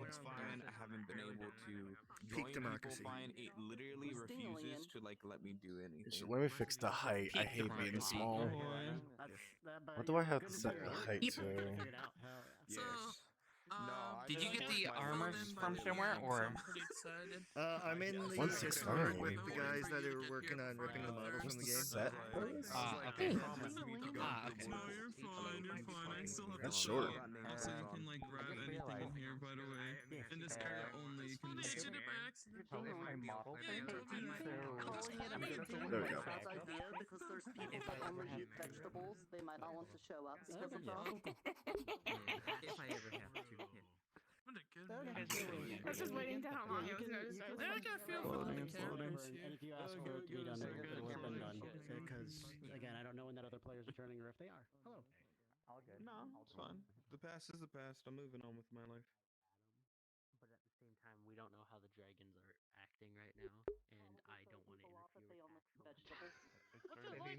Waypoint's fine. I haven't been able to Peak join democracy. people fine. It literally refuses to like let me do anything. Let me fix the height. I hate being small. What do I have to set the height to? Yes. Did you get the my armors phone from really somewhere, lags. or? I'm pretty excited. I'm in the 169. Discord with the guys that are working on ripping the models What's from the the game. set? Okay. Okay. No, you're fine. You're fine. I still have That's to short. Also, you can like grab anything in here, by the way. In this area only, you can just. I did it by accident. There we go. Bad idea because there's people that only eat vegetables. They might not want to show up because of that. If I ever have to. I was just waiting to how long it was gonna start. I got a feel for the cameras And here. if you ask for it to be done, it would have been done. Because, again, I don't know when that other player's returning or if they are. Hello. All good. No, it's fine. The past is the past. I'm moving on with my life. But at the same time, we don't know how the dragons are acting right now, and I don't want to interfere with Vegetables.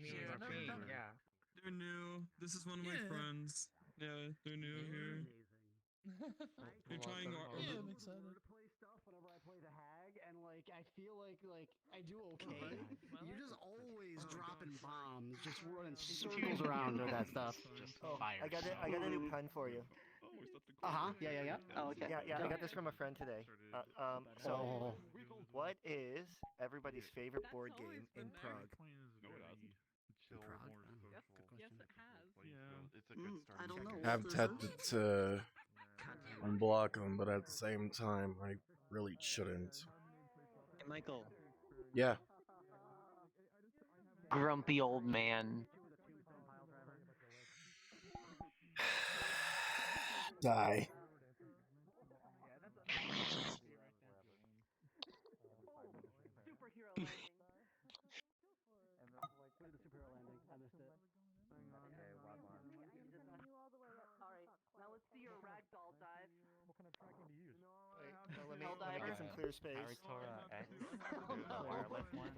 Yeah. They're new. This is one of my friends. Yeah, they're new here. They're trying our. Yeah, I'm excited. To play stuff whenever I play the hag, and I feel like I do okay. You're just always dropping bombs, just running circles around with that stuff. Just I got a new pun for you. Yeah. Oh, okay. Yeah, I got this from a friend today. So, what is everybody's favorite board game in Prague? Yes, it has. It's a good start. I don't know. I've had to unblock them, but at the same time, I really shouldn't. Hey, Michael. Yeah. Grumpy old man. Die. Superhero landing. Superhero landing. I missed it. Alright, now let's see your ragdoll dive. What kind of tracking to use? Let me get some clear space. Wireless one.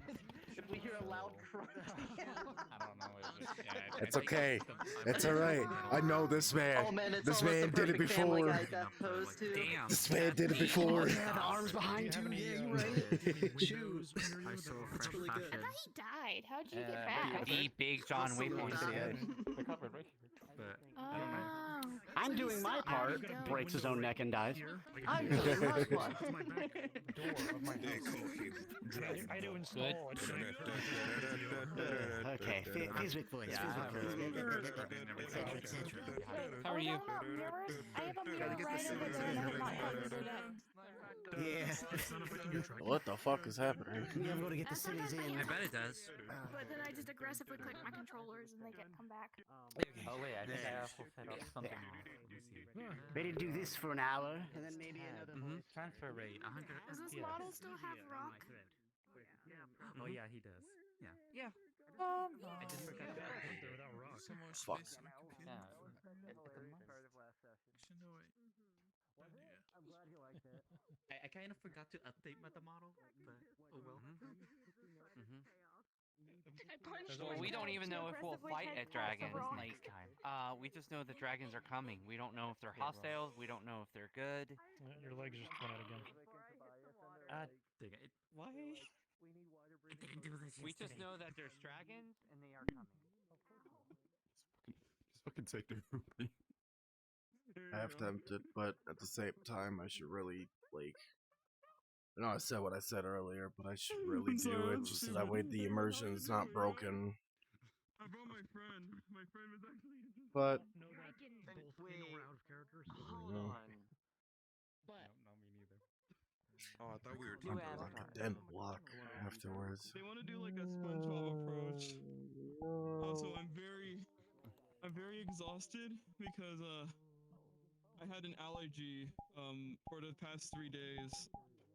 If we hear a loud cry. I don't know. It's okay. It's alright. I know this man. Oh man, it's This almost man the did it perfect Family before. Guy death pose too. Damn. This man did it before. Yeah, the arms behind you. Yeah, you're right. Shoes. I saw fresh really good. I thought he died. How'd you get back? The Big John Waypoint. They're covered right here. But Oh. I'm doing my part. Breaks his own neck and dies. I'm doing my part. I do install. Okay, Physic voice. How are you? I have a mirror right over there and I have not gotten it today. Yeah. What the fuck is happening? You're able to get the cities in. I bet it does. But then I just aggressively click my controllers and they come back. oh wait, I think I also set up something. Ready to do this for an hour, and then maybe another. Transfer rate 100. Does this model still have rock? Oh yeah, he does. Yeah. Yeah. I just forgot to update it. Without rock. Some more Fuck. space on my computer. Yeah. It's a must. Actually, no wait. I'm glad you liked it. I kind of forgot to update the model, but oh well. Well, we don't even know if we'll fight at dragons. Like, we just know the dragons are coming. We don't know if they're hostiles. We don't know if they're good. Your legs just went out again. Dang it. Why? I didn't do this. We just know that there's dragons and they are coming. Just fucking take the movie. I have tempted, but at the same time, I should really, like... I know I said what I said earlier, but I should really do it, just so that way the immersion is not broken. I brought my friend. My friend was actually. But... Around characters. Hold on. But No, me neither. Oh, I thought we were You talking asked about Like a dead block afterwards. They want to do like a SpongeBob approach. Also, I'm very exhausted because I had an allergy for the past 3 days.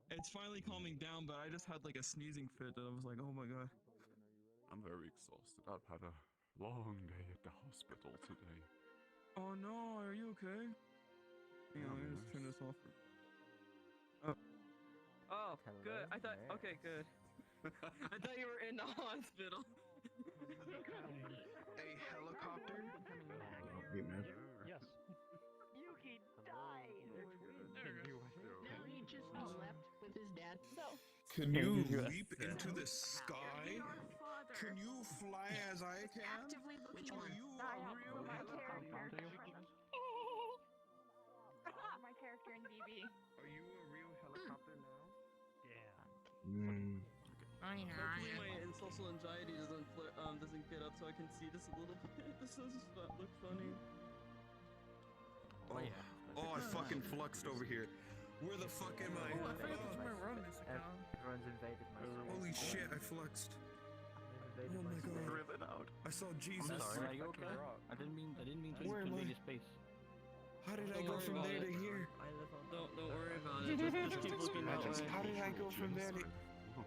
It's finally calming down, but I just had like a sneezing fit that I was like, oh my god. I'm very exhausted. I've had a long day at the hospital today. Oh no, are you okay? Hang on, let me just turn this off. Oh, good. I thought. Okay, good. I thought you were in the hospital. a helicopter. Hey, man. yes. Yuki died. Can you leap into the sky? Can you fly as I can? Which one? Are you a real helicopter? My character in VB. Are you a real helicopter now? Mm. Hopefully my social anxiety doesn't get up so I can see this a little bit. This doesn't look funny. Oh, I fucking fluxed over here. Where the fuck am I? Oh, I forgot to my run this account. Everyone's invaded my space. Holy shit, I fluxed. Oh my god. Driven out. I saw Jesus. I'm sorry, are you okay? I didn't mean to Where am invade I? your space. How did I go from there to here? Don't worry about it. Just keep looking that way. How did I go from there to...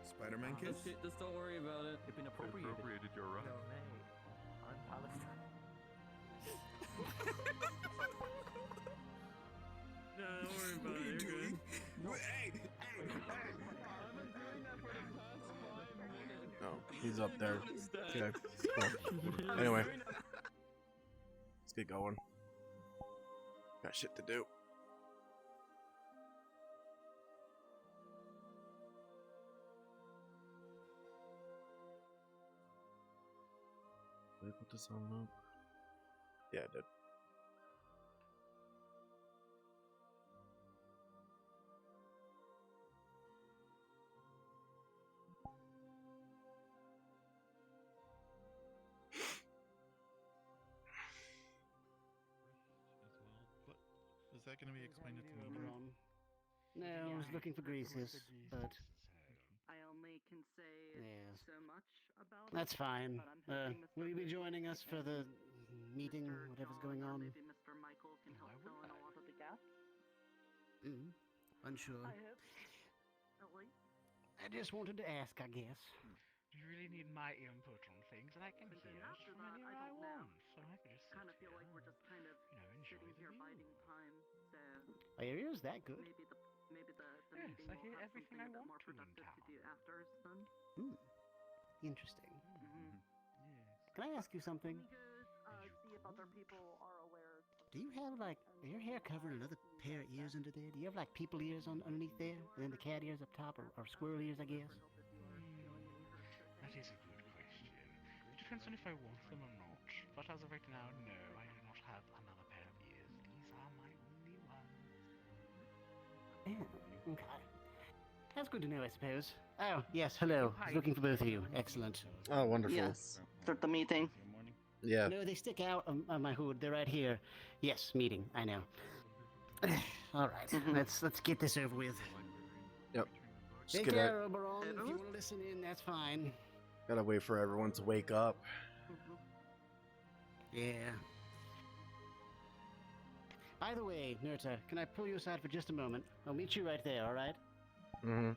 Spider-Man kiss? Just don't worry about it. You've been appropriated. Appropriated your right. No, mate. I'm Palestine. No, don't worry about What are it. you You're doing? good. Hey! I've been doing that for the past 5 minutes. Oh, he's up there. He's dead. Okay, cool. Anyway, let's get going. Got shit to do. Did I put this on loop? Yeah, I did. Is that going to be explained to me? No, I was looking for greases, but I only can say yes, so much about that's it, fine. but I'm hoping Will you be Mr. joining us for the meeting, whatever's going on? Maybe Mr. Michael can help fill in a lot of the gaps. Unsure. I hope. At least. I just wanted to ask, I guess. Do you really need my input on things? And I can But then hear after from that, anywhere I I don't know. want. So I could just Kind of feel like we're just kind of enjoy sitting the here view. biding time. So Are your ears that good? maybe the Yes, meeting I will hear have everything something I a bit want more to in productive to town. do after it's done. Interesting. Yes. Can I ask you something? Let me go see if other people are aware. Do you have like your hair covering another pair of ears under there? Do you have like people ears underneath there, and then the cat ears up top, or squirrel ears, I guess? That is a good question. It depends on if I want them or not. But as of right now, no, I do not have another pair of ears. These are my only ones. Yeah, okay. That's good to know, I suppose. Oh, yes, hello. I was looking for both of you. Excellent. Oh, wonderful. Yes. Start the meeting. Yeah. No, they stick out on my hood. They're right here. Yes, meeting. I know. All right, let's get this over with. Yep. Just Take gotta, care, Oberon. If you want to listen in, that's fine. gotta wait for everyone to wake up. Yeah. By the way, Nurta, can I pull you aside for just a moment? I'll meet you right there, all right? Mm-hmm.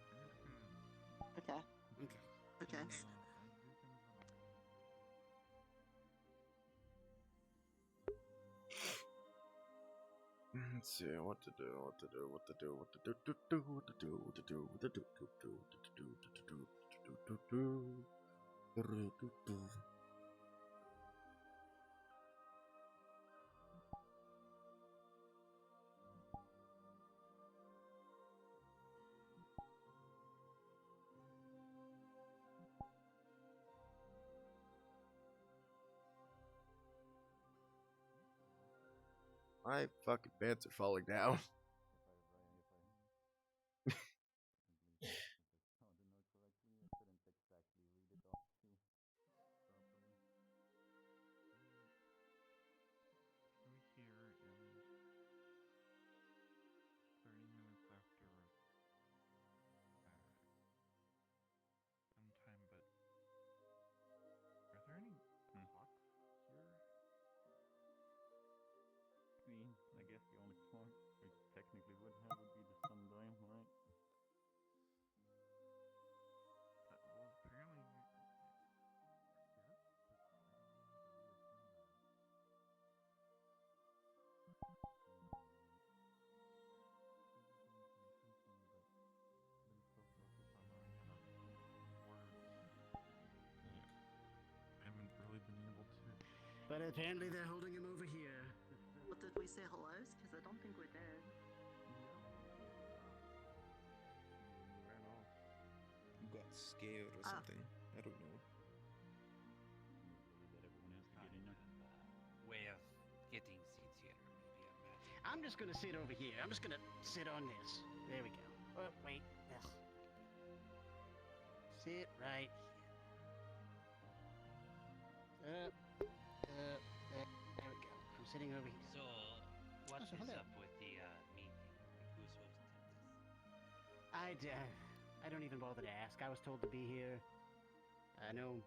Okay. Okay. Let's see what to do. My fucking pants are falling down. I guess the only clock we technically would have would be the sundial, right? Well, apparently. I haven't really been able to. But apparently they're holding him over here. What did we say hellos? Because I don't think we did. Ran off. scared or something. I don't know. Way of getting seats here, maybe a magic. I'm just gonna sit over here. I'm just gonna sit on this. There we go. Oh, wait. Ugh. Sit right here. There we go. I'm sitting over here. So, what so is hello. up with the meeting? Like, who's hosting this? I don't even bother to ask. I was told to be here. I know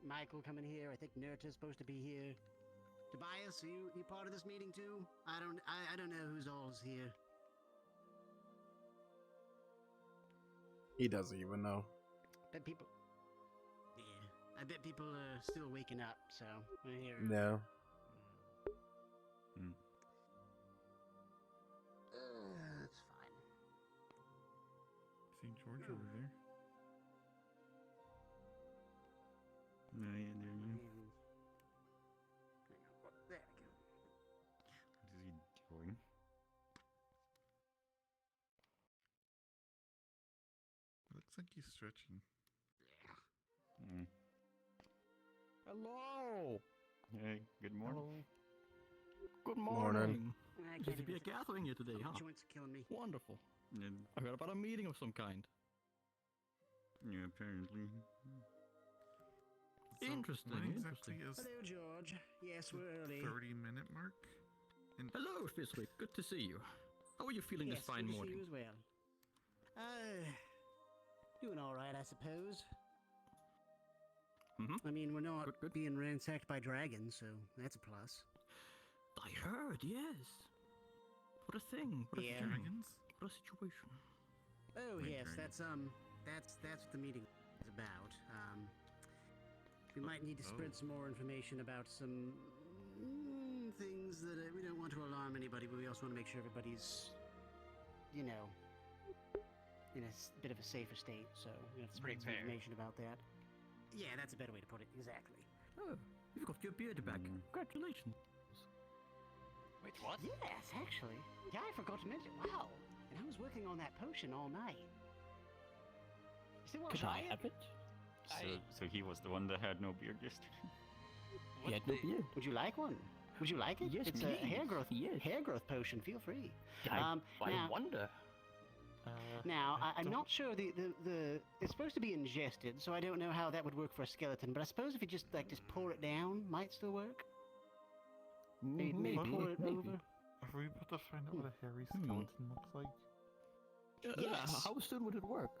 Michael coming here. I think Nerta's supposed to be here. Tobias, are you part of this meeting too? I don't know who's all's here. He doesn't even know. Bet people. Yeah, I bet people are still waking up. So we're here. No. That's fine. See George over there. No, yeah, there you go. There we go. What is he doing? Looks like he's stretching. Hello. Hey, good morning. Good Morning. morning. Good to be a gathering here today, huh? Joints are killing me. Wonderful. Yeah, I heard about a meeting of some kind. apparently. So Interesting, when interesting. exactly is Hello, George. Yes, we're early. 30-minute mark? And Hello, Fizzwick. Good to see you. How are you feeling Yes, this fine good to see morning? you as well. Doing all right, I suppose. I mean, we're not being ransacked by dragons, so that's a plus. I heard, yes. What a thing. What a Yeah. thing. dragons? What a situation. Oh Wait, yes, dragons. that's what the meeting is about. We might need to spread some more information about some things that we don't want to alarm anybody, but we also want to make sure everybody's, you know, in a bit of a safer state. So we have to spread some Prepared. information about that. Yeah, that's a better way to put it. Exactly. Oh, you've got your beard back. Congratulations. Wait, what? Yes, actually. Yeah, I forgot to mention. Wow. And I was working on that potion all night. You still want to Could try I it? have it? So he was the one that had no beard yesterday. He had no beard. Would you like one? Would you like it? Yes, it's please. a hair growth Yes. hair growth potion. Feel free. I now, wonder. Now, I'm not sure the it's supposed to be ingested, so I don't know how that would work for a skeleton. But I suppose if you just pour it down, might still work. Maybe pour it over. Are we about to find out what a hairy skeleton looks like? Yes. How soon would it work?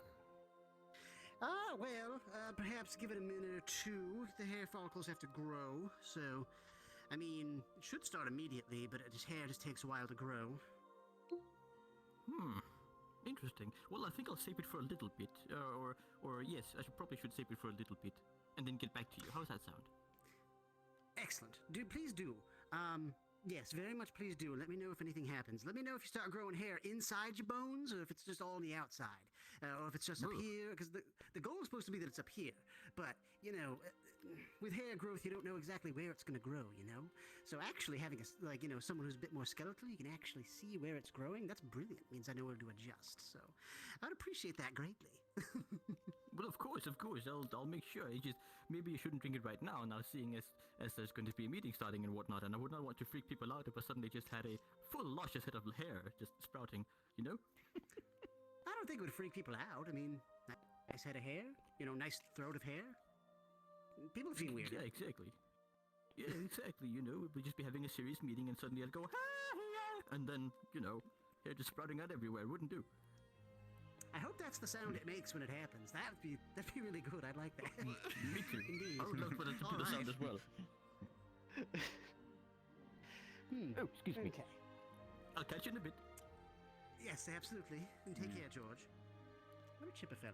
Well, perhaps give it a minute or two. The hair follicles have to grow, so, I mean, it should start immediately, but his hair just takes a while to grow. Interesting. Well, I think I'll save it for a little bit. Or yes, I probably should save it for a little bit. And then get back to you. How's that sound? Excellent. Please do. Yes, very much please do. Let me know if anything happens. Let me know if you start growing hair inside your bones, or if it's just all on the outside. Or if it's just up here, because the goal is supposed to be that it's up here. But, you know, with hair growth, you don't know exactly where it's going to grow, you know? So actually having, someone who's a bit more skeletal, you can actually see where it's growing. That's brilliant. It means I know where to adjust. So I'd appreciate that greatly. Well, of course. I'll make sure. It's just maybe you shouldn't drink it right now. Now, seeing as there's going to be a meeting starting and whatnot, and I would not want to freak people out if I suddenly just had a full luscious head of hair just sprouting. You know? I don't think it would freak people out. I mean, nice head of hair, nice throat of hair. People feel weird. Yeah, exactly. Yeah, exactly. We'll just be having a serious meeting, and suddenly I'll go, and then hair just sprouting out everywhere. Wouldn't do. I hope that's the sound it makes when it happens. That'd be really good. I'd like that. Me too. Indeed. I would love for that to be the sound as well. Oh, excuse me. Okay. I'll catch you in a bit. Yes, absolutely. And take care, George. What a chipper fellow.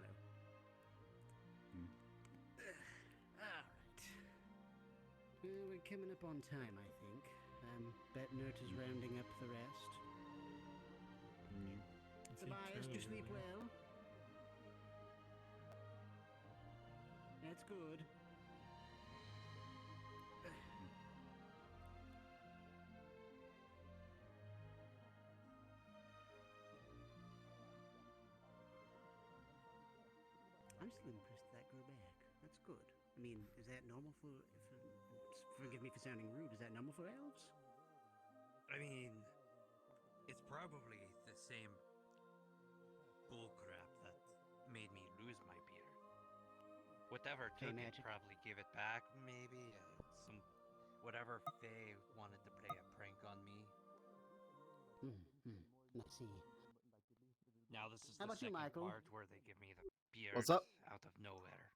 Alright. Well, we're coming up on time, I think. Bet Nert is rounding up the rest. Tobias, do you sleep well? That's good. I'm still impressed that grew back. That's good. I mean, is that normal forgive me for sounding rude, is that normal for elves? I mean, it's probably the same bullcrap that made me lose my beard. Whatever Hey, took it Magic. probably gave it back, maybe. Whatever Faye wanted to play a prank on me. Let's see. Now this is How the about you, second Michael? part where they give me the beard What's up? out of nowhere.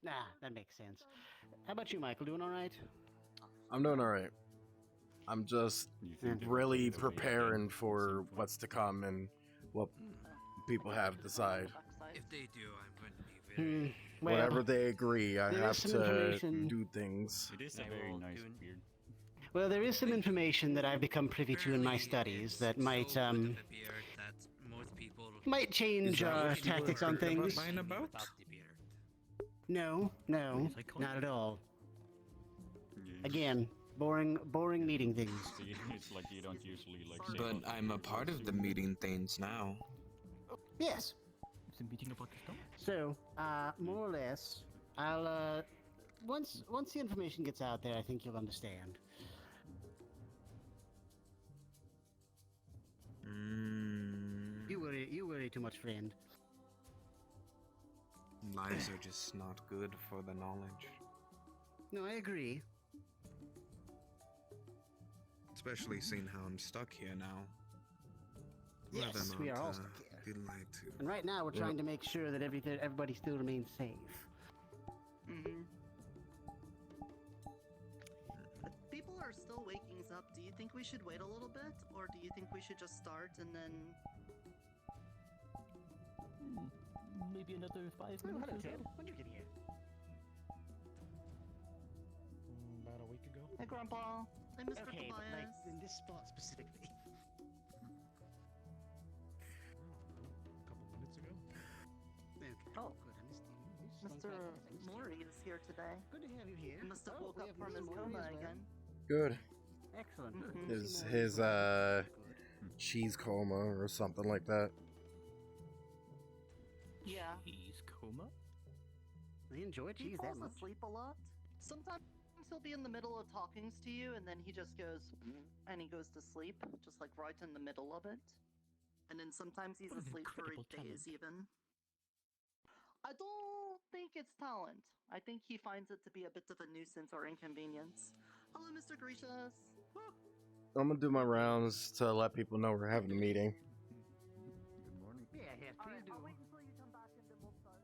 Nah, that makes sense. How about you, Michael? Doing all right? I'm doing all right. I'm just really preparing for what's to come and what people have to decide. If they do, I'm going to be very... Well, Whatever they agree, I there have is some to information- do things. It is a very nice beard. Well, there is some information that I've become privy to in my studies that might might change our tactics on things. About? No, not at all. Again, boring meeting things. It's like you don't usually like say. But I'm a part of the meeting things now. Yes. It's a meeting about the stuff. So, more or less, I'll once the information gets out there, I think you'll understand. You worry too much, friend. Lives are just not good for the knowledge. No, I agree. Especially seeing how I'm stuck here now. Yes, we are all stuck here. Be lied to. And right now, we're trying to make sure that everybody still remains safe. But people are still waking up. Do you think we should wait a little bit? Or do you think we should just start and then... Maybe another 5 minutes. Hello, or so? Ted. When'd you get here? About a week ago. Hey, Grandpa. Hey, Mr. Okay, but Tobias. like in this spot specifically. A couple minutes ago. Okay. Oh. Good. I missed you. Mr. Mori is here today. Good to have you here. He must have Oh, woke we up have from his Mr. Mori coma as well. again. Good. Excellent. His cheese coma or something like that. Yeah. Cheese coma? I enjoy He cheese that falls much. asleep a lot. Sometimes he'll be in the middle of talking to you, and then he just goes, and he goes to sleep, just like right in the middle of it. And then sometimes he's What an asleep for incredible days talent. even. I don't think it's talent. I think he finds it to be a bit of a nuisance or inconvenience. Hello, Mr. Grecius. I'm gonna do my rounds to let people know we're having a meeting. Good morning. Yeah, please do. wait until you come back and then we'll start.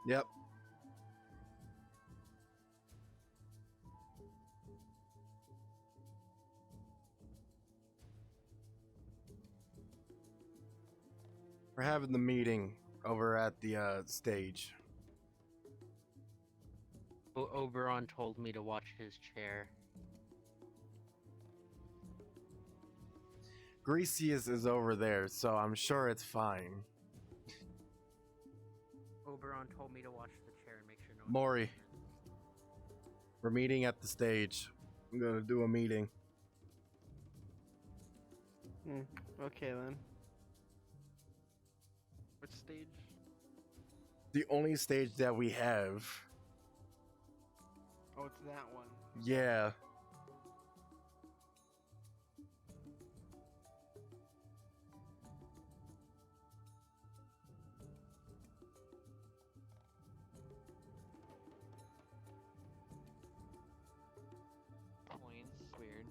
Yep. We're having the meeting over at the stage. Oberon told me to watch his chair. Grecius is over there, so I'm sure it's fine. Oberon told me to watch the chair and make sure no one... Maury, we're meeting at the stage. I'm gonna do a meeting. Okay then. Which stage? The only stage that we have. Oh, it's that one. Yeah. Points, weird.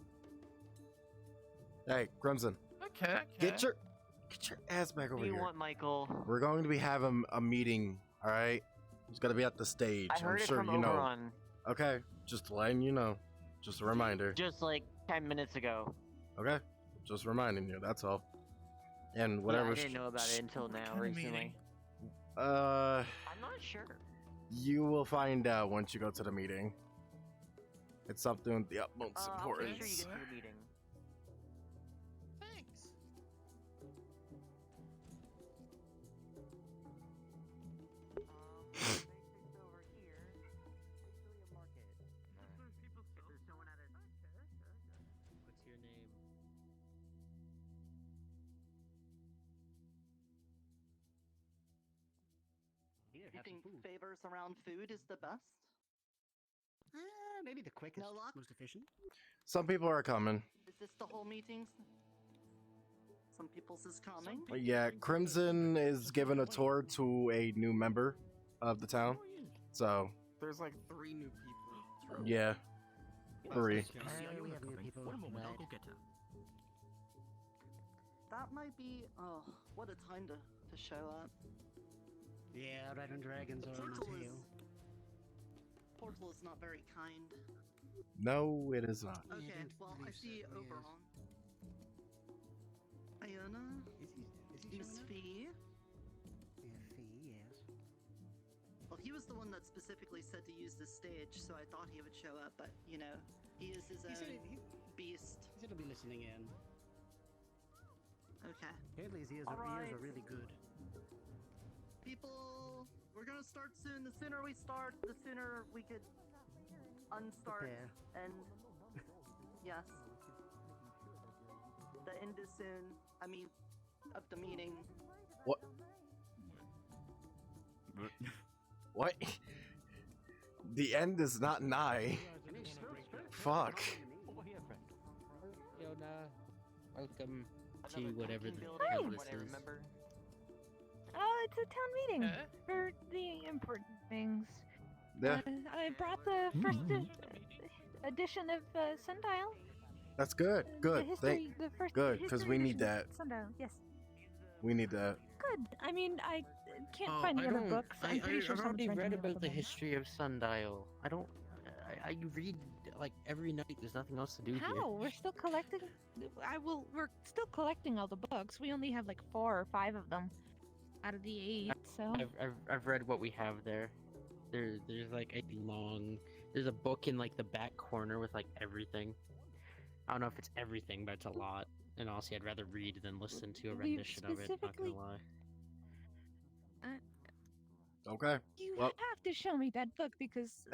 Hey, Crimson. Okay. Get your ass back over What do you here. want, Michael? We're going to be having a meeting, all right? It's gonna be at the stage. I heard I'm it sure from you know. Oberon. Okay, just letting you know. Just a reminder. Just like 10 minutes ago. Okay, just reminding you. That's all. And whatever. Yeah, I didn't know about it until now, recently. Uh, I'm not sure. you will find out once you go to the meeting. It's something of the utmost I'll make importance. sure you get to the meeting. Thanks. Over here. Victoria Market. If there's someone at it. What's your name? Here. have some think food. favors around food is the best? Maybe the quickest, most efficient. Some people are coming. Is this the whole meeting? Some people's is coming. Yeah, Crimson is giving a tour to a new member of the town. So, There's like 3 new people. yeah. 3. We have new people. For a moment, I'll Right. go get her. That might be. Oh, what a time to show up. Yeah, right on dragons The are on my portal tail. Portal is not very kind. No, it is not. Okay, well, I see Oberon. Iona. Miss Fee. Yeah, Fee, yes. Well, he was the one that specifically said to use this stage, so I thought he would show up, but, you know, he is his He said own beast. He said he'll be listening in. Okay. Apparently his ears All are right. really good. People, we're gonna start soon. The sooner we start, the sooner we could unstart. Prepare. And yes, the end is soon. I mean, of the meeting. What? What? The end is not nigh. Fuck. Yona, welcome to whatever the Hi. hell this is. Oh, it's a town meeting for the important things. Yeah, I brought the first edition of Sundial. that's good. Good. The first Good, because history we need edition that. of Sundial, yes. We need that. Good. I mean, I can't Oh, find the I other don't- books. I'm pretty sure I've someone's already read renting about them the at moment. history of Sundial. I read like every night. There's nothing else to do here. How? We're still collecting. We're still collecting all the books. We only have like 4 or 5 of them out of the 8. So I've read what we have there. There's like a there's a book in like the back corner with like everything. I don't know if it's everything, but it's a lot. And honestly, I'd rather read than listen to a We rendition of it. Not specifically- gonna lie. Okay. you Well, have to show me that book because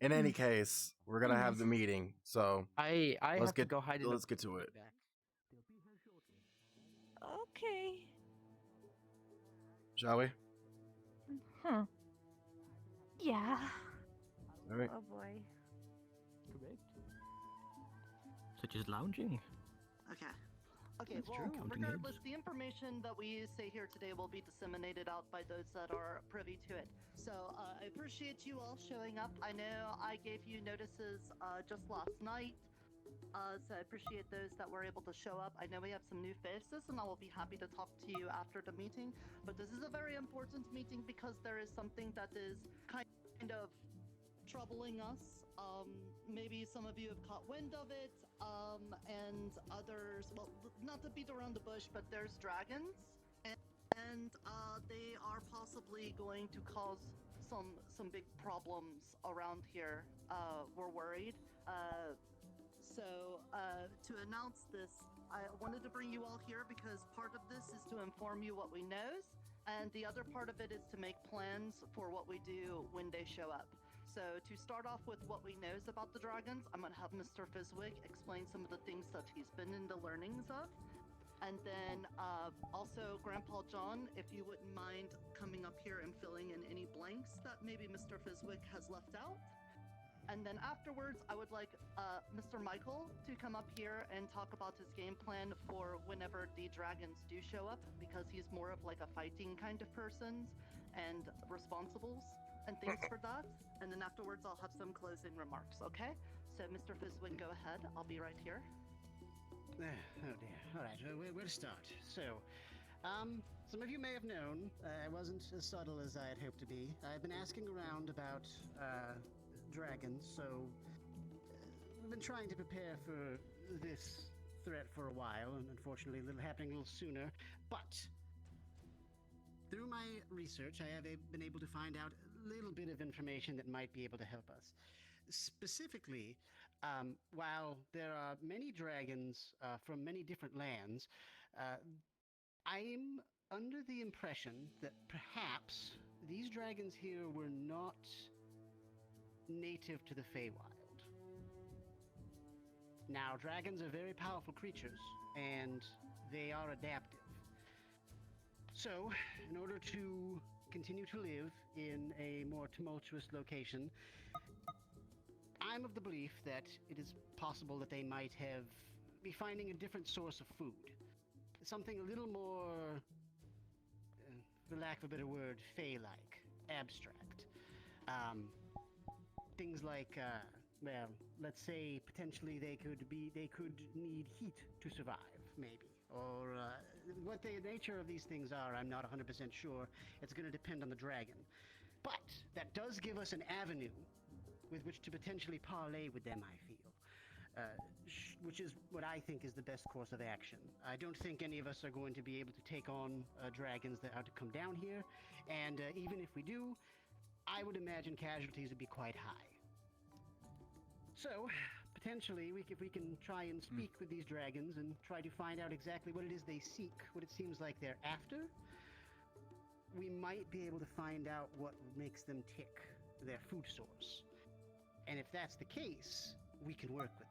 in any case, we're gonna have the meeting. So I let's have to get go hide in let's the get to it. back. okay. Shall we? Huh. Yeah. All right. Oh boy. Correct. Such as lounging. Okay. Okay, That's well, true. Counting regardless, the information that we say here today will be disseminated out by those that are privy to it. So, I appreciate you all showing up. I know I gave you notices just last night, so I appreciate those that were able to show up. I know we have some new faces, and I will be happy to talk to you after the meeting, but this is a very important meeting because there is something that is kind of troubling us. Maybe some of you have caught wind of it, and others, well, not to beat around the bush, but there's dragons, and they are possibly going to cause some big problems around here. We're worried. So to announce this, I wanted to bring you all here because part of this is to inform you what we knows, and the other part of it is to make plans for what we do when they show up. So to start off with what we knows about the dragons, I'm going to have Mr. Fizwig explain some of the things that he's been in the learnings of. And then also Grandpa John, if you wouldn't mind coming up here and filling in any blanks that maybe Mr. Fizwig has left out. And then afterwards, I would like Mr. Michael to come up here and talk about his game plan for whenever the dragons do show up, because he's more of like a fighting kind of person and responsibles and things for that. And then afterwards, I'll have some closing remarks, okay? So, Mr. Fizwig, go ahead. I'll be right here. Oh dear. All right, where to start? So, some of you may have known I wasn't as subtle as I had hoped to be. I've been asking around about dragons, so I've been trying to prepare for this threat for a while, and unfortunately, happening a little sooner. But through my research, I have been able to find out a little bit of information that might be able to help us. Specifically, while there are many dragons from many different lands, I'm under the impression that perhaps these dragons here were not native to the Feywild. Now, dragons are very powerful creatures, and they are adaptive. So, in order to continue to live in a more tumultuous location, I'm of the belief that it is possible that they might be finding a different source of food. Something a little more, for lack of a better word, fey-like, abstract. Things like, well, let's say potentially they could need heat to survive, maybe. Or what the nature of these things are, I'm not 100% sure. It's going to depend on the dragon. But that does give us an avenue with which to potentially parlay with them, I feel. Which is what I think is the best course of action. I don't think any of us are going to be able to take on dragons that are to come down here, and even if we do, I would imagine casualties would be quite high. So, potentially, if we can try and speak with these dragons and try to find out exactly what it is they seek, what it seems like they're after, we might be able to find out what makes them tick, their food source. And if that's the case, we can work with them.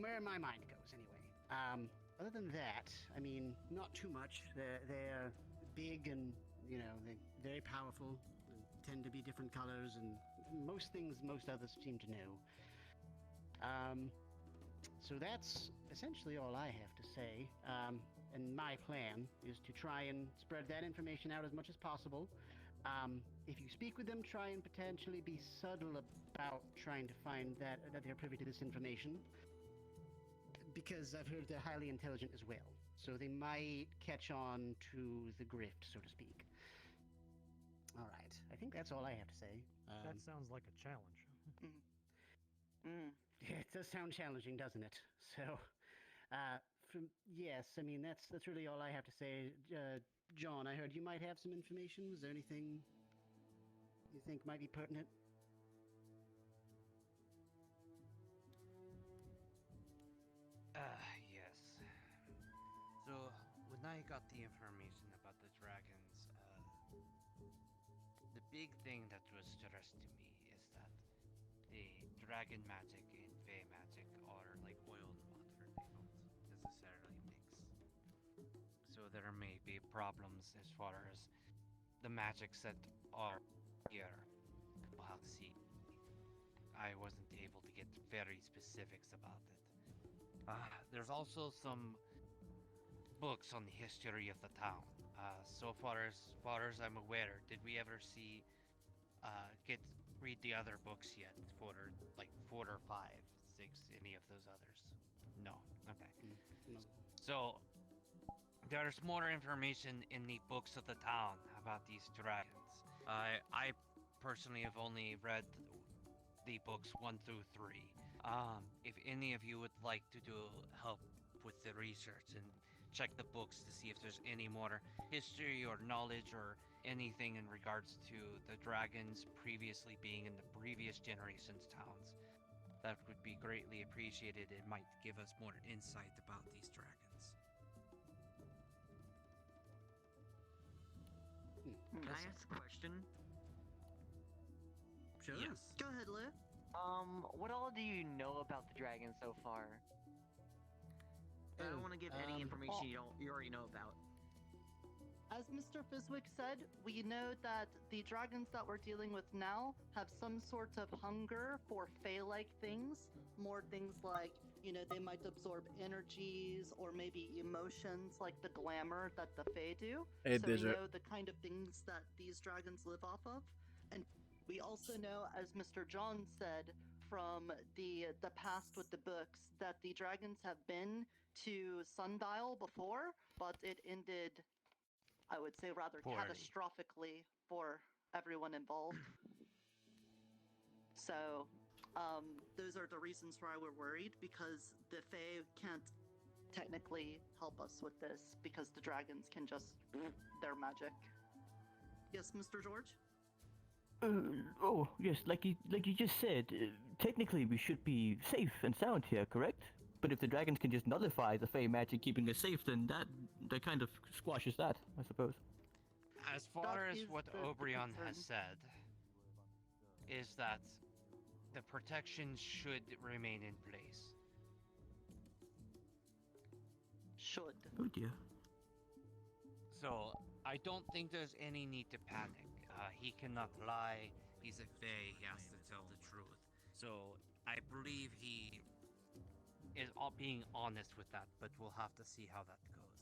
Where my mind goes, anyway. Other than that, I mean, not too much. They're big and, they're very powerful. They tend to be different colors and most things most others seem to know. So that's essentially all I have to say. And my plan is to try and spread that information out as much as possible. If you speak with them, try and potentially be subtle about trying to find that they're privy to this information. Because I've heard they're highly intelligent as well. So they might catch on to the grift, so to speak. All right. I think that's all I have to say. That sounds like a challenge. Yeah, it does sound challenging, doesn't it? So, yes, I mean, that's really all I have to say. John, I heard you might have some information. Is there anything you think might be pertinent? Yes. So, when I got the information about the dragons, the big thing that was stressed to me is that the dragon magic and fey magic are like oil and water. They don't necessarily mix. So there may be problems as far as the magics that are here. Well, see, I wasn't able to get very specifics about it. There's also some books on the history of the town. So far as I'm aware, did we ever read the other books yet? For like 4 or 5, 6, any of those others? No. Okay. No. So there's more information in the books of the town about these dragons. I personally have only read the books 1 through 3. If any of you would like to help with the research and check the books to see if there's any more history or knowledge or anything in regards to the dragons previously being in the previous generation's towns, that would be greatly appreciated. It might give us more insight about these dragons. Can I ask a question? Sure. Yes. Go ahead, Lou. What all do you know about the dragon so far? I don't want to give any information you already know about. As Mr. Fizwick said, we know that the dragons that we're dealing with now have some sort of hunger for fey-like things. More things like, they might absorb energies or maybe emotions like the glamour that the fey do. Hey, so Digit. we know the kind of things that these dragons live off of. And we also know, as Mr. John said, from the past with the books, that the dragons have been to Sundial before, but it ended, I would say, rather Poorly. catastrophically for everyone involved. So, those are the reasons why we're worried, because the Fae can't technically help us with this, because the dragons can just their magic. Yes, Mr. George? Yes, like you just said, technically we should be safe and sound here, correct? But if the dragons can just nullify the fey magic keeping us safe, then that kind of squashes that, I suppose. As far as what Obrion has said, is that the protection should remain in place. Should. Oh dear. So, I don't think there's any need to panic. He cannot lie. He's a Fae. He has to tell the truth. So I believe he is being honest with that, but we'll have to see how that goes.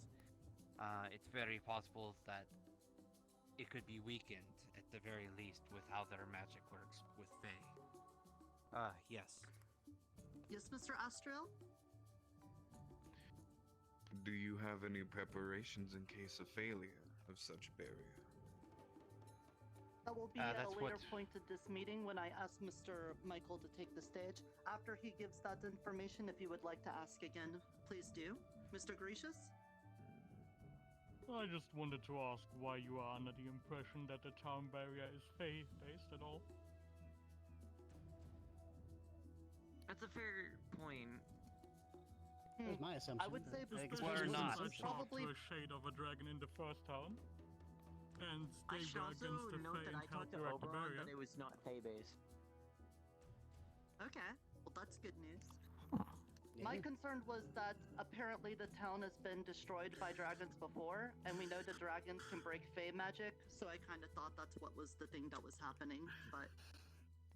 It's very possible that it could be weakened at the very least with how their magic works with Fae. Yes. Yes, Mr. Astriel? Do you have any preparations in case of failure of such barrier? That will be at a that's later what- point of this meeting when I ask Mr. Michael to take the stage. After he gives that information, if you would like to ask again, please do. Mr. Gracious? I just wanted to ask why you are under the impression that the town barrier is faith-based at all. That's a fair point. That was my assumption. I would say Especially not. since I talked Probably to a shade of a dragon in the first town. And I they should were also against the note Fae that and I helped talked to direct the Oberon barrier. that it was not Fae-based. Okay, well that's good news. My concern was that apparently the town has been destroyed by dragons before, and we know the dragons can break Fae magic, so I kind of thought that's what was the thing that was happening, but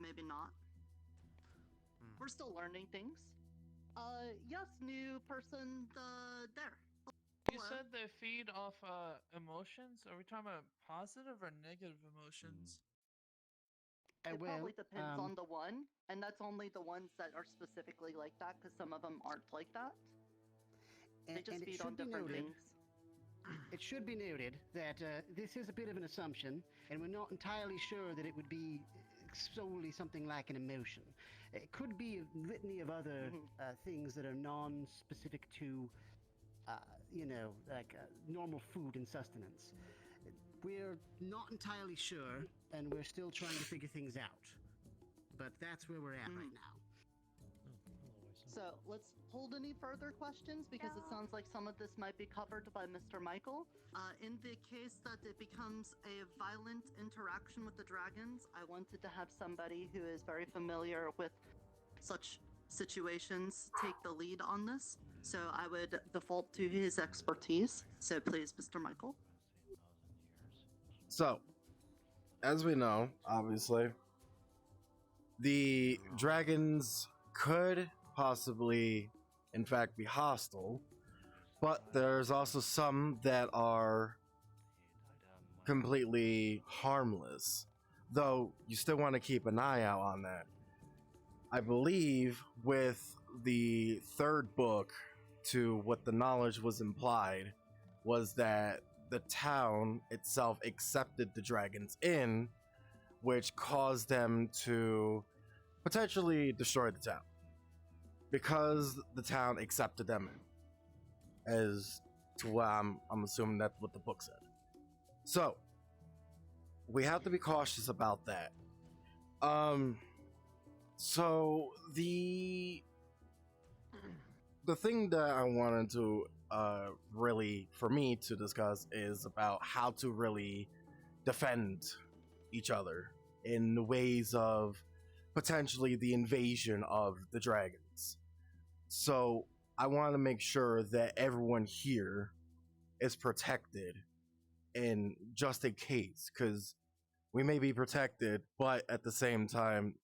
maybe not. We're still learning things. Yes, new person, there. You said they feed off emotions. Are we talking about positive or negative emotions? It probably depends on the one, and that's only the ones that are specifically like that, because some of them aren't like that. They just and it feed should on be different noted, things. It should be noted that this is a bit of an assumption, and we're not entirely sure that it would be solely something like an emotion. It could be a litany of other things that are non-specific to, normal food and sustenance. We're not entirely sure, and we're still trying to figure things out. But that's where we're at right now. So let's hold any further questions, because it sounds like some of this might be covered by Mr. Michael. In the case that it becomes a violent interaction with the dragons, I wanted to have somebody who is very familiar with such situations take the lead on this. So I would default to his expertise. So please, Mr. Michael. So, as we know, obviously, the dragons could possibly, in fact, be hostile, but there's also some that are completely harmless, though you still want to keep an eye out on that. I believe with the third book, to what the knowledge was implied, was that the town itself accepted the dragons in, which caused them to potentially destroy the town. Because the town accepted them in. As to what I'm assuming that's what the book said. So, we have to be cautious about that. So the thing that I wanted to really, for me to discuss, is about how to really defend each other in the ways of potentially the invasion of the dragons. So I want to make sure that everyone here is protected, in just in case, because we may be protected, but at the same time,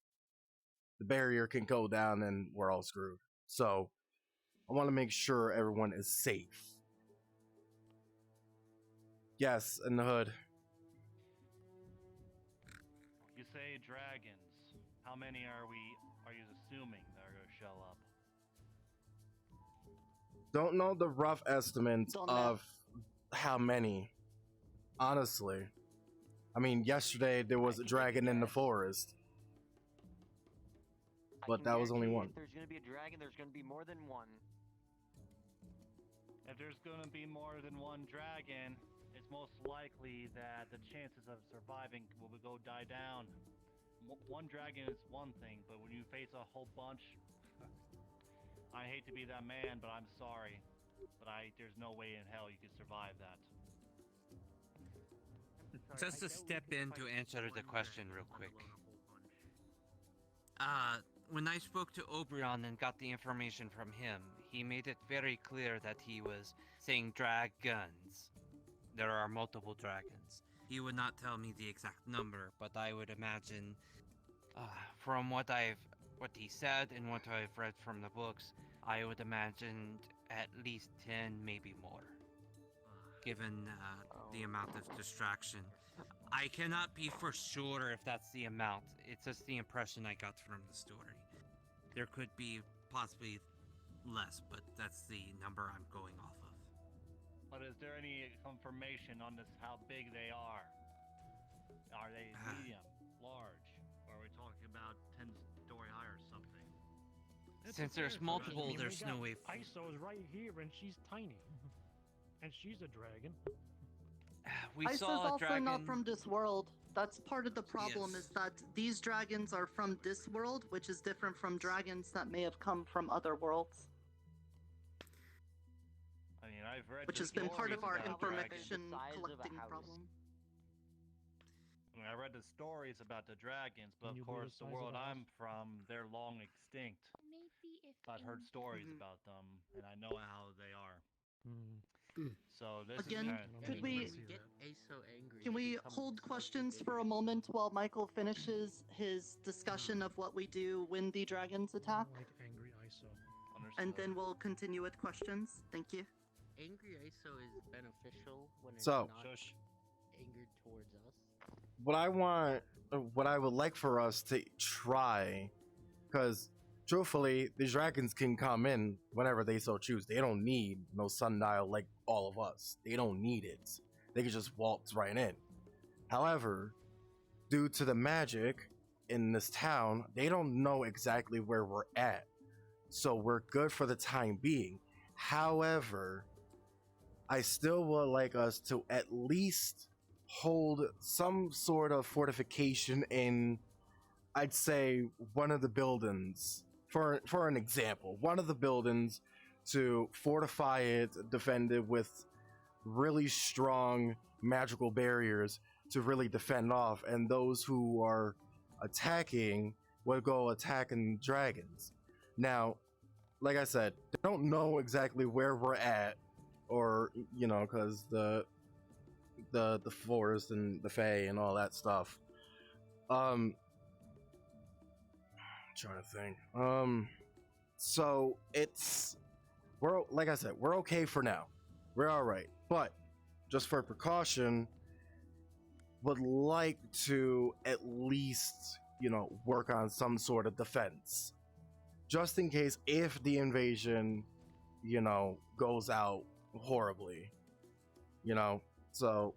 the barrier can go down and we're all screwed. So I want to make sure everyone is safe. Yes, in the hood. You say dragons. How many are you assuming that are going to show up? Don't know the rough estimate of how many. Honestly. I mean, yesterday there was a dragon in the forest. But that was only one. If there's going to be a dragon, there's going to be more than one. If there's going to be more than one dragon, it's most likely that the chances of surviving will die down. One dragon is one thing, but when you face a whole bunch, I hate to be that man, but I'm sorry. But there's no way in hell you can survive that. Just to step in to answer the question real quick. When I spoke to Oberon and got the information from him, he made it very clear that he was saying dragons, there are multiple dragons. He would not tell me the exact number, but I would imagine, from what he said and what I've read from the books, I would imagine at least 10, maybe more, given the amount of distraction. I cannot be for sure if that's the amount. It's just the impression I got from the story. There could be possibly less, but that's the number I'm going off of. But is there any confirmation on this, how big they are? Are they medium, large, or are we talking about 10-story high or something? Since there's multiple, there's no way. ISO is right here, and she's tiny, and she's a dragon. Ice is also not from this world. That's part of the problem, is that these dragons are from this world, which is different from dragons that may have come from other worlds. I mean, I've read which has been part of our information collecting problem. I mean, I read the stories about the dragons, but of course, the world I'm from, they're long extinct. I've heard stories about them, and I know how they are. So this Again, is could we can we hold questions for a moment while Michael finishes his discussion of what we do when the dragons attack? Like angry ISO. And then we'll continue with questions. Thank you. Angry ISO is beneficial when it's So- not angered towards us. What I would like for us to try, because truthfully, the dragons can come in whenever they so choose. They don't need no sundial like all of us. They don't need it. They can just waltz right in. However, due to the magic in this town, they don't know exactly where we're at. So we're good for the time being. However, I still would like us to at least hold some sort of fortification in, I'd say, one of the buildings. For an example, one of the buildings, to fortify it, defend it with really strong magical barriers to really defend off, and those who are attacking would go attacking dragons. Now, like I said, they don't know exactly where we're at, or because the forest and the fae and all that stuff. Trying to think. So like I said, we're okay for now. We're all right, but just for precaution, would like to at least work on some sort of defense, just in case if the invasion goes out horribly. So,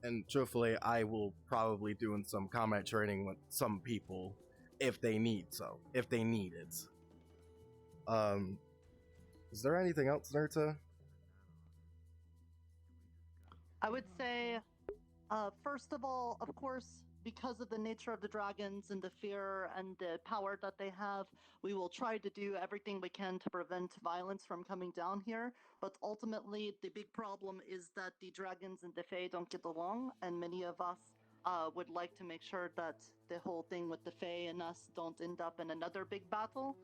and truthfully, I will probably doing some combat training with some people if they need it. Is there anything else, Nerta? I would say, first of all, of course, because of the nature of the dragons and the fear and the power that they have, we will try to do everything we can to prevent violence from coming down here. But ultimately, the big problem is that the dragons and the fae don't get along, and many of us would like to make sure that the whole thing with the fae and us don't end up in another big battle.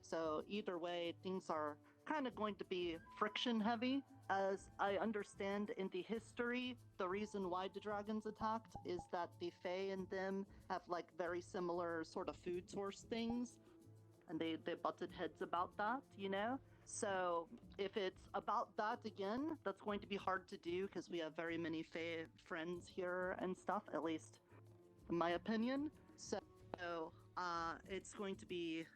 So either way, things are kind of going to be friction heavy. As I understand in the history, the reason why the dragons attacked is that the fae and them have like very similar sort of food source things, and they butted heads about that, So if it's about that again, that's going to be hard to do because we have very many fae friends here and stuff, at least in my opinion. So it's going to be...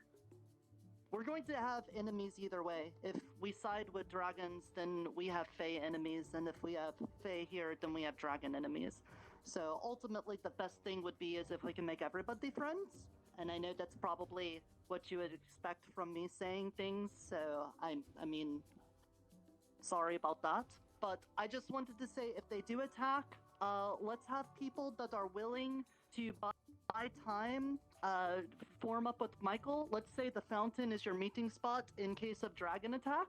We're going to have enemies either way. If we side with dragons, then we have fae enemies, and if we have fae here, then we have dragon enemies. So ultimately, the best thing would be is if we can make everybody friends, and I know that's probably what you would expect from me saying things, so I mean, sorry about that. But I just wanted to say, if they do attack, let's have people that are willing to buy time, form up with Michael. Let's say the fountain is your meeting spot in case of dragon attack.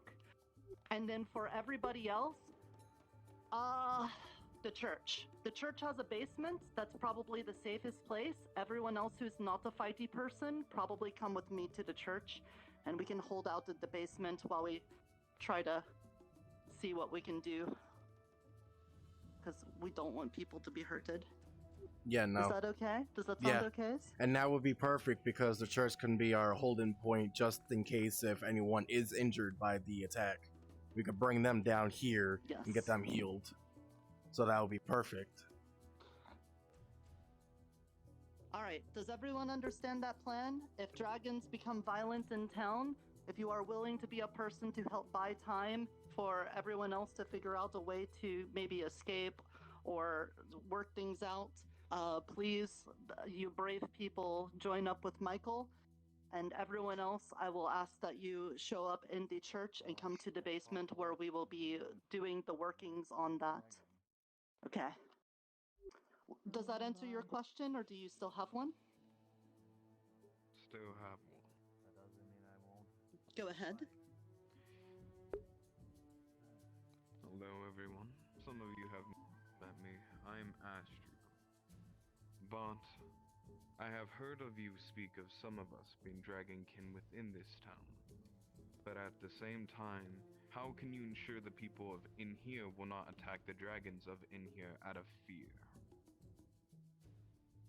And then for everybody else, the church. The church has a basement. That's probably the safest place. Everyone else who's not a fighty person, probably come with me to the church, and we can hold out at the basement while we try to see what we can do. because we don't want people to be hurted. Yeah, no. Is that okay? Does that sound okay? And that would be perfect because the church can be our holding point just in case if anyone is injured by the attack. We could bring them down here and get them healed. So that would be perfect. Alright, does everyone understand that plan? If dragons become violent in town, if you are willing to be a person to help buy time for everyone else to figure out a way to maybe escape or work things out, please, you brave people, join up with Michael. And everyone else, I will ask that you show up in the church and come to the basement where we will be doing the workings on that. Okay. Does that answer your question, or do you still have one? Still have one. That doesn't mean I won't. Go ahead. Hello, everyone. Some of you have met me. I am Astrid. But I have heard of you speak of some of us being dragonkin within this town. But at the same time, how can you ensure the people of in here will not attack the dragons of in here out of fear?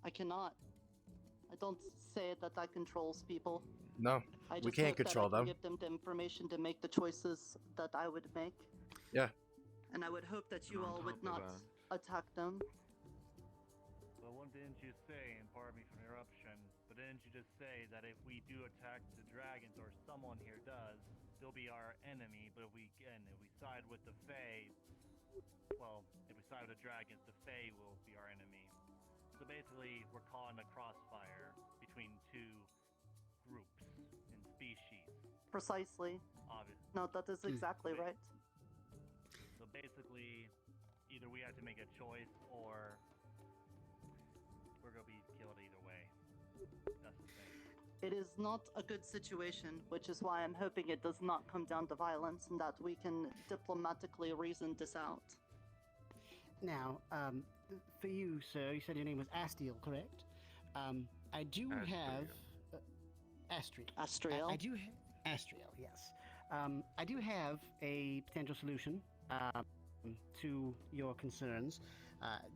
I cannot. I don't say that controls people. No, I just we can't hope control that I can them. give them the information to make the choices that I would make. Yeah. And I would hope that you And on all would top not of attack them. But one didn't you say, and pardon me for the interruption, but didn't you just say that if we do attack the dragons, or someone here does, they'll be our enemy, but if we side with the Fae, well, if we side with the dragons, the Fae will be our enemy. So basically, we're calling a crossfire between two groups in species. Precisely. Obviously. No, that is exactly right. So basically, either we have to make a choice, or we're gonna be killed either way. That's the thing. It is not a good situation, which is why I'm hoping it does not come down to violence and that we can diplomatically reason this out. Now, for you, sir, you said your name was Astiel, correct? I do have... Astriel. Astriel? I do have... Astriel, yes. I do have a potential solution to your concerns.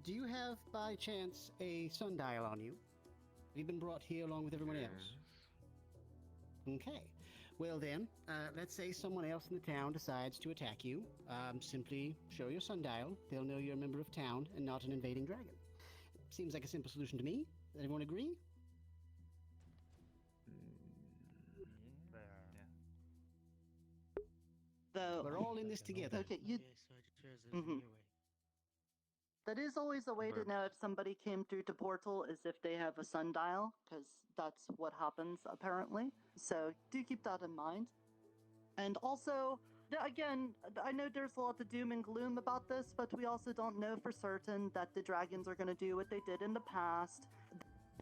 Do you have, by chance, a sundial on you? Have you been brought here along with everyone else? Okay. Well then, let's say someone else in the town decides to attack you. Simply show your sundial. They'll know you're a member of town and not an invading dragon. Seems like a simple solution to me. Does everyone agree? Though we're all in this together. Okay, you. That is always a way to know if somebody came through the portal, is if they have a sundial, because that's what happens apparently. So do keep that in mind. And also, again, I know there's a lot of doom and gloom about this, but we also don't know for certain that the dragons are going to do what they did in the past.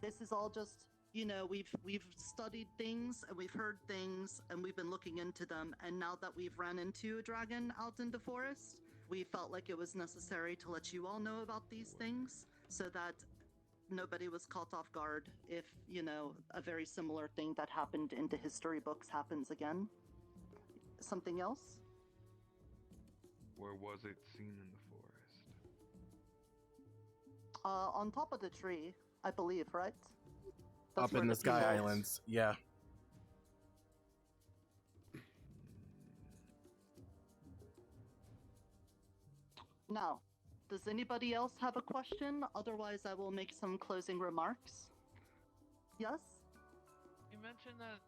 This is all just, you know, we've studied things and we've heard things and we've been looking into them. And now that we've ran into a dragon out in the forest, we felt like it was necessary to let you all know about these things so that nobody was caught off guard if, you know, a very similar thing that happened in the history books happens again. Something else? Where was it seen in the forest? On top of the tree, I believe, right? Up in the Sky Islands, yeah. Now, does anybody else have a question? Otherwise, I will make some closing remarks. Yes? You mentioned that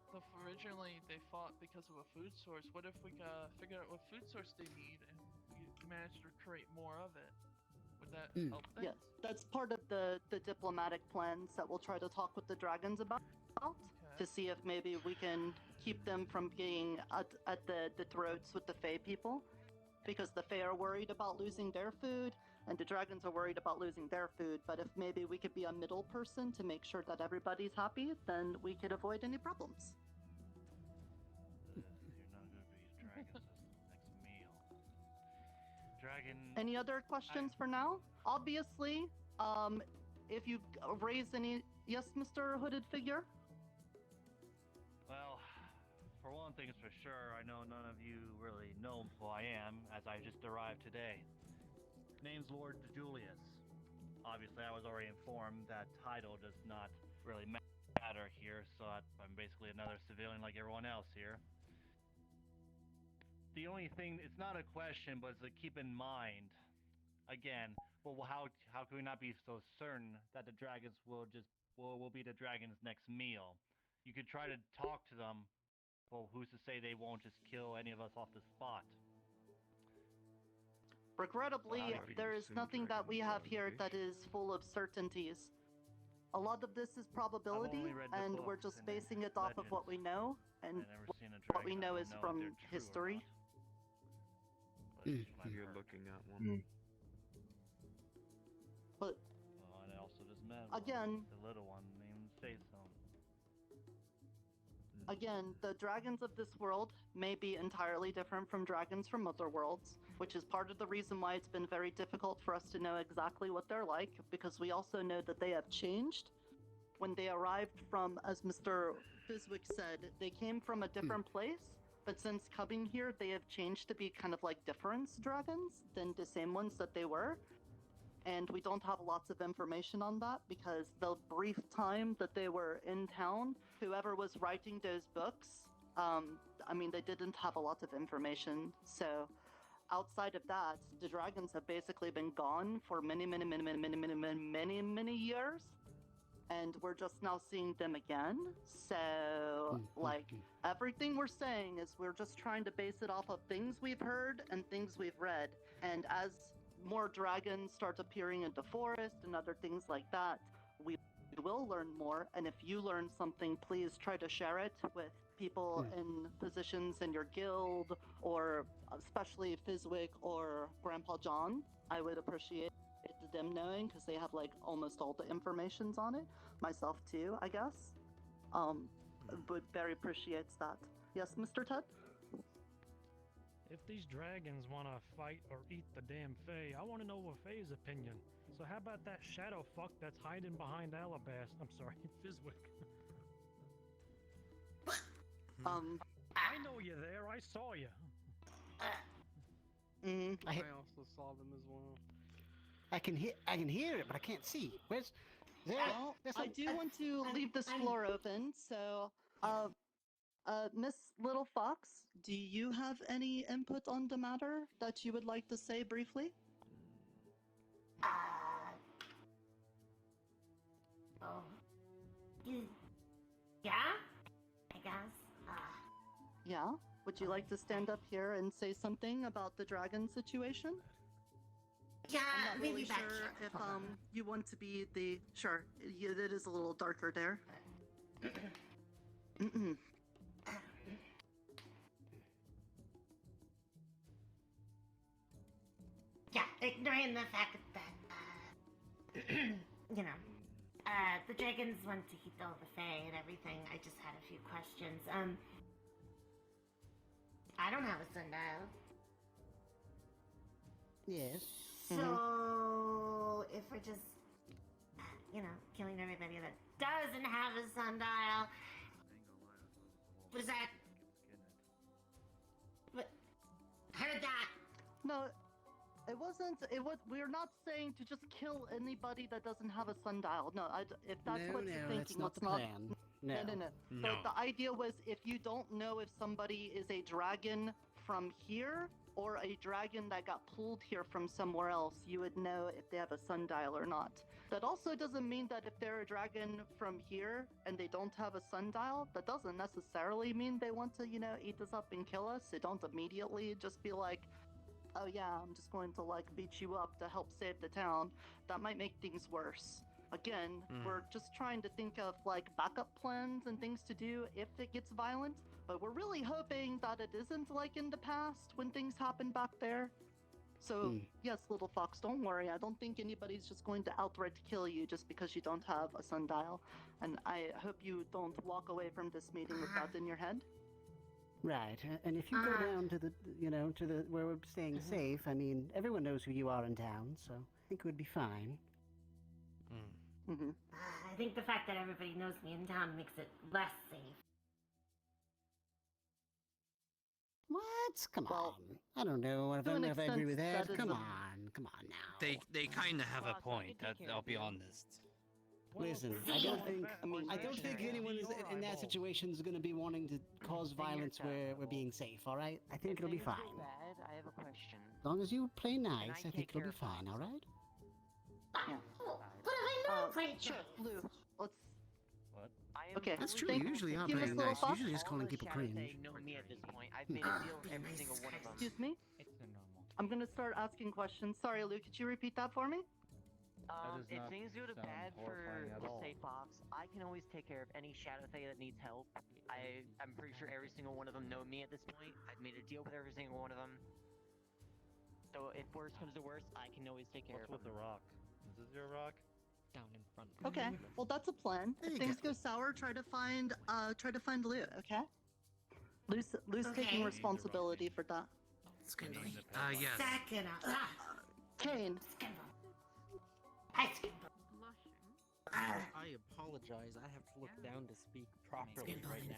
originally they fought because of a food source. What if we figured out what food source they need and we managed to create more of it? Would that help things? Yes, that's part of the diplomatic plans that we'll try to talk with the dragons about, to see if maybe we can keep them from being at the throats with the Fae people. Because the Fae are worried about losing their food, and the dragons are worried about losing their food. But if maybe we could be a middle person to make sure that everybody's happy, then we could avoid any problems. You're not gonna be dragons as the next meal. Dragon. Any other questions for now? Obviously, if you raise any... Yes, Mr. Hooded Figure? Well, for one thing is for sure, I know none of you really know who I am, as I just arrived today. Name's Lord Julius. Obviously, I was already informed that title does not really matter here, so I'm basically another civilian like everyone else here. The only thing, it's not a question, but it's to keep in mind, again, well, how can we not be so certain that the dragons will be the dragons' next meal? You could try to talk to them, well, who's to say they won't just kill any of us off the spot? Regrettably, there is nothing that we have here that is full of certainties. A lot of this is probability, and we're just basing it off of what we know, and what we know is from history. You're looking at one. But and I also just met again, the little one named Faison. Again, the dragons of this world may be entirely different from dragons from other worlds, which is part of the reason why it's been very difficult for us to know exactly what they're like, because we also know that they have changed. When they arrived from, as Mr. Fiswick said, they came from a different place, but since coming here, they have changed to be kind of like difference dragons than the same ones that they were. And we don't have lots of information on that because the brief time that they were in town, whoever was writing those books, I mean, they didn't have a lot of information. So outside of that, the dragons have basically been gone for many years. And we're just now seeing them again. So, like, everything we're saying is we're just trying to base it off of things we've heard and things we've read. And as more dragons start appearing in the forest and other things like that, we will learn more. And if you learn something, please try to share it with people in positions in your guild, or especially Fizwick or Grandpa John. I would appreciate them knowing, because they have like almost all the informations on it. Myself too, I guess. But very appreciates that. Yes, Mr. Ted? If these dragons want to fight or eat the damn Fae, I want to know Fae's opinion. So how about that shadow fuck that's hiding behind Alabast? I'm sorry, Fizwick. I know you're there. I saw you. I also saw them as well. I can hear it, but I can't see. Where's there? Well, I do want to leave this floor open, so Miss Little Fox, do you have any input on the matter that you would like to say briefly? Yeah, I guess. Yeah? Would you like to stand up here and say something about the dragon situation? Yeah, I'm not really maybe back sure here. if you want to be the... Sure, it is a little darker there. Yeah, ignoring the fact that, you know, the dragons went to eat all the Fae and everything. I just had a few questions. I don't have a sundial. Yes. So, if we're just, you know, killing everybody that doesn't have a sundial, was that... What? Heard that! No, it wasn't. We're not saying to just kill anybody that doesn't have a sundial. No, if that's what you're thinking, that's not let's the not. plan. No. No. The idea was, if you don't know if somebody is a dragon from here or a dragon that got pulled here from somewhere else, you would know if they have a sundial or not. That also doesn't mean that if they're a dragon from here and they don't have a sundial, that doesn't necessarily mean they want to, you know, eat us up and kill us. They don't immediately just be like, oh yeah, I'm just going to like beat you up to help save the town. That might make things worse. Again, we're just trying to think of like backup plans and things to do if it gets violent, but we're really hoping that it isn't like in the past when things happen back there. So, yes, Little Fox, don't worry. I don't think anybody's just going to outright kill you just because you don't have a sundial. And I hope you don't walk away from this meeting with that in your head. Right, and if you go down to the, you know, to the where we're staying safe, I mean, everyone knows who you are in town, so I think it would be fine. I think the fact that everybody knows me in town makes it less safe. What? Come on. I don't know. I don't know if I agree with that. Come on. Come on now. They kind of have a point. I'll be honest. Listen, I don't think anyone in that situation is going to be wanting to cause violence where we're being safe. All right? I think it'll be fine. Bad, I have a question. As long as you play nice, I think it'll be fine. All right? Yeah. What have I known for Sure, Lou. Let's. What? Okay. That's true. Thank- Usually I'm give us playing a little nice. buff. Usually just calling people cringe. They know me at this point. I've made a deal with every single one of them. Excuse me. It's the normal. I'm gonna start asking questions. Sorry, Lou. Could you repeat that for me? If not things go to sound bad for horrifying at the all. safe box, I can always take care of any Shadow Fae that needs help. I'm pretty sure every single one of them know me at this point. I've made a deal with every single one of them. So if worse comes to worse, I can always take care What's of with the rock? Is this your rock? down in front. Okay. Well, that's a plan. If things go sour, try to find Lou. Okay. Lou's taking responsibility for that. Yes. Suck it up. Kane. I apologize. I have to look down to speak properly right now.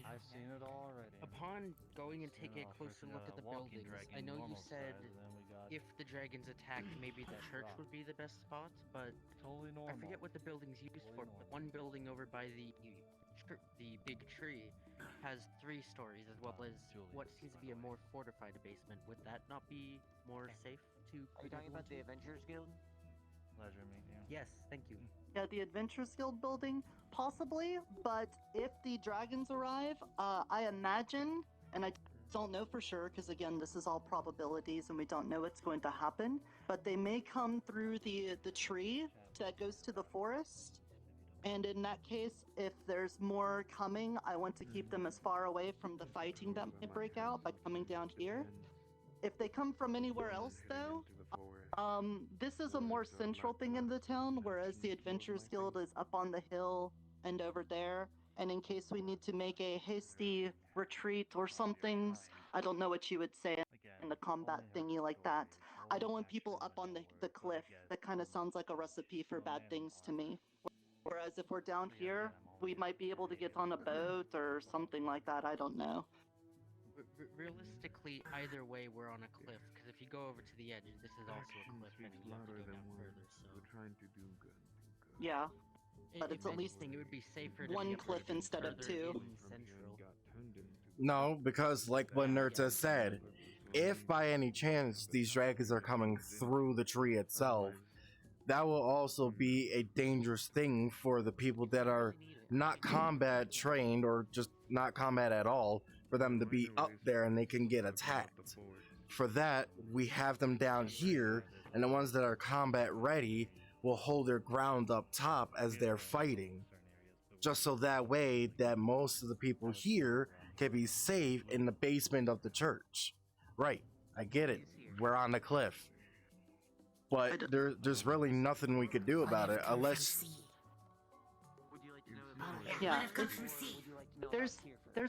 I've seen it all already. Upon going and Seen taking it a all. First closer we look got at the a walking buildings, dragon, I know you normal said size, and then we got if the dragons attacked, maybe the church would be the best spot, but totally normal. I forget what the building's used for. But one building over by the big tree has 3 stories, as well as what seems to be a more fortified basement. Would that not be more safe to? Are you talking about the Adventurers Guild? Pleasure meeting you. Yes, thank you. Yeah, the Adventurers Guild building, possibly. But if the dragons arrive, I imagine, and I don't know for sure, because again, this is all probabilities, and we don't know what's going to happen. But they may come through the tree that goes to the forest. And in that case, if there's more coming, I want to keep them as far away from the fighting that may break out by coming down here. If they come from anywhere else, though, this is a more central thing in the town, whereas the Adventurers Guild is up on the hill and over there. And in case we need to make a hasty retreat or something, I don't know what you would say in a combat thingy like that. I don't want people up on the cliff. That kind of sounds like a recipe for bad things to me. Whereas if we're down here, we might be able to get on a boat or something like that. I don't know. Realistically, either way, we're on a cliff. Because if you go over to the edge, this is also a cliff, and you have to go down further. So we're trying to do good. Yeah, but it's if at least anything, it would be safer to one be cliff instead of further 2. in central. No, because like what Nerds has said, if by any chance these dragons are coming through the tree itself, that will also be a dangerous thing for the people that are not combat trained or just not combat at all, for them to be up there and they can get attacked. For that, we have them down here, and the ones that are combat ready will hold their ground up top as they're fighting. Just so that way that most of the people here can be safe in the basement of the church. Right, I get it. We're on the cliff. But there's really nothing we could do about it unless. Yeah, there's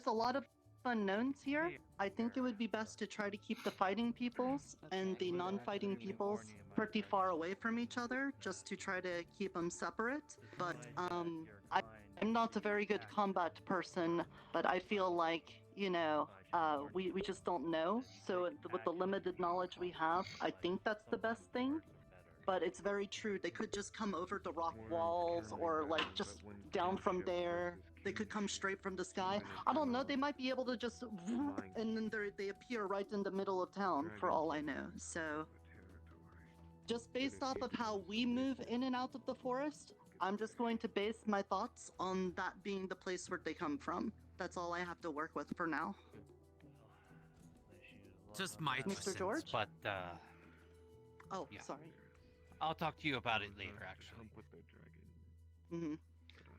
a lot of unknowns here. I think it would be best to try to keep the fighting peoples and the non-fighting peoples pretty far away from each other, just to try to keep them separate. But I'm not a very good combat person, but I feel like, you know, we just don't know. So with the limited knowledge we have, I think that's the best thing. But it's very true. They could just come over the rock walls, or like just down from there. They could come straight from the sky. I don't know. They might be able to just, and then they appear right in the middle of town, for all I know. So, just based off of how we move in and out of the forest, I'm just going to base my thoughts on that being the place where they come from. That's all I have to work with for now. Just my Mr. 2 cents, George? but Oh, yeah. sorry. I'll talk to you about it later, actually.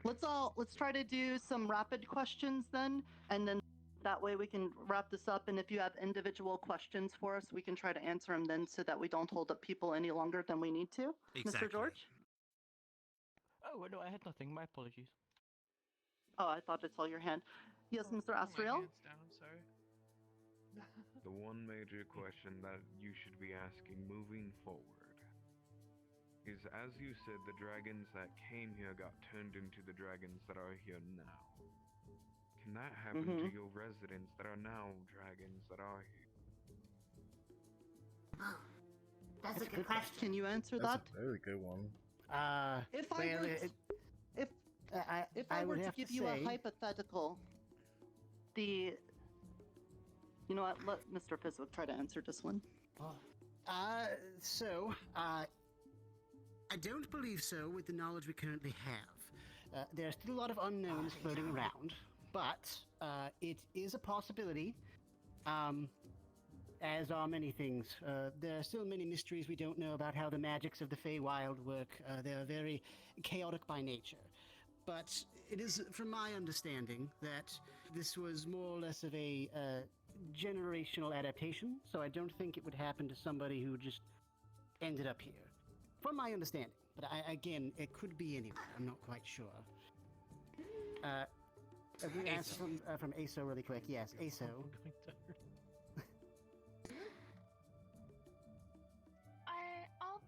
Let's try to do some rapid questions then, and then that way we can wrap this up. And if you have individual questions for us, we can try to answer them then, so that we don't hold up people any longer than we need to. Exactly. Mr. George? Oh, no, I had nothing. My apologies. Oh, I thought I saw your hand. Yes, Mr. Asriel? I'm sorry. The one major question that you should be asking moving forward is, as you said, the dragons that came here got turned into the dragons that are here now. Can that happen to your residents that are now dragons that are here? Oh, That's a good question. Can you answer That's that? a very good one. If I well, were if I were would to have give to you say- a hypothetical, you know what? Let Mr. Fizwick try to answer this one. I don't believe so with the knowledge we currently have. There are still a lot of unknowns floating around, but it is a possibility, as are many things. There are still many mysteries we don't know about how the magics of the Feywild work. They are very chaotic by nature. But it is, from my understanding, that this was more or less of a generational adaptation, so I don't think it would happen to somebody who just ended up here. From my understanding. But again, it could be anywhere. I'm not quite sure. We answer from ASO really quick. Yes, ASO. Are all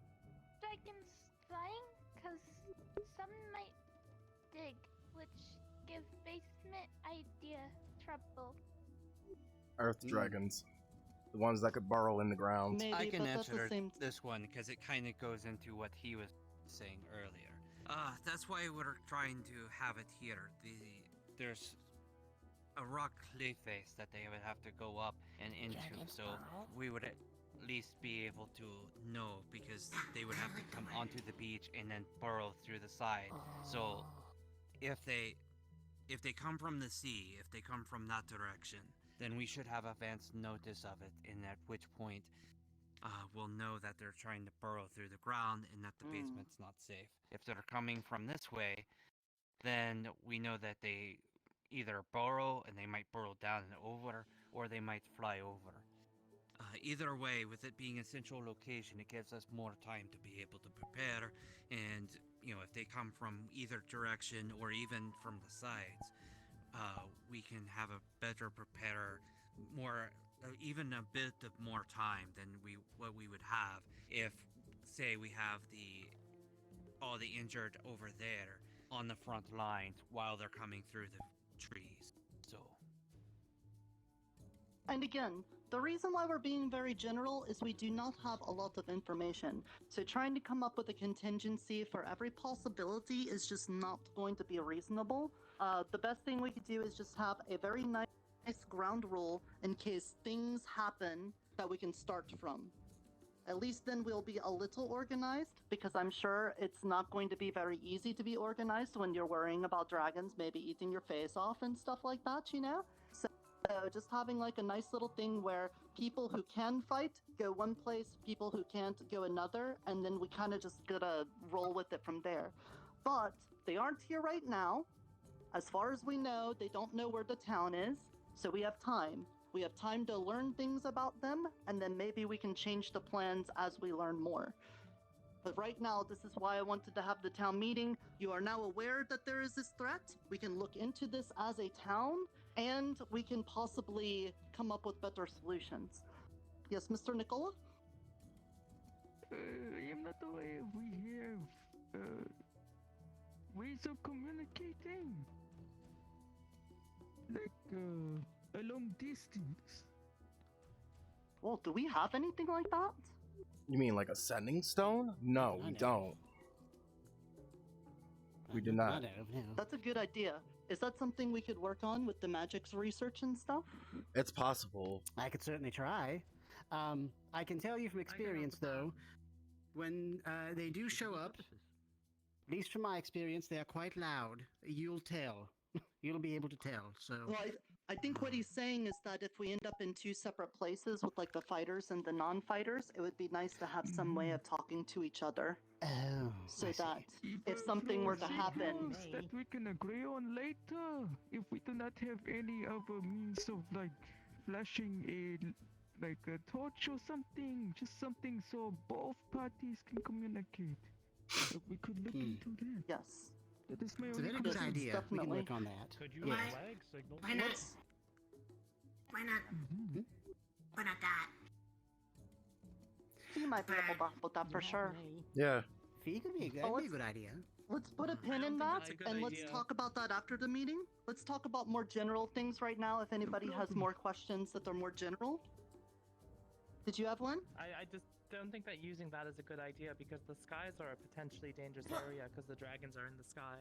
dragons flying? Because some might dig, which give basement idea trouble. Earth dragons. The ones that could burrow in the ground. Maybe, I can but that's answer the same. this one because it kind of goes into what he was saying earlier. That's why we're trying to have it here. There's a rock cliff face that they would have to go up and into, so we would at least be able to know because they would have to come onto the beach and then burrow through the side. So if they come from the sea, if they come from that direction, then we should have advance notice of it, and at which point we'll know that they're trying to burrow through the ground and that the basement's not safe. If they're coming from this way, then we know that they either burrow and they might burrow down and over, or they might fly over. Either way, with it being a central location, it gives us more time to be able to prepare, and if they come from either direction or even from the sides, we can have a better prepare, even a bit of more time than what we would have if, say, we have all the injured over there on the front lines while they're coming through the trees. So. And again, the reason why we're being very general is we do not have a lot of information. So trying to come up with a contingency for every possibility is just not going to be reasonable. The best thing we could do is just have a very nice ground rule in case things happen that we can start from. At least then we'll be a little organized, because I'm sure it's not going to be very easy to be organized when you're worrying about dragons maybe eating your face off and stuff like that, So just having like a nice little thing where people who can fight go one place, people who can't go another, and then we kind of just gotta roll with it from there. But they aren't here right now. As far as we know, they don't know where the town is, so we have time. We have time to learn things about them, and then maybe we can change the plans as we learn more. But right now, this is why I wanted to have the town meeting. You are now aware that there is this threat. We can look into this as a town, and we can possibly come up with better solutions. Yes, Mr. Nicola? I'm not aware we have ways of communicating. Like, a long distance. Well, do we have anything like that? You mean like a sending stone? No, we don't. We do not. That's a good idea. Is that something we could work on with the magic's research and stuff? It's possible. I could certainly try. I can tell you from experience, though, when they do show up, at least from my experience, they are quite loud. You'll tell. You'll be able to tell, so... Well, I think what he's saying is that if we end up in two separate places with like the fighters and the non-fighters, it would be nice to have some way of talking to each other. Oh, so that if something were to happen... That we can agree on later, if we do not have any other means of like flashing a torch or something, just something so both parties can communicate. We could look into that. Yes. That is my It's a only very good question. idea. We can work on that. Could you Yeah. flag signal? Why not? Why not? Why not that? He might be able to help with that for sure. Yeah. Fee could be Oh, a good idea. Let's put a pin in that, and let's talk about that after the meeting. Let's talk about more general things right now, if anybody has more questions that are more general. Did you have one? I just don't think that using that is a good idea because the skies are a potentially dangerous area because the dragons are in the sky.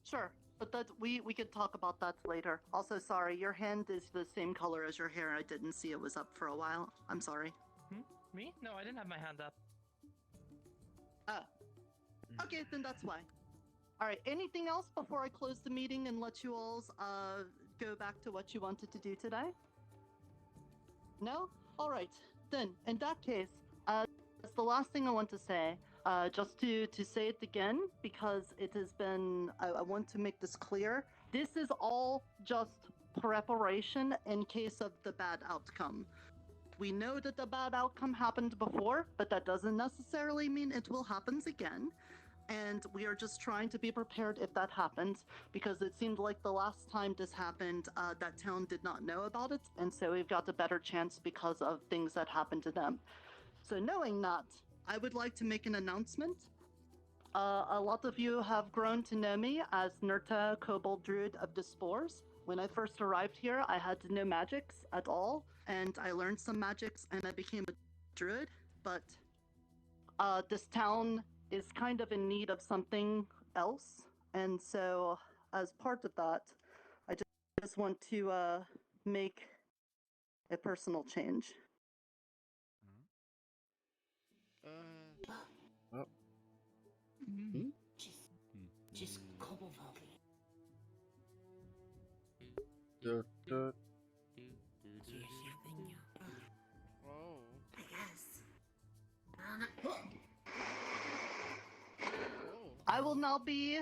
Sure, but that we could talk about that later. Also, sorry, your hand is the same color as your hair. I didn't see it was up for a while. I'm sorry. Me? No, I didn't have my hand up. Oh. Okay, then that's why. All right, anything else before I close the meeting and let you all go back to what you wanted to do today? No? All right, then, in that case, that's the last thing I want to say. Just to say it again, because it has been, I want to make this clear. This is all just preparation in case of the bad outcome. We know that the bad outcome happened before, but that doesn't necessarily mean it will happen again. And we are just trying to be prepared if that happens, because it seemed like the last time this happened, that town did not know about it, and so we've got a better chance because of things that happened to them. So knowing that, I would like to make an announcement. A lot of you have grown to know me as Nurta, Kobold Druid of the Spores. When I first arrived here, I had no magics at all, and I learned some magics and I became a druid, but this town is kind of in need of something else, and so as part of that, I just want to make a personal change. Oh. Just Kobold. Whoa. I guess. I will now be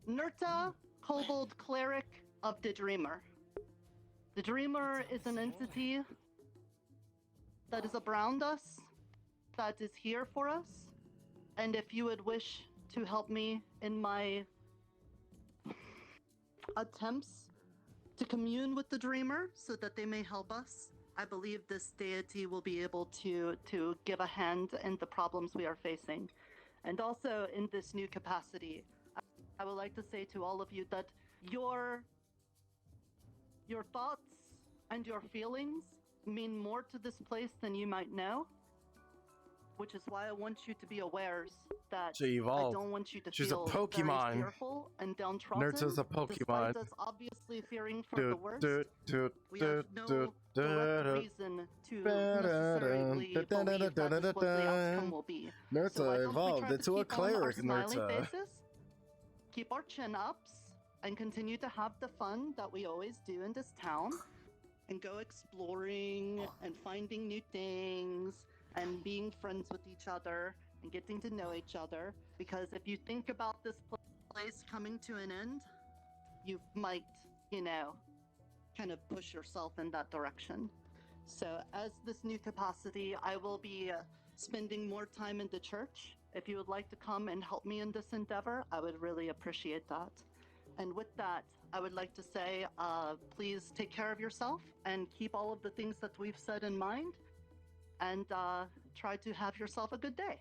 Nurta, Kobold Cleric of the Dreamer. The Dreamer is an entity that is around us, that is here for us, and if you would wish to help me in my attempts to commune with the Dreamer so that they may help us, I believe this deity will be able to give a hand in the problems we are facing. And also in this new capacity, I would like to say to all of you that your thoughts and your feelings mean more to this place than you might know, which is why I want you to be aware that She evolved. I don't want you to She's a feel Pokemon. very fearful and downtrodden. Nurta's a Pokemon. Despite us obviously fearing for the worst, we have no direct reason to necessarily believe that is what the outcome will be. Nurta So why don't we evolved try to into a keep on our cleric, smiling Nurta. faces, keep our chin ups, and continue to have the fun that we always do in this town, and go exploring and finding new things and being friends with each other and getting to know each other. Because if you think about this place coming to an end, you might, kind of push yourself in that direction. So as this new capacity, I will be spending more time in the church. If you would like to come and help me in this endeavor, I would really appreciate that. And with that, I would like to say, please take care of yourself and keep all of the things that we've said in mind, and try to have yourself a good day.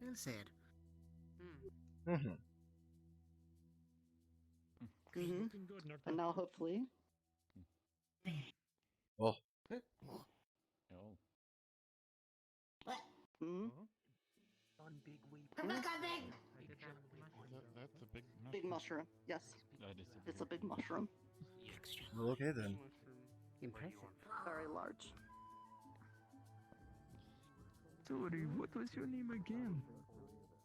Well said. Mm-hmm. And now hopefully... Oh. Hmm? That's a big mushroom. Big mushroom, yes. That is It's a big mushroom. Well, okay then. Impressive. Very large. Sorry, what was your name again?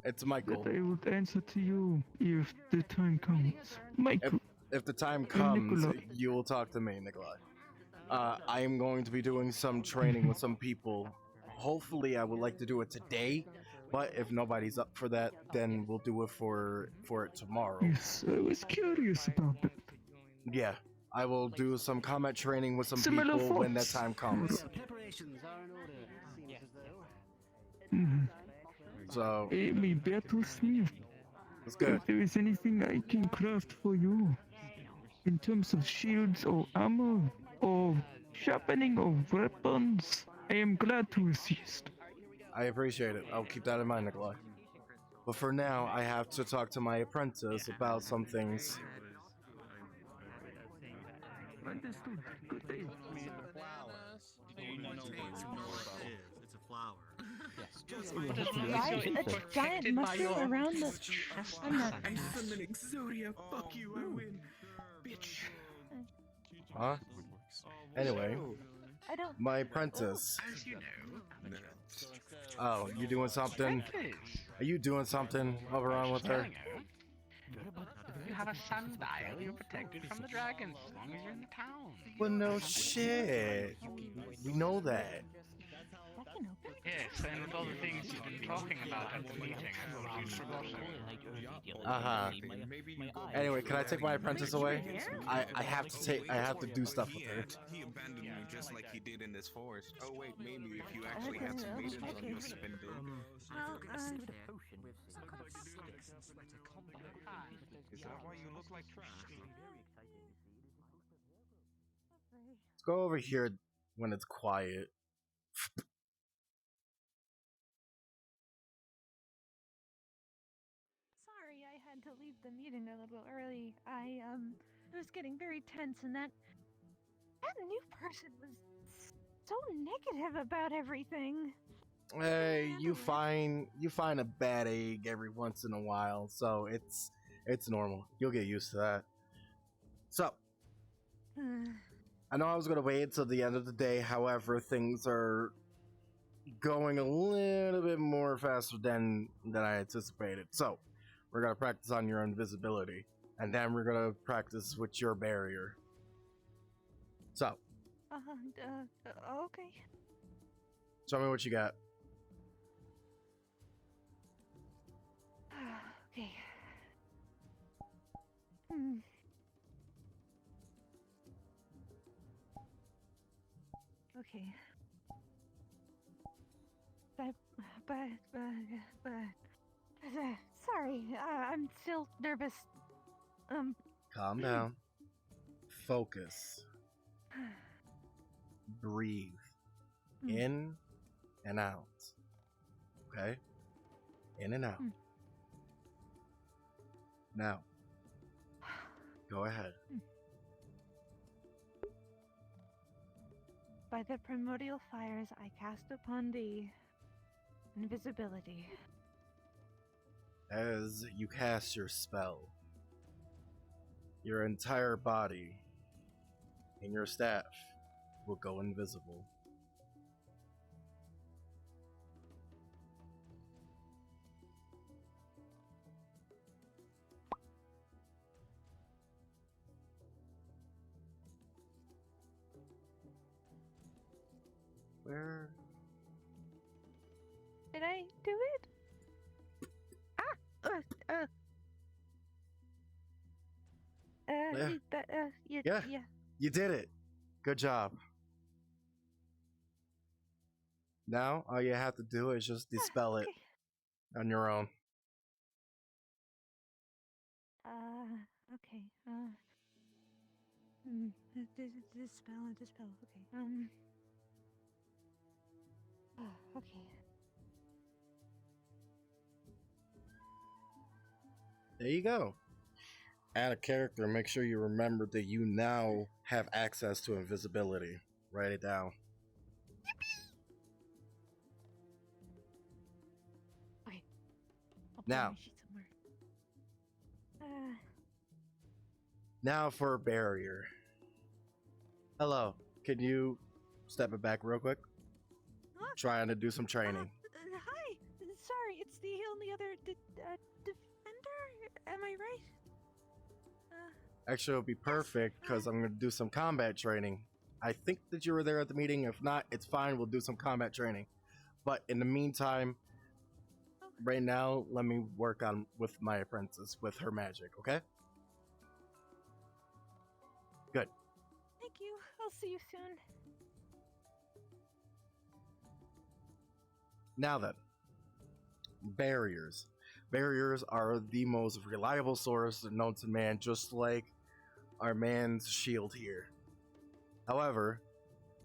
It's Michael. That I would answer to you if the time comes. Michael. If the time I'm comes, Nikolai. you will talk to me, Nikolai. I am going to be doing some training with some people. Hopefully, I would like to do it today, but if nobody's up for that, then we'll do it for it tomorrow. Yes, I was curious about that. Yeah, I will do some combat training with some Similar people when that thoughts. time comes. Preparations are in order, it seems as though. Mhm. So, Amy Battlesmith. it's good. If there is anything I can craft for you, in terms of shields or armor, or sharpening of weapons, I am glad to assist. I appreciate it. I'll keep that in mind, Nikolai. But for now, I have to talk to my apprentice about some things. Understood. Good day. Bananas. Do you know what it is? It's a flower. Yes. But as long as you're a giant mushroom around the. I'm not. I'm summoning Exodia. Fuck you, I win. Bitch. Huh? Anyway, I don't. my apprentice. As you know. Oh, you doing something? Are you doing something over on with her? If you have a sundial, you're protected from the dragons as long as you're in the town. Well, no shit. We know that. Yes, and with all the things you've been talking about at the meeting, you should also. Anyway, can I take my apprentice away? I have to do stuff with her. He abandoned me just like he did in this forest. Oh wait, maybe if you actually had some maidens on your spindle. Is that why you look like trash? Let's go over here when it's quiet. Sorry, I had to leave the meeting a little early. I was getting very tense, and that new person was so negative about everything. Hey, you find a bad egg every once in a while, so it's normal. You'll get used to that. So, I know I was gonna wait until the end of the day. However, things are going a little bit more faster than I anticipated. So, we're gonna practice on your invisibility, and then we're gonna practice with your barrier. So, Okay. show me what you got. Okay. Okay. Sorry, I'm still nervous. Calm down. Focus. Breathe. In and out. Okay? In and out. Now, go ahead. By the primordial fires I cast upon thee invisibility. As you cast your spell, your entire body and your staff will go invisible. Where? Did I do it? Yeah. You did it. Good job. Now, all you have to do is just dispel it on your own. Okay. Dispel. Okay. Okay. There you go. Add a character. Make sure you remember that you now have access to invisibility. Write it down. Okay. Now. Now for a barrier. Hello. Can you step it back real quick? Trying to do some training. Hi. Sorry, it's the only other defender. Am I right? Actually, it'll be perfect because I'm going to do some combat training. I think that you were there at the meeting. If not, it's fine. We'll do some combat training. But in the meantime, right now, let me work on with my apprentice with her magic, okay? Good. Thank you. I'll see you soon. Now then, barriers. Barriers are the most reliable source known to man, just like our man's shield here. However,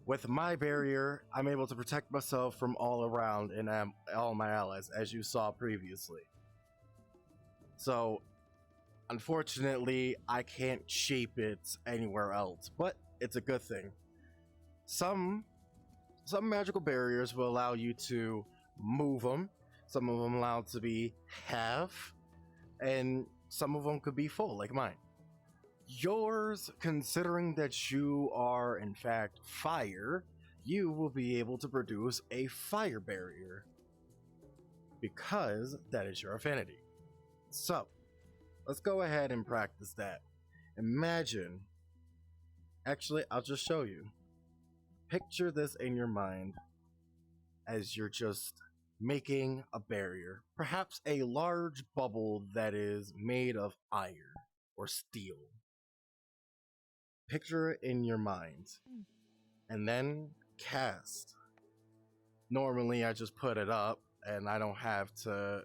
with my barrier, I'm able to protect myself from all around and all my allies, as you saw previously. So, unfortunately, I can't shape it anywhere else, but it's a good thing. Some magical barriers will allow you to move them. Some of them allow to be half, and some of them could be full, like mine. Yours, considering that you are in fact fire, you will be able to produce a fire barrier because that is your affinity. So, let's go ahead and practice that. Imagine, actually, I'll just show you. Picture this in your mind as you're just making a barrier, perhaps a large bubble that is made of iron or steel. Picture it in your mind and then cast. Normally, I just put it up and I don't have to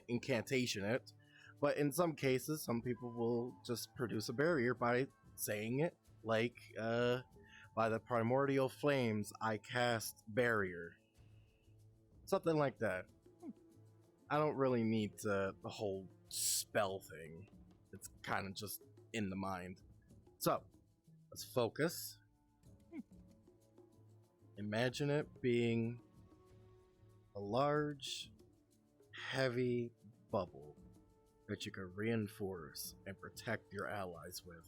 incantation it, but in some cases, some people will just produce a barrier by saying it, like, by the primordial flames, I cast barrier. Something like that. I don't really need the whole spell thing. It's kind of just in the mind. So, let's focus. Imagine it being a large, heavy bubble that you can reinforce and protect your allies with.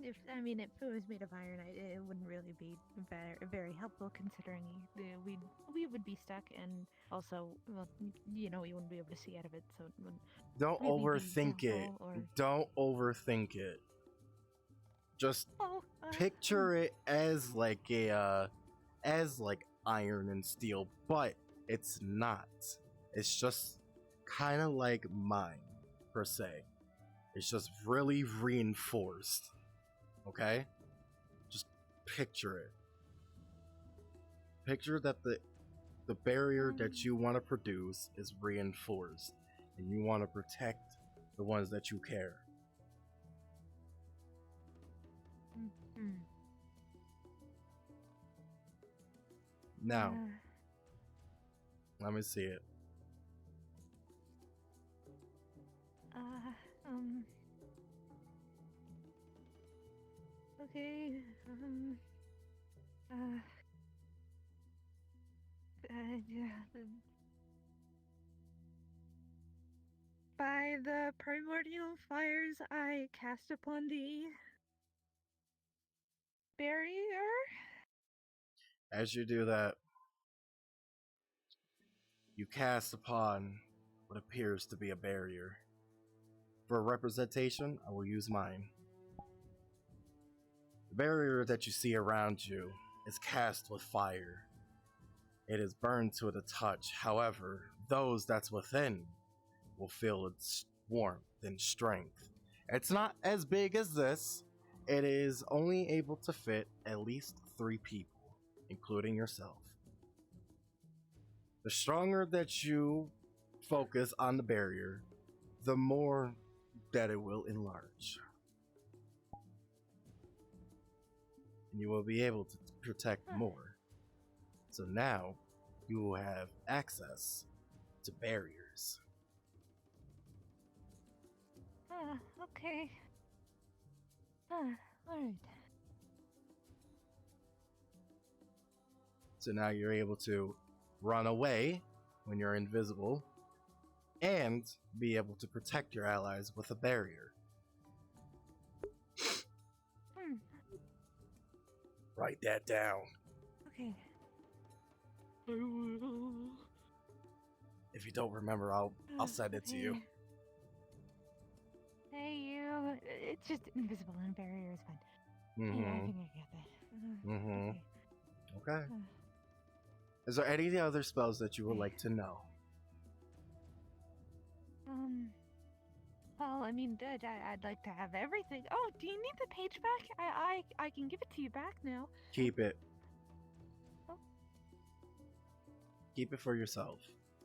If it was made of iron, it wouldn't really be very helpful considering we would be stuck, and also, well, we wouldn't be able to see out of it, so it wouldn't. Don't really be overthink it. helpful, or- Don't overthink it. Just picture it as like iron and steel, but it's not. It's just kind of like mine, per se. It's just really reinforced. Okay? Just picture it. Picture that the barrier that you want to produce is reinforced, and you want to protect the ones that you care. Now, let me see it. Okay. By the primordial fires I cast upon the barrier. As you do that, you cast upon what appears to be a barrier. For representation, I will use mine. The barrier that you see around you is cast with fire. It is burned to the touch. However, those that's within will feel its warmth and strength. It's not as big as this. It is only able to fit at least 3 people, including yourself. The stronger that you focus on the barrier, the more that it will enlarge. And you will be able to protect more. So now, you will have access to barriers. Okay. Alright. So now you're able to run away when you're invisible, and be able to protect your allies with a barrier. Write that down. Okay. If you don't remember, I'll send it to you. Hey, you. It's just invisible and barrier is fine. Mm-hmm. Yeah, I think I get that. Mm-hmm. Okay. Is there any other spells that you would like to know? Well, I'd like to have everything. Oh, do you need the page back? I can give it to you back now. Keep it. Oh. Keep it for yourself.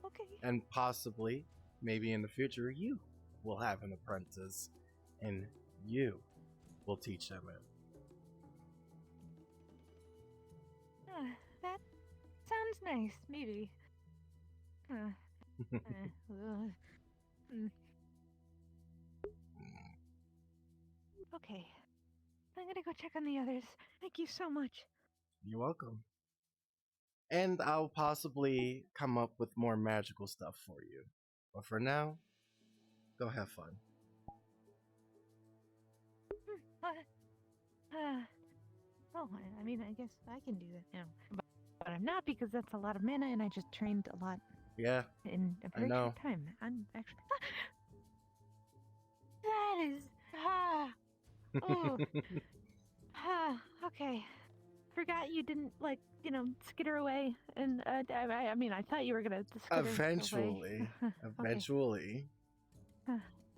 Okay. And possibly, maybe in the future, you will have an apprentice, and you will teach them it. That sounds nice, maybe. Mm. Okay. I'm gonna go check on the others. Thank you so much. You're welcome. And I'll possibly come up with more magical stuff for you. But for now, go have fun. Oh, I mean, I guess I can do that now. But I'm not because that's a lot of mana and I just trained a lot Yeah, in a I very know. short time. I'm actually. That is. Oh. Okay. Forgot you didn't, like, skitter away. And, I mean, I thought you were gonna skitter Eventually, away. eventually,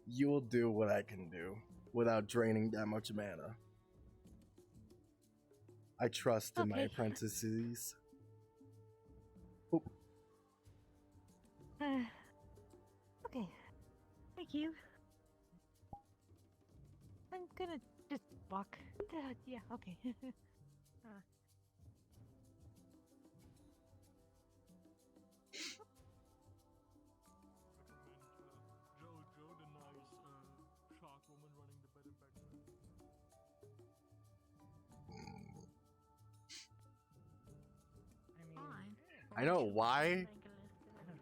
you will do what I can do without draining that much mana. I trust in my Okay. apprentices. Oop. Okay. Thank you. I'm gonna just walk. Yeah, okay. Joe, the nice shark woman running the better back there. I know why.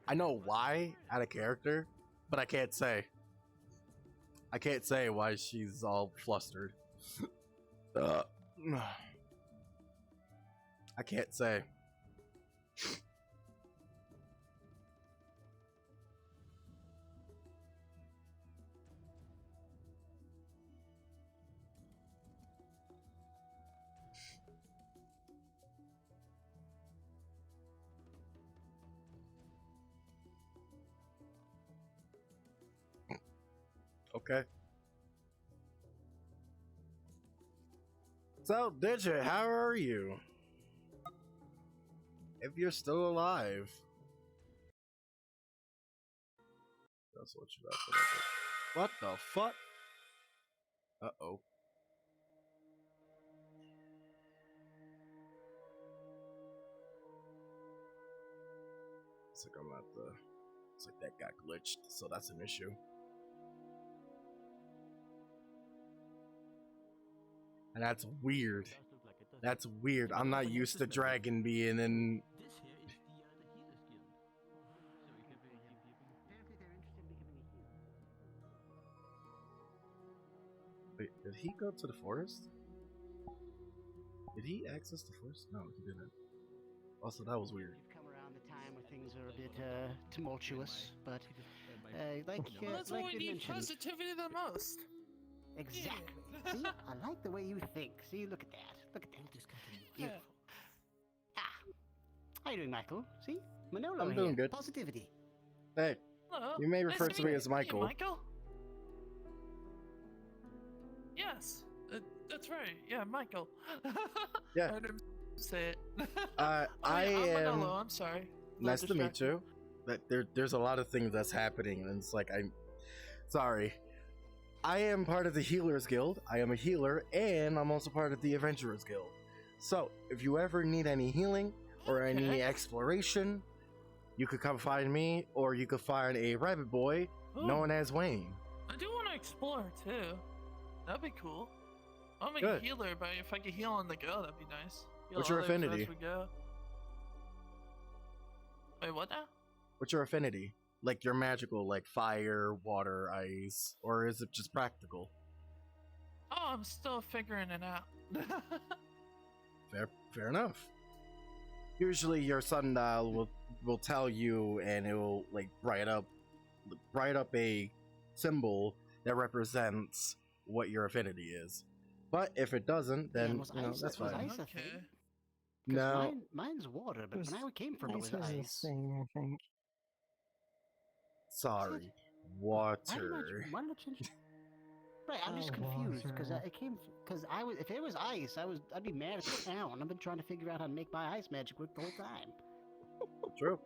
I know why out of character, but I can't say. I can't say why she's all flustered. I can't say. Okay. So, Digit, how are you? If you're still alive. That's what you got to look at. What the fuck? Uh-oh. It's like I'm at the... It's like that got glitched, so that's an issue. And that's weird. That's weird. I'm not used to dragon being in... This here is the Healers Guild. So you can be Apparently they're interested in becoming a healer. Wait, did he go to the forest? Did he access the forest? No, he didn't. Also, that was weird. You've come around the time where things are a bit tumultuous, but like Well, that's like what we we need mentioned. positivity the most. Exactly. See, I like the way you think. See, look at that. Look at that. Just continue. Beautiful. How you doing, Michael? See, Manolo I'm here. doing good. Positivity. Hey, Hello. you may Nice refer to to meet me as Michael. Hey, Michael. Yes, that's right. Yeah, Michael. Yeah. I didn't say it. I I'm am... Manolo. I'm sorry. Nice to meet you. That there's a lot of things that's happening, and it's like I'm sorry. I am part of the Healers Guild. I am a healer, and I'm also part of the Adventurers Guild. So, if you ever need any healing or any exploration, you could come find me, or you could find a rabbit boy known as Wayne. I do want to explore too. That'd be cool. I'm a Good. healer, but if I could heal on the go, that'd be nice. Heal What's your others as affinity? we go. Wait, what now? What's your affinity? Like your magical, like fire, water, ice, or is it just practical? Oh, I'm still figuring it out. Fair enough. Usually your sundial will tell you, and it will like write up a symbol that represents what your affinity is. But if it doesn't, then that's fine. Ice a thing? 'Cause No, mine's water, but when I came from it was ice. Thing, I think. sorry, Why water. did I change? Right, I'm just confused because it came because I was if it was ice, I'd be mad at the town. I've been trying to figure out how to make my ice magic work the whole time. True.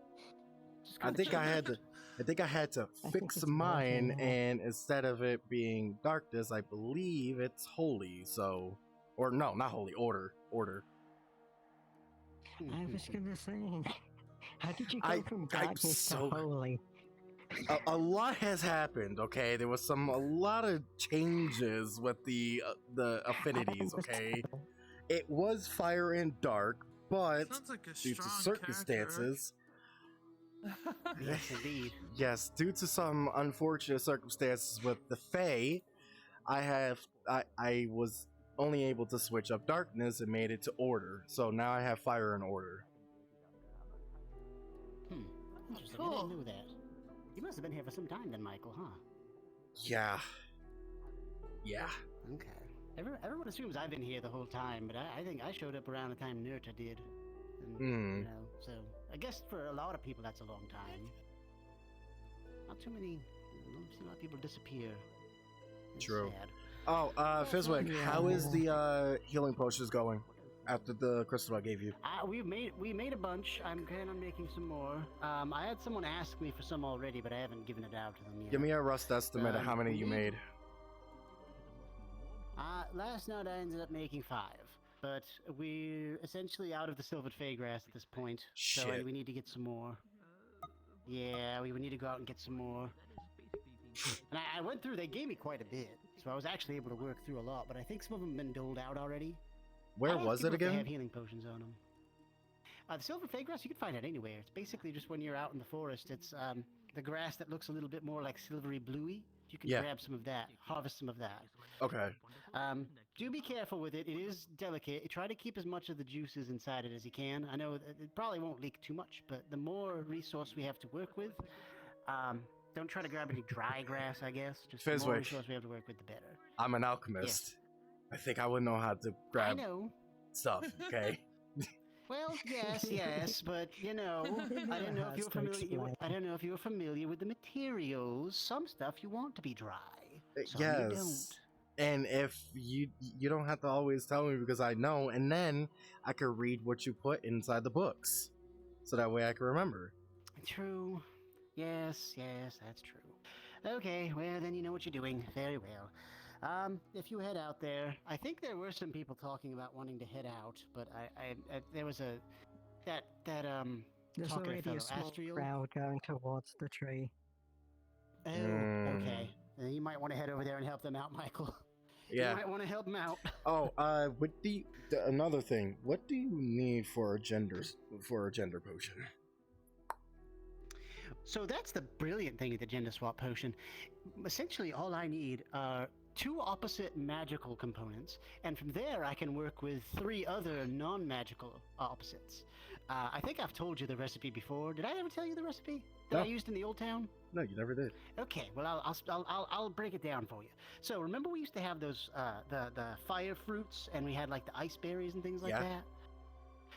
I think I had to fix mine, and instead of it being darkness, I believe it's holy. So, or no, not holy. Order. I was gonna say, how did you go I'm from darkness so- to holy? A lot has happened. Okay, there was a lot of changes with the affinities. Okay, it was fire and dark, but Sounds like a due to strong circumstances. Yes, indeed. Yes, due to some unfortunate circumstances with the Fae, I was only able to switch up darkness and made it to order. So now I have fire and order. Interesting. I didn't know that. You must have been here for some time then, Michael, huh? Yeah. Yeah. Okay. Everyone assumes I've been here the whole time, but I think I showed up around the time Nerta did. And, Hmm. You know, so I guess for a lot of people that's a long time. Not too many. I don't see a lot of people disappear. It's True. sad. Oh, Fizwick, Yeah. how is the healing potions going after the crystal I gave you? We made a bunch. I'm planning on making some more. I had someone ask me for some already, but I haven't given it out to them yet. Give me a rough estimate of how many you made. Last night I ended up making 5, but we're essentially out of the Silvered Faygrass at this point. So Shit. we need to get some more. Yeah, we would need to go out and get some more. And I went through, they gave me quite a bit, so I was actually able to work through a lot, but I think some of them have been doled out already. Where I'll ask was people it if they again? have healing potions on them. The Silver Faygrass, you can find it anywhere. It's basically just when you're out in the forest, it's the grass that looks a little bit more like silvery bluey. You can Yeah. grab some of that, harvest some of that. Okay. Do be careful with it. It is delicate. Try to keep as much of the juices inside it as you can. I know it probably won't leak too much, but the more resource we have to work with, don't try to grab any dry grass, I guess. Just the more Fizwick. resource we have to work with, the better. I'm an alchemist. I think I would know how to grab I know. stuff, okay? Well, yes, but you know, I don't know if you're familiar. I don't know if you're familiar with the materials. Some stuff you want to be dry. Some you don't. Yes. And if you don't have to always tell me because I know, and then I can read what you put inside the books. So that way I can remember. True. Yes, that's true. Okay, well then you know what you're doing. Very well. If you head out there, I think there were some people talking about wanting to head out, but I there was that There's talkative already fellow, a small Astriel. crowd going towards the tree. Oh, okay. Then you might want to head over there and help them out, Michael. Yeah. You might want to help them out. Oh, with another thing, what do you need for a gender potion? So that's the brilliant thing of the gender swap potion. Essentially, all I need are 2 opposite magical components, and from there I can work with 3 other non-magical opposites. I think I've told you the recipe before. Did I ever tell you the recipe that I used in the old town? No, you never did. Okay, well I'll break it down for you. So remember we used to have those the fire fruits, and we had like the ice berries and things like that.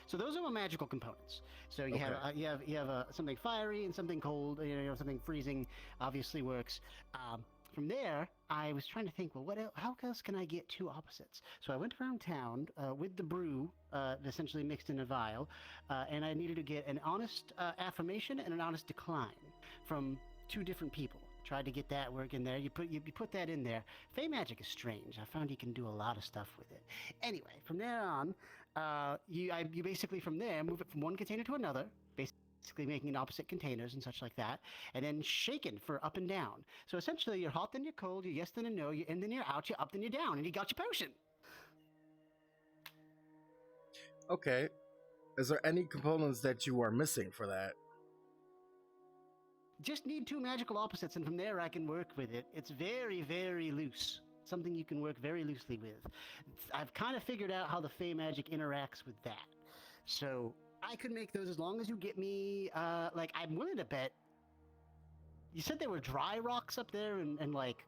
So those are my magical components. So you have something fiery and something cold. You know, something freezing obviously works. From there, I was trying to think, well, how else can I get 2 opposites? So I went around town with the brew essentially mixed in a vial, and I needed to get an honest affirmation and an honest decline from 2 different people. Tried to get that work in there. You put that in there. Fey magic is strange. I found you can do a lot of stuff with it. Anyway, from there on, you basically from there move it from one container to another, basically making it opposite containers and such like that, and then shaken for up and down. So essentially, you're hot then you're cold, you're yes then you're no, you're in then you're out, you're up then you're down, and you got your potion. Okay. Is there any components that you are missing for that? Just need 2 magical opposites, and from there I can work with it. It's very, very loose. Something you can work very loosely with. I've kind of figured out how the Fey magic interacts with that. So I could make those as long as you get me, I'm willing to bet. You said there were dry rocks up there and like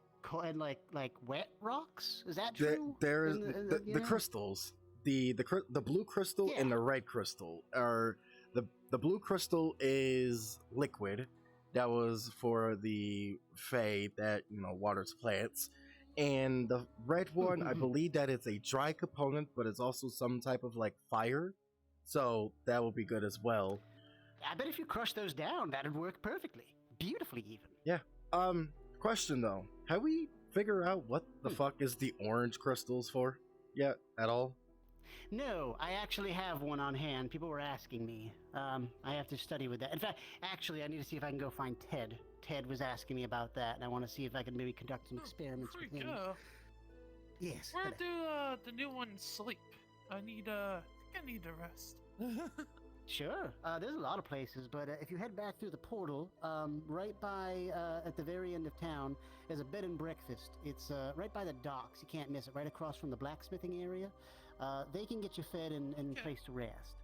wet rocks? Is that true? There is the crystals. The blue crystal and the red crystal are the blue crystal is liquid. That was for the Fae that waters plants, and the red one I believe that it's a dry component, but it's also some type of like fire, so that will be good as well. I bet if you crush those down, that'd work perfectly, beautifully even. Yeah. Question though, have we figured out what the fuck is the orange crystals for yet at all? No, I actually have one on hand. People were asking me. I have to study with that. In fact, actually, I need to see if I can go find Ted. Ted was asking me about that, and I want to see if I can maybe conduct some experiments with him. Yes. Where do the new ones sleep? I think I need a rest. Sure. There's a lot of places, but if you head back through the portal, right by at the very end of town, there's a bed and breakfast. It's right by the docks. You can't miss it. Right across from the blacksmithing area. They can get you fed and place to rest.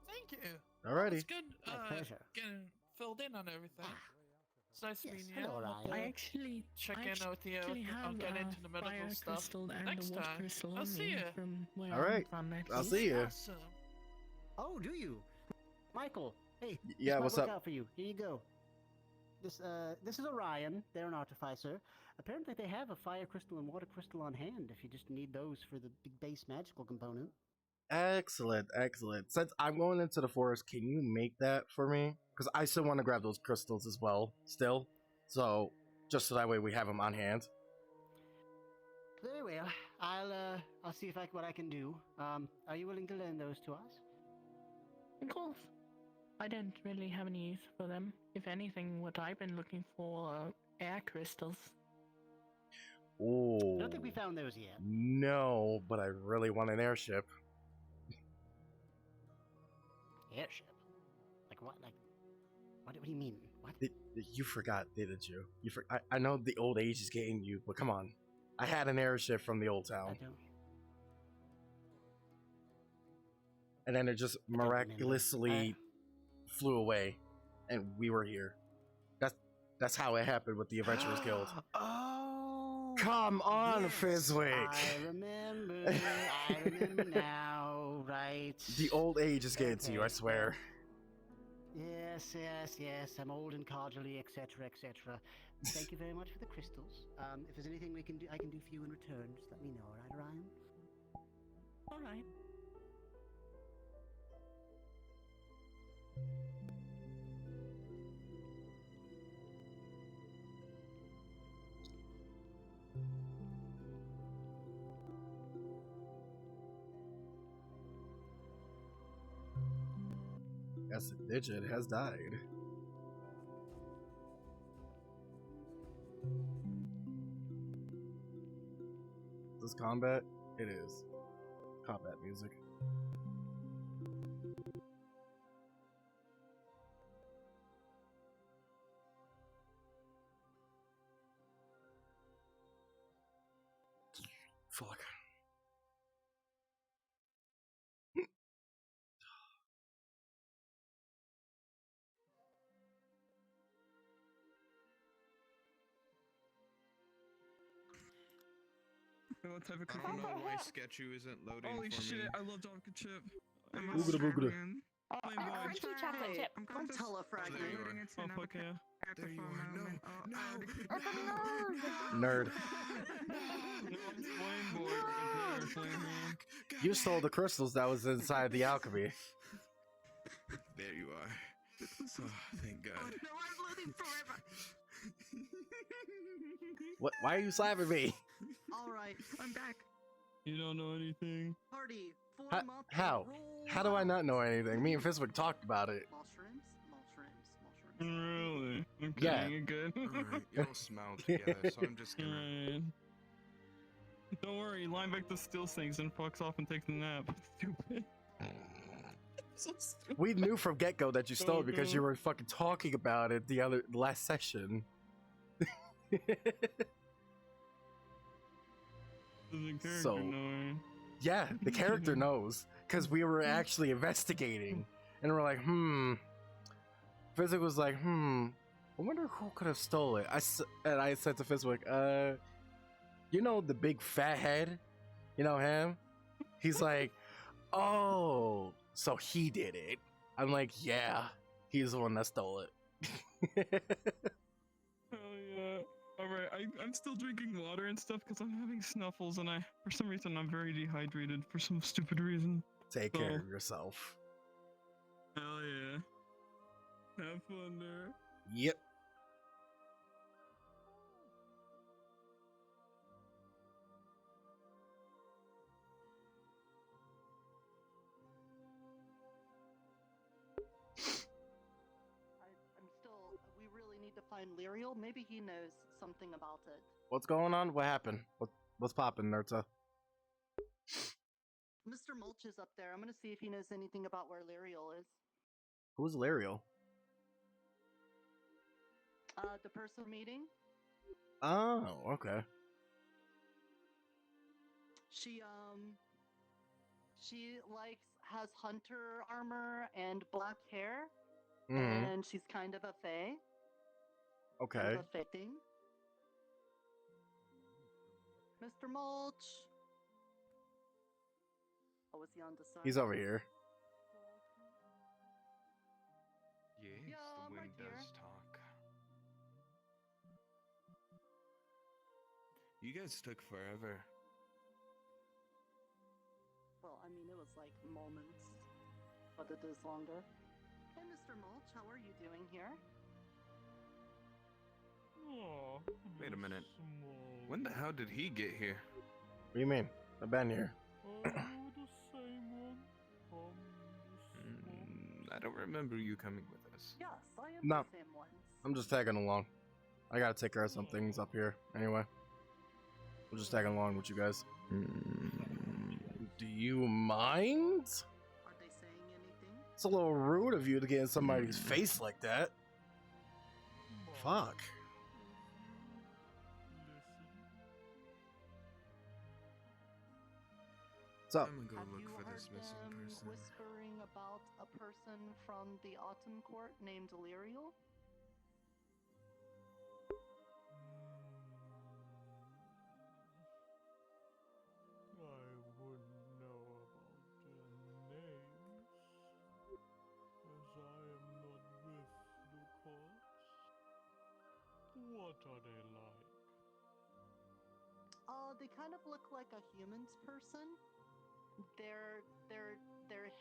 Thank you. Alrighty. It's good. My pleasure. Getting filled in on everything. It's nice Yes, meeting you. hello, I'll have Ryan. to I actually check I in with you. actually I'll have get a into the medical fire stuff crystal and next a wood time. crystal I'll on see me you. from where All right. I'm from next I'll week. see you. Awesome. Oh, do you? Michael, hey. Yeah, this might what's work up? out for you. Here you go. This is Orion. They're an artificer. Apparently, they have a fire crystal and water crystal on hand if you just need those for the big base magical component. Excellent, excellent. Since I'm going into the forest, can you make that for me? Because I still want to grab those crystals as well, still. So, just so that way we have them on hand. Very well. I'll see what I can do. Are you willing to lend those to us? Of course. I don't really have any use for them. If anything, what I've been looking for are air crystals. Oh. I don't think we found those yet. No, but I really want an airship. Airship? Like what? What do you mean? What? You forgot, didn't you? I know the old age is getting you, but come on. I had an airship from the old town. I don't. And then it just miraculously flew away, and we were here. That's how it happened with the Adventurers Guild. Oh! Come on, yes, Fizzwick! I remember now, right? The old age is getting to you, I swear. Yes, I'm old and cordially, etc., etc. Thank you very much for the crystals. If there's anything I can do for you in return, just let me know, alright, Ryan? Alright. Yes, the digit has died. Is this combat? It is. Combat music. Fuck. What type of I don't know why Sketchu isn't loading Holy for shit, me. I love chocolate chip. I'm Boogada boogada. Crunchy chocolate chip. I'm telefragging. Oh, fuck yeah. There you are. No. Nerd. You stole the crystals that was inside the alchemy. There you are. Oh, thank God. No, I'm living forever. What? Why are you slapping me? Alright. I'm back. You don't know anything. Party, form up. How? How do I not know anything? Me and Fizzwick talked about it. Mushrooms. Really? Okay, Yeah. you're good. Alright, y'all smell together, so I'm just gonna... Alright. Don't worry, Linebacker steals things and fucks off and takes a nap. Stupid. So stupid. We knew from get-go that you stole it because you were fucking talking about it the last session. So, yeah, the character knows because we were actually investigating, and we're like, Fizzwick was like, I wonder who could have stole it. And I said to Fizzwick, you know the big fat head, you know him? He's like, oh, so he did it. I'm like, yeah, he's the one that stole it. Oh yeah. Alright, I'm still drinking water and stuff because I'm having snuffles and for some reason I'm very dehydrated for some stupid reason. Take care of yourself. Hell yeah. Have fun there. Yep. to find Lyriel. Maybe he knows something about it. What's going on? What happened? What's poppin', Nerta? Mr. Mulch is up there. I'm gonna see if he knows anything about where Lyriel is. Who's Lyriel? The person meeting. Oh, okay. She has hunter armor and black hair, and she's kind of a fae. Okay. Kind of a fae thing. Mr. Mulch. Oh, is he on the side? He's over here. Yes, Yeah, the I'm wind right here. does talk. You guys took forever. Well, I mean, it was like moments, but it is longer. Hey, Mr. Mulch, how are you doing here? Oh, Wait a minute. When the hell did he get here? What do you mean? I've been here. are you the same one from I don't remember you coming with us. Yes, I am No. the same ones. I'm just tagging along. I gotta take care of some things up here. Anyway. I'm just tagging along with you guys. Do you mind? Are they saying anything? It's a little rude of you to get in somebody's face like that. Fuck. What's up? I'm gonna go Have look you for heard this missing them person. whispering about a person from the Autumn Court named Lyriel? I wouldn't know about their names, as I am not with the courts. What are they like? They kind of look like a human's person. Their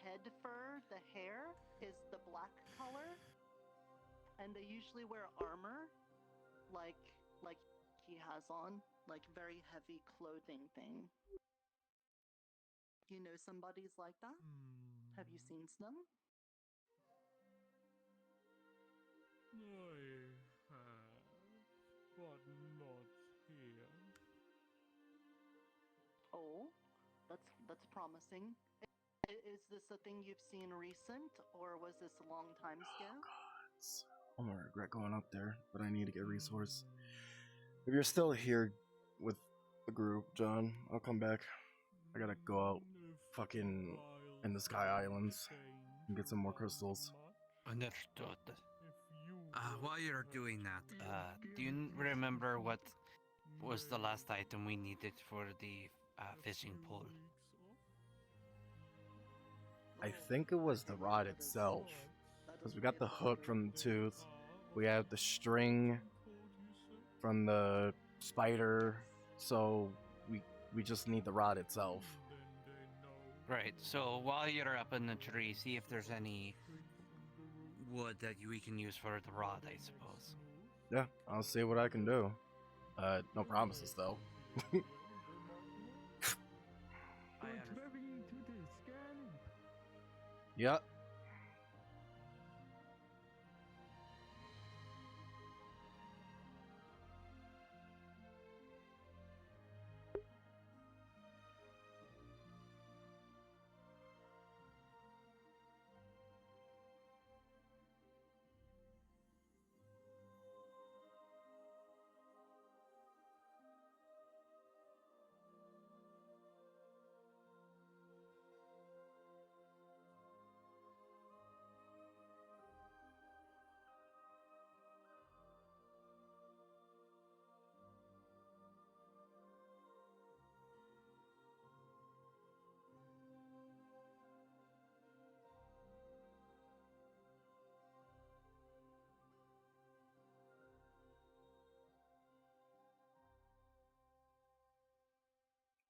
head fur, the hair, is the black color, and they usually wear armor, like he has on, like very heavy clothing thing. You know somebody's like that? Have you seen them? I have, but not here. Oh, that's promising. Is this a thing you've seen recent, or was this a long time ago? I'm gonna regret going up there, but I need to get a resource. If you're still here with the group, John, I'll come back. I gotta go out fucking in the Sky Islands and get some more crystals. Understood. While you're doing that, do you remember what was the last item we needed for the fishing pole? I think it was the rod itself. Because we got the hook from the tooth. We have the string from the spider. So we just need the rod itself. Right, so while you're up in the tree, see if there's any wood that we can use for the rod, I suppose. Yeah, I'll see what I can do. No promises though. Contrary to the scam. Yep.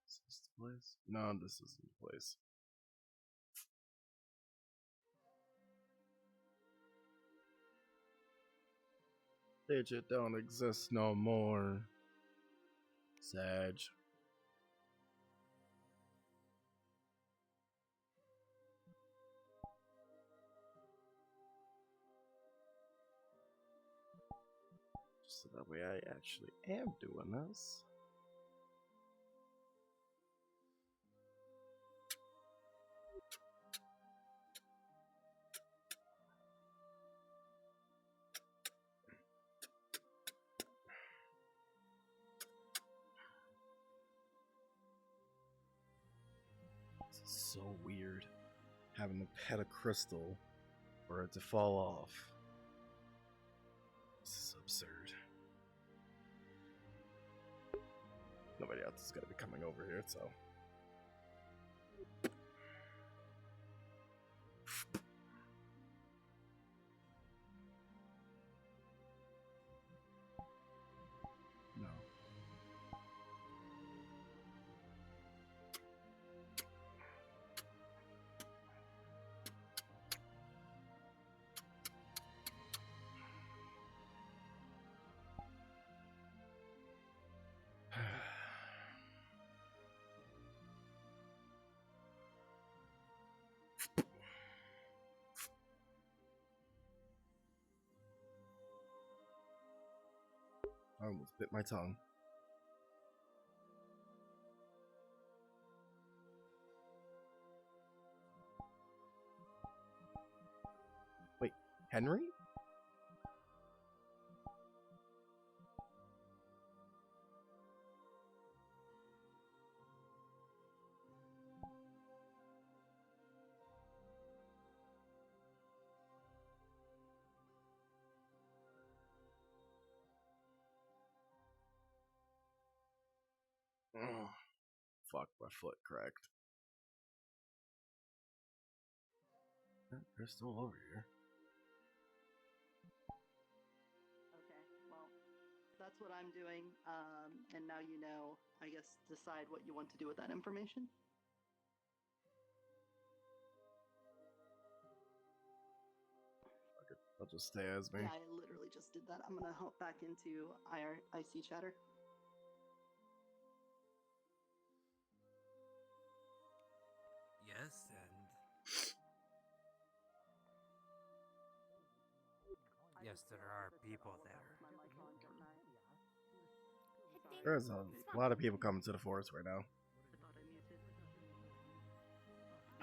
Is this the place? No, this isn't the place. Digit don't exist no more. Sag. So that way I actually am doing this. This is so weird. Having to pet a crystal for it to fall off. This is absurd. Nobody else is gonna be coming over here, so. No. I almost bit my tongue. Wait, Henry? Oh, fuck, my foot cracked. They're still over here. Okay, well, that's what I'm doing. And now you know, I guess, decide what you want to do with that information. Fuck it, I'll just stay as me. Yeah, I literally just did that. I'm gonna hop back into IC chatter. Yes, and yes, there are people there. There's a lot of people coming to the forest right now.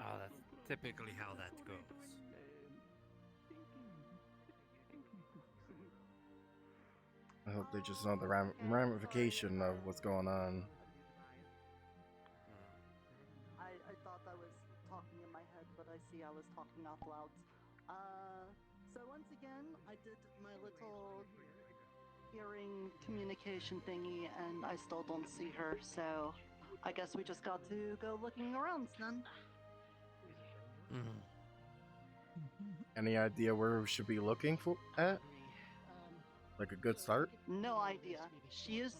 Oh, that's typically how that goes. I hope they just know the ramification of what's going on. I thought I was talking in my head, but I see I was talking out loud. So once again, I did my little hearing communication thingy, and I still don't see her, so I guess we just got to go looking around then. Any idea where we should be looking for at? Like a good start? No idea. She's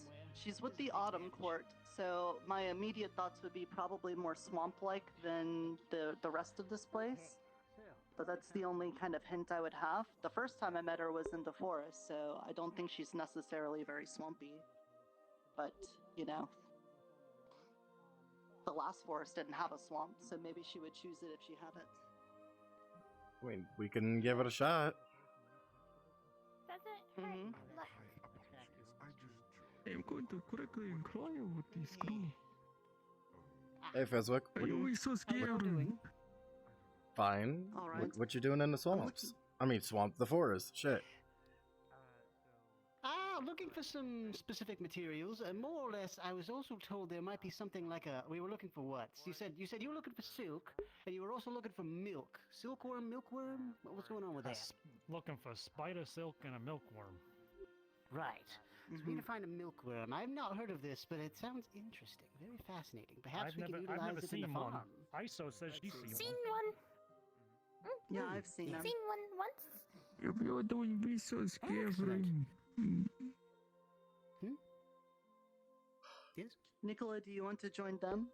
with the Autumn Court, so my immediate thoughts would be probably more swamp-like than the rest of this place. But that's the only kind of hint I would have. The first time I met her was in the forest, so I don't think she's necessarily very swampy. But, you know, the last forest didn't have a swamp, so maybe she would choose it if she had it. I mean, we can give it a shot. Doesn't hurt. Look. I'm going to quickly inquire with this girl. Hey, Fezwick. Are you always so scared? Fine. All right. What you doing in the swamps? I mean, swamp, the forest. Shit. Looking for some specific materials. More or less, I was also told there might be something like a. We were looking for what? You said you were looking for silk, and you were also looking for milk. Silkworm, milkworm. What's going on with that? Looking for spider silk and a milkworm. Right. So we need to find a milkworm. I've not heard of this, but it sounds interesting, very fascinating. Perhaps we can utilize I've never it in the seen one. farm. ISO says she's Seen one. Yeah, I've seen them. Seen one once. If you're doing resource gathering. Yes? Nicola, do you want to join them?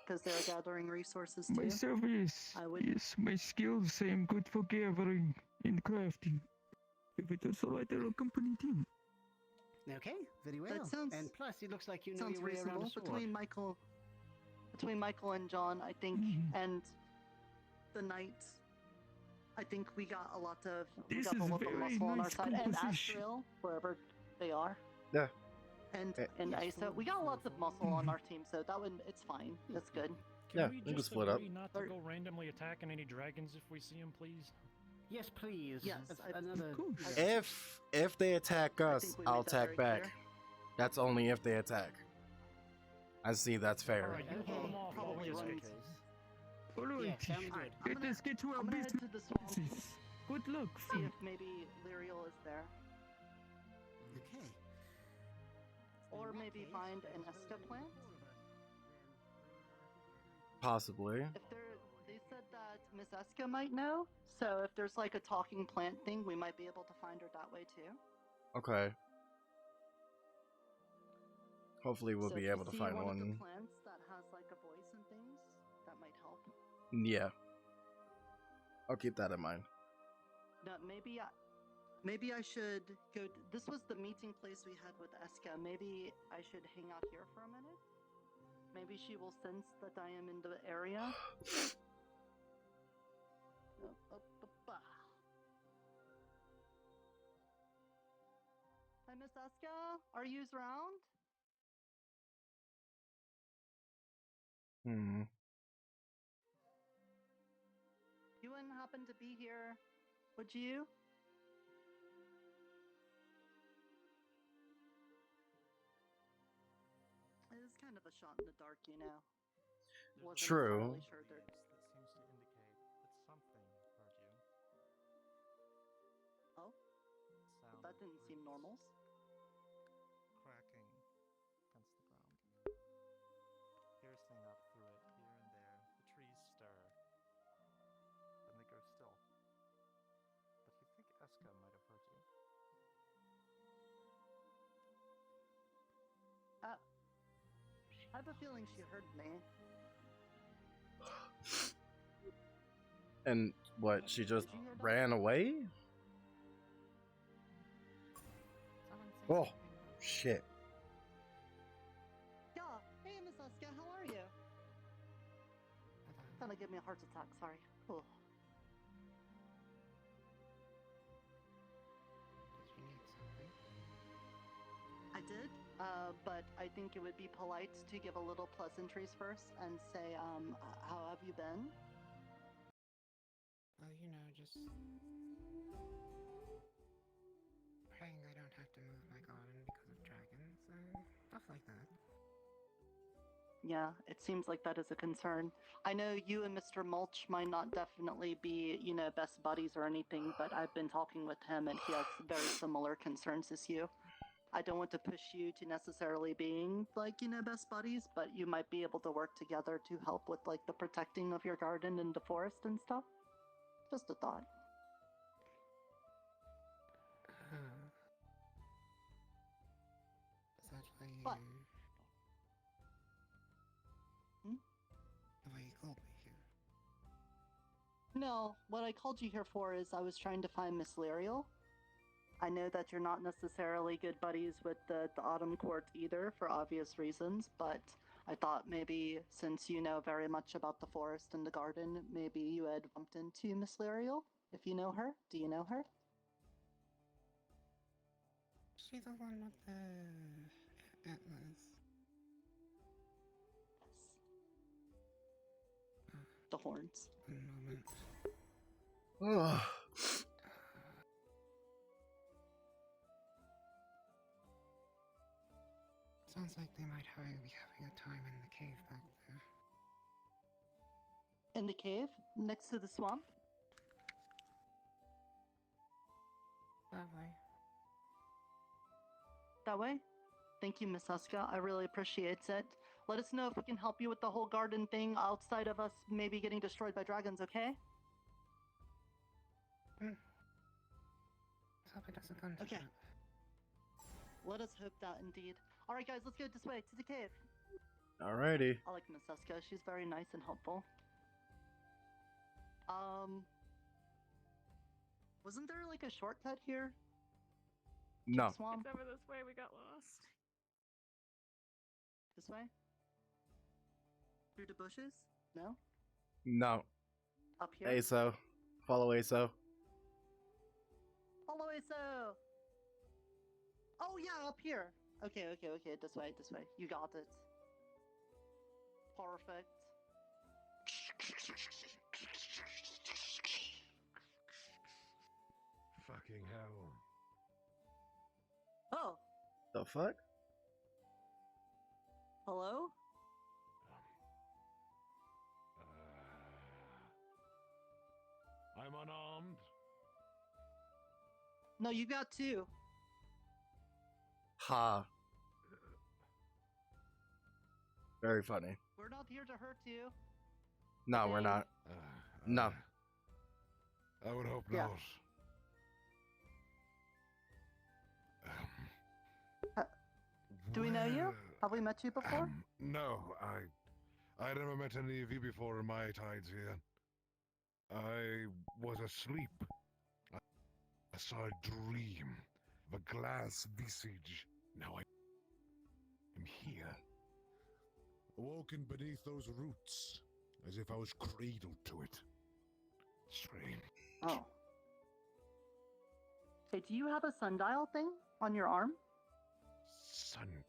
Because they're gathering resources too. Myself, yes. Yes, my skills, I am good for gathering and crafting. If it is alright, I'll accompany them. Okay, very well. That sounds. And plus, it looks like you know sounds your way around reasonable. a sword. Between Michael and John, I think, and the knight, I think we got a lot of This we got is the local very muscle on our nice side. And composition. Astriel, wherever They are. Yeah. And Eh. and ISO, we got lots of muscle on our team, so that would it's fine. That's good. Can Yeah, we we can just split up. agree not to go randomly attacking any dragons if we see them, please? Yes, please. Yes, Another. If they attack us, think we I'll made that attack very back. clear. That's only if they attack. I see that's fair. Alright, you hold them off while we escape. Alright, sounds good. let us get to our I'm gonna head business. to the swamp. Good luck. See if maybe Lyriel is there. Okay. Or maybe find an Esca plant. Possibly. If they said that Miss Esca might know, so if there's like a talking plant thing, we might be able to find her that way too. Okay. Hopefully we'll So be if you able to see find one of the one. plants that has like a voice and things, that might help. Yeah. I'll keep that in mind. No, maybe I should go. This was the meeting place we had with Esca. Maybe I should hang out here for a minute. Maybe she will sense that I am in the area. Hi, Miss Esca. Are you around? You wouldn't happen to be here, would you? It is kind of a shot in the dark, you know. Wasn't True. entirely sure there. That seems to indicate that something hurt you. Oh, that didn't seem normal. Cracking against the ground. Piercing up through it here and there. The trees stir. Then they grow still. But you think Esca might have hurt you. I have a feeling she heard me. And what, she just ran away? Oh, shit. Yeah. Hey, Miss Esca, how are you? Kinda gave me a heart attack. Sorry. Oh. I did, but I think it would be polite to give a little pleasantries first and say, how have you been? You know, just praying I don't have to move my garden because of dragons and stuff like that. Yeah, it seems like that is a concern. I know you and Mr. Mulch might not definitely be, you know, best buddies or anything, but I've been talking with him and he has very similar concerns as you. I don't want to push you to necessarily being, like, you know, best buddies, but you might be able to work together to help with, like, the protecting of your garden and the forest and stuff. Just a thought. Is that why you... What? Why you called me here? No, what I called you here for is I was trying to find Miss Lyriel. I know that you're not necessarily good buddies with the Autumn Court either, for obvious reasons, but I thought maybe since you know very much about the forest and the garden, maybe you had bumped into Miss Lyriel, if you know her. Do you know her? She the one with the atlas. The horns. One moment. Ugh. Sounds like they might be having a time in the cave back there. In the cave? Next to the swamp? That way. That way? Thank you, Miss Huska. I really appreciate it. Let us know if we can help you with the whole garden thing outside of us maybe getting destroyed by dragons, okay? Let's hope it doesn't come to that. Let us hope that indeed. Alright guys, let's go this way, to the cave. Alrighty. I like Miss Huska. She's very nice and helpful. Wasn't there like a shortcut here? No. Swamp? It's over this way, we got lost. This way? Through the bushes? No? No. Up here? ASO. Follow ASO. Follow ASO! Oh yeah, up here. Okay. This way. You got it. Perfect. Fucking hell. Oh, The fuck? hello? I'm unarmed. No, you got two. Ha. Very funny. We're not here to hurt you. No, we're not. No. I would hope Yeah. not. Do we know you? Have we met you before? No, I never met any of you before in my tides here. I was asleep. I saw a dream of a glass visage. Now I'm here. Awoken beneath those roots, as if I was cradled to it. Strange. Oh. Hey, do you have a sundial thing on your arm? Sundial.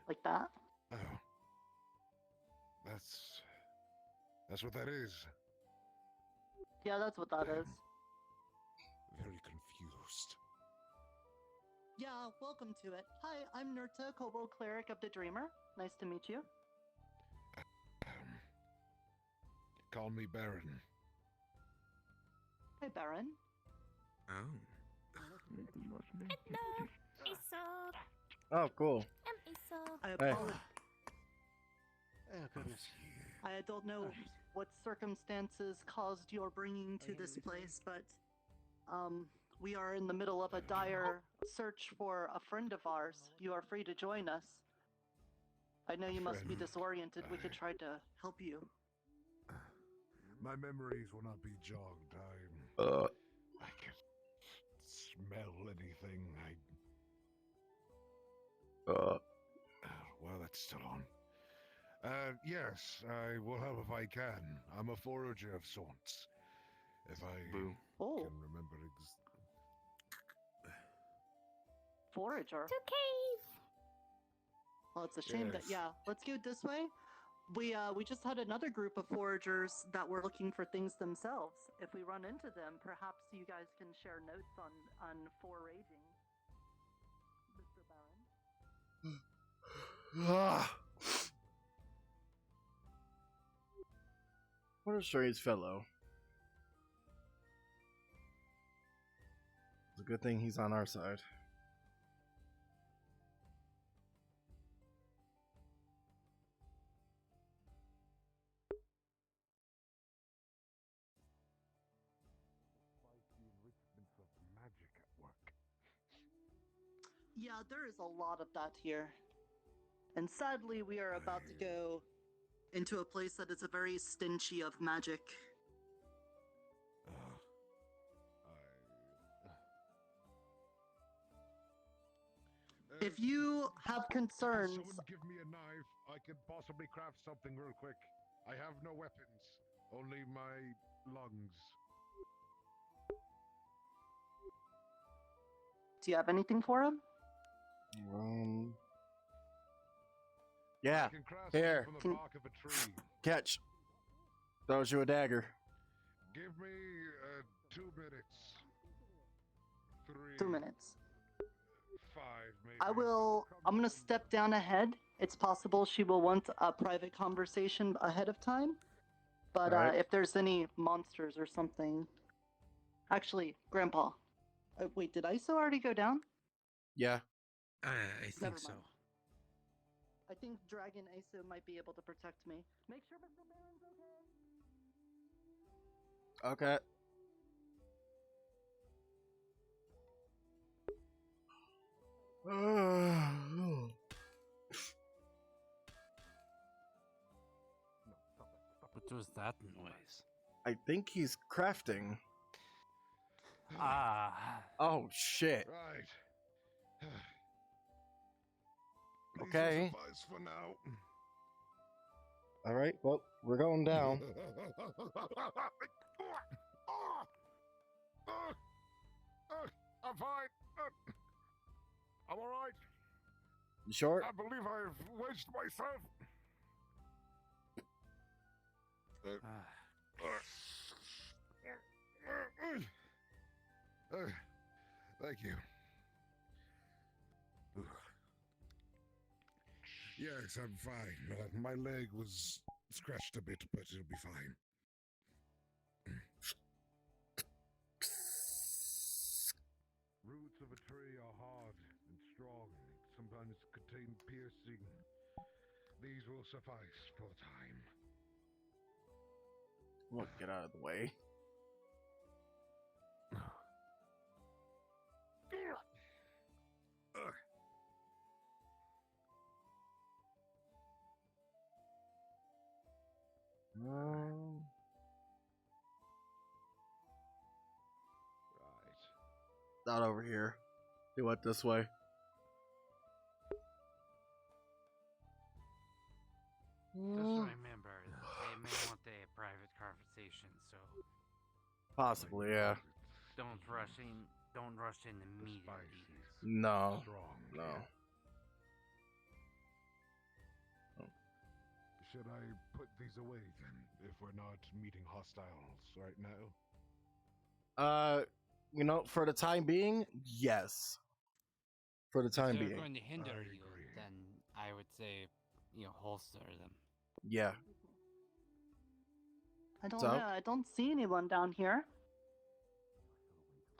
Like that? Oh. That's what that is. Yeah, that's what that is. Very confused. Yeah, welcome to it. Hi, I'm Nurta, Kobold Cleric of the Dreamer. Nice to meet you. Call me Baron. Hey, Baron. Oh. Hello, Aesop. Oh, cool. I'm Aesop. I Hey. apologize. Oh, goodness. I don't know what circumstances caused your bringing to this place, but we are in the middle of a dire search for a friend of ours. You are free to join us. I know you must be Friend. disoriented. We could try to help you. My memories will not be jogged. I can smell anything. Well, that's still on. Yes, I will help if I can. I'm a forager of sorts. If I can remember Forager? To cave. Well, it's a shame that, Yes. yeah. Let's go this way. We just had another group of foragers that were looking for things themselves. If we run into them, perhaps you guys can share notes on foraging. Mr. Baron? Ah. What a strange fellow. It's a good thing he's on our side. magic at work. Yeah, there is a lot of that here. And sadly, we are about to go into a place that is a very stinchy of magic. If you have concerns, Someone give me a knife. I could possibly craft something real quick. I have no weapons, only my lungs. do you have anything for him? Yeah. I can craft Here. something from the bark of a tree. Catch. Throws you a dagger. Give me 2 minutes. 3. 2 minutes. 5, maybe. I'm gonna step down ahead. It's possible she will want a private conversation ahead of time. But Alright. if there's any monsters or something. Actually, Grandpa. Wait, did ISO already go down? Yeah. I Never think so. mind. I think Dragon ISO might be able to protect me. Make sure Mr. Baron's okay. Okay. What was that noise? I think he's crafting. Ah. Oh shit. Right. Okay. Suffice for now. All right. Well, we're going down. I'm fine. I'm alright. You sure? I believe I've wedged myself. Thank you. Yes, I'm fine. My leg was scratched a bit, but it'll be fine. Roots of a tree are hard and strong, sometimes contain piercing. These will suffice for the time. Look, get out of the way. Not over here. He went this way. Just remember, they may want a private conversation, so Possibly, yeah. don't rush in immediately. No. No. Should I put these away then, if we're not meeting hostiles right now? You know, for the time being, yes. For the time If they're being. going to hinder you, then I would say, holster them. Yeah. I don't So? know. I don't see anyone down here.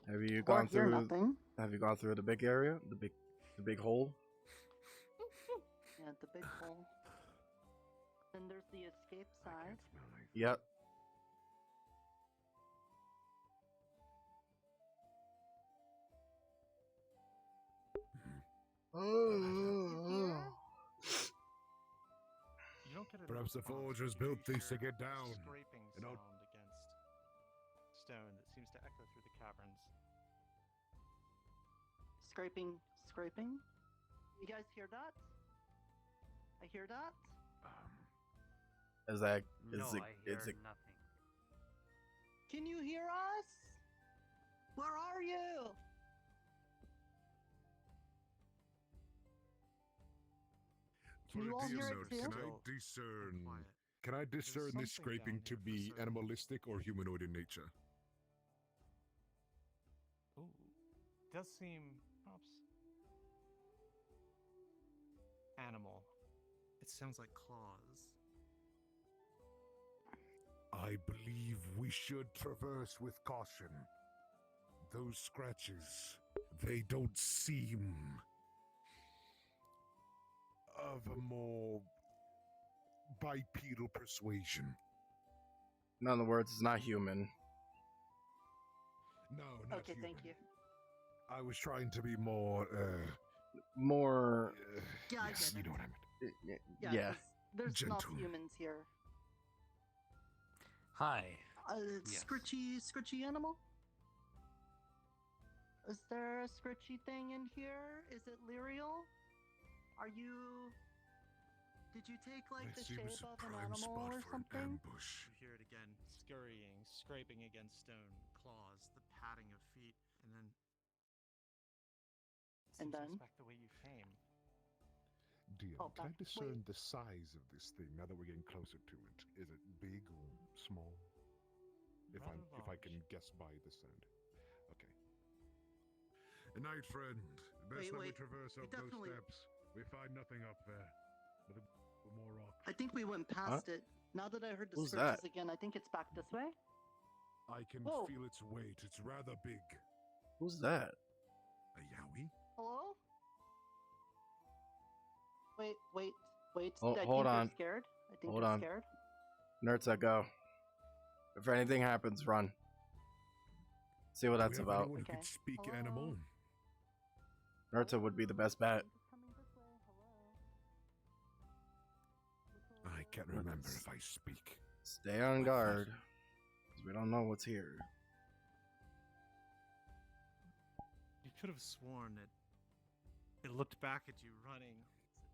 Have you Or gone hear through nothing. Have you gone through the big area? The big hole? Yeah, the big hole. Then there's the escape side. Yep. You don't get Perhaps the response forgers when you built these to hear get down. Scraping You know, sound against stone that seems to echo through the caverns. Scraping. You guys hear that? I hear that. Is that No, is it I hear is it nothing. Can you hear us? Where are you? Can you all hear it too? Can I discern? Can I discern this scraping to be animalistic or humanoid in nature? Ooh, does seem perhaps animal. It sounds like claws. I believe we should traverse with caution. Those scratches, they don't seem of a more bipedal persuasion. in other words, it's not human. No, not Okay, human. thank you. I was trying to be more, More Yeah, I yes, get you it. know what I meant. Yeah. 'cause there's Gentle. not humans here. Hi. Yes. Scritchy animal? Is there a scritchy thing in here? Is it Lyrial? Did you take like the This seems shape a of an prime animal spot or for an something? ambush. You hear it again, scurrying, scraping against stone, claws, the padding of feet, and then. And then? Back the way you came. Dion, Oh, can I back- discern the size of this thing now that we're getting closer to it? Is it big or small? If I can guess by the sound. Okay. Night friend. Best that we Wait, traverse we up those definitely- steps. We find nothing up there. Nothing but more rocks. I think we went past it. Now that I heard the Who's scritches that? again, I think it's back this way. I can Whoa. feel its weight. It's rather big. Who's that? A yowie? Hello? Wait. Oh, I hold think on. they're scared. I think Hold they're on. scared. Nerds, go. If anything happens, run. See what that's Do we have about. anyone who could speak animal? Nerta would be the best bet. I can't remember if I speak. Stay on guard, because we don't know what's here. You could have sworn it looked back at you running.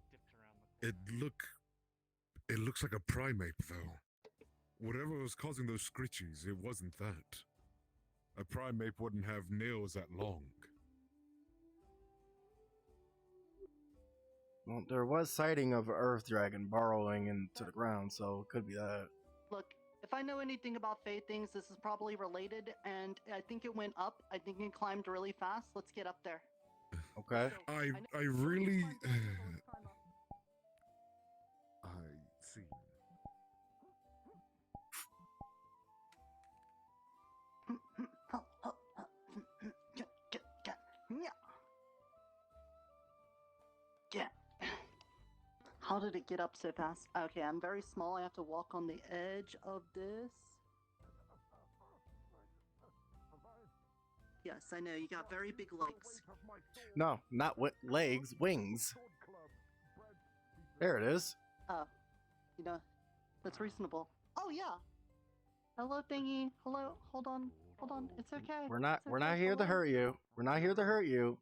It dipped around the It looks like a primate, though. Whatever was causing those scritches, it wasn't that. A primate wouldn't have nails that long. Well, there was sighting of an earth dragon burrowing into the ground, so it could be that. Look, if I know anything about Fey things, this is probably related, and I think it went up. I think it climbed really fast. Let's get up there. Okay. I really. I see. Yeah. How did it get up so fast? Okay, I'm very small. I have to walk on the edge of this. Yes, I know. You got very big legs. No, not legs, wings. There it is. You know, that's reasonable. Oh yeah. Hello, thingy. Hello. Hold on. It's okay. We're not It's okay. here to Hello? hurt you. We're not here to hurt you.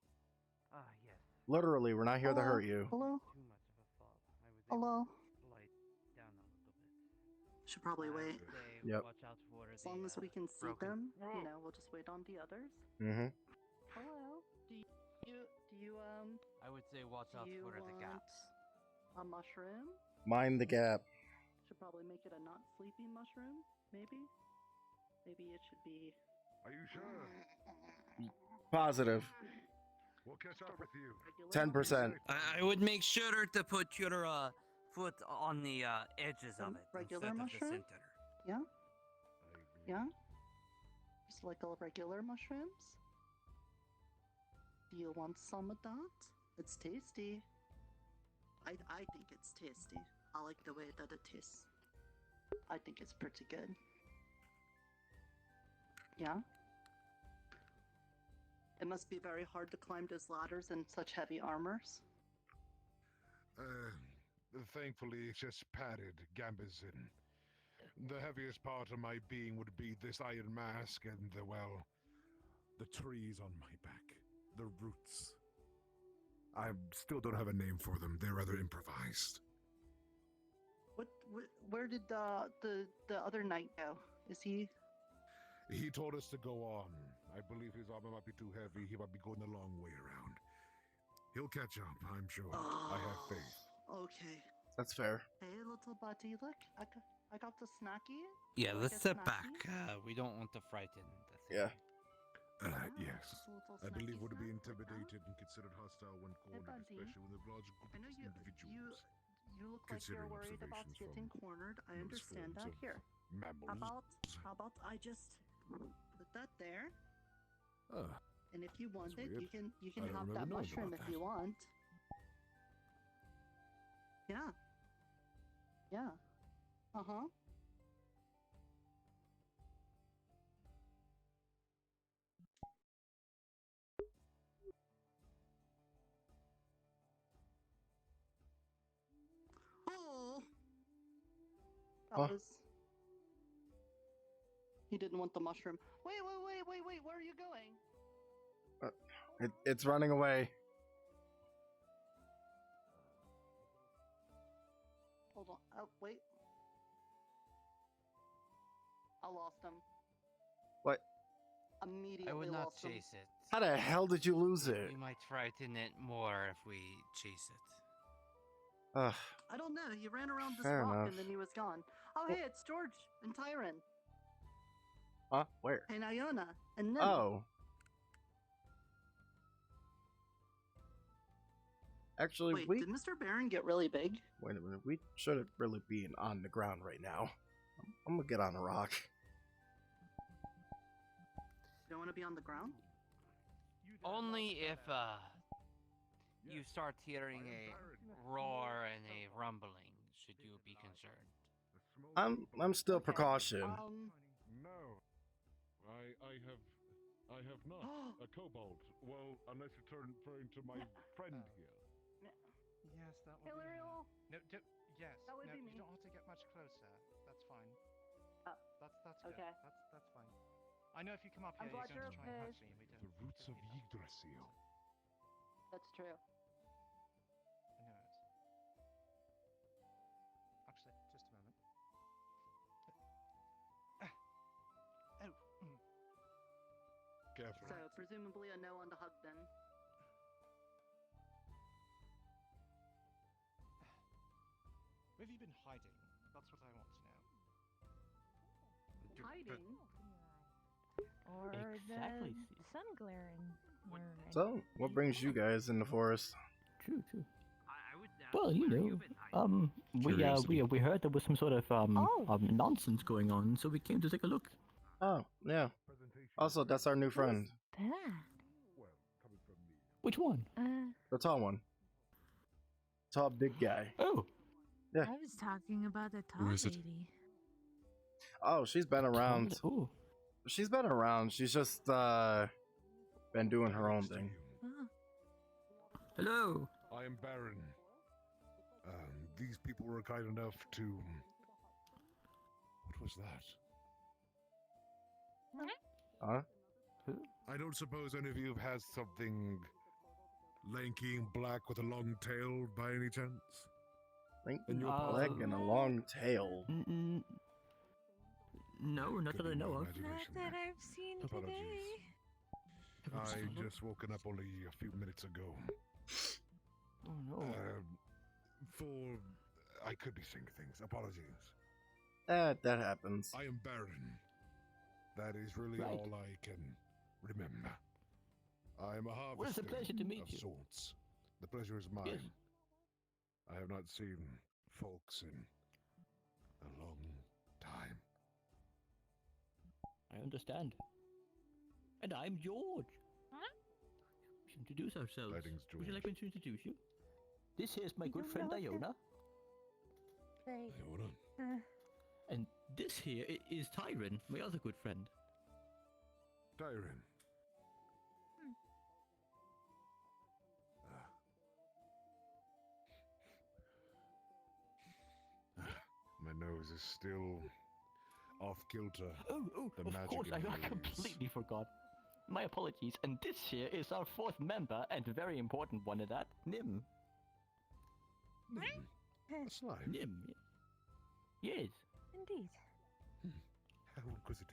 Yes. Literally, we're not here to Hello? hurt you. Hello. Too much of a fall. I was Hello. able to slide down a little bit. Should probably wait. Yep. Watch out for As long as we can see them, you know, we'll just wait on the others. Mm-hmm. Hello. Do you I would say watch do out you for the want gaps. a mushroom? Mind the gap. Should probably make it a not sleepy mushroom, maybe. Maybe it should be. Are you sure? Positive. We'll catch up with you. 10%. I would make sure to put your foot on the edges of it Regular instead mushroom? of the center. Yeah. Yeah. Just like all regular mushrooms. Do you want some of that? It's tasty. I think it's tasty. I like the way that it tastes. I think it's pretty good. Yeah? It must be very hard to climb those ladders in such heavy armors. Thankfully, it's just padded gambazin. The heaviest part of my being would be this iron mask and the trees on my back. The roots. I still don't have a name for them. They're rather improvised. Where did the other knight go? Is he? He told us to go on. I believe his armor might be too heavy. He might be going the long way around. He'll catch up, I'm sure. I have faith. Okay. That's fair. Hey, little buddy, look, I got the snacky. Yeah, You let's like a step back. snacky? We don't want to frighten the thing. Yeah. Yes. Just a little I believe snacky would be snack. intimidated and considered hostile when cornered, buddy. especially with a large group I know of individuals. You look like you're Considering worried about observations getting from cornered. I those understand forms that. of Here. mammals. How about I just put that there, Ah, and if you want that's it, weird. you I can don't have remember that knowing mushroom about if you want. Yeah. Yeah. Uh-huh. Oh. That Huh? was. He didn't want the mushroom. Wait. Where are you going? It's running away. Hold on. Oh, wait. I lost him. What? Immediately I would not lost him. chase it. How the hell did you lose it? We might frighten it more if we chase it. Ugh. I don't know. He ran around this Fair rock enough. and then he was gone. Oh, hey, it's George and Tyron Huh? Where? and Iona and Nim. Oh. Actually, Wait, did Mr. Baron get really big? Wait a minute. We shouldn't really be on the ground right now. I'm gonna get on a rock. You don't want to be on the ground? Only if you start hearing a roar and a rumbling should you be concerned. I'm still precaution. No. I have not. A kobold. Well, unless you're referring to my friend here. Yes, that would Hilarial. be me. No, yes. That would no, be me. You don't have to get much closer. That's fine. That's good. okay. That's fine. I know if you come up I'm here, glad you're you're going to try and hurt okay. me. We don't. The roots of Yggdrasil. That's true. I know it. Actually, just a moment. Careful. So, presumably a no on the hug then. Where have you been hiding? That's what I want to know. Hiding? Or Exactly, the sun glaring. Or So, what brings you guys in the forest? True, true. I would ask, Well, you where know, you been hiding? we heard there was some sort of Oh. nonsense going on, so we came to take a look. Oh, yeah. Also, that's our new friend. that? Which one? The tall one. Tall, big guy. Oh. Yeah. I was talking about the tall is it? lady. Oh, she's been around. Ooh. She's been around. She's just been doing her own thing. Oh. Hello. I am Baron. These people were kind enough to. What was that? Huh? I don't suppose any of you have something lanky and black with a long tail by any chance? Lanky black and a long tail. No, not that I know of. Not that I've seen today. I just woken up only a few minutes ago. Oh no. I could be saying things. Apologies. That happens. I am Baron. That is really Right. all I can remember. I am a harvester Well, it's a pleasure to meet of you. sorts. The pleasure is mine. Yes. I have not seen folks in a long time. I understand. And I'm George. We should introduce ourselves. Tidings, Would you like George. me to introduce you? This here's my good don't friend know him. Iona. Right. Iona. And this here is Tyron, my other good friend. Tyron. My nose is still off kilter. Oh, The of magic course, in I my ears. completely forgot. My apologies, and this here is our fourth member, and a very important one of that, Nim. A slime. Nim. Yes. Indeed. How inquisitive.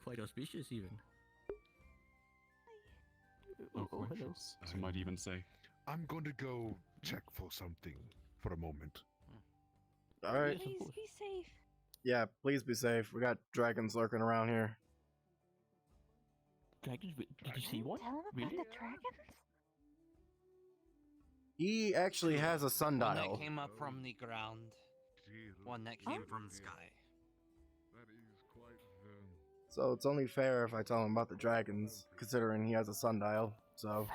Quite auspicious, even. Oh, hello. Some might even say. I'm going to go check for something for a moment. All right. Please be safe. Yeah, please be safe. We got dragons lurking around here. Dragons? Did you see one? Tell him about Really? the dragons? He actually has a One sundial. that came up from the ground. One that came from the sky. That is quite So it's only fair if I tell him about the dragons, considering he has a sundial. So.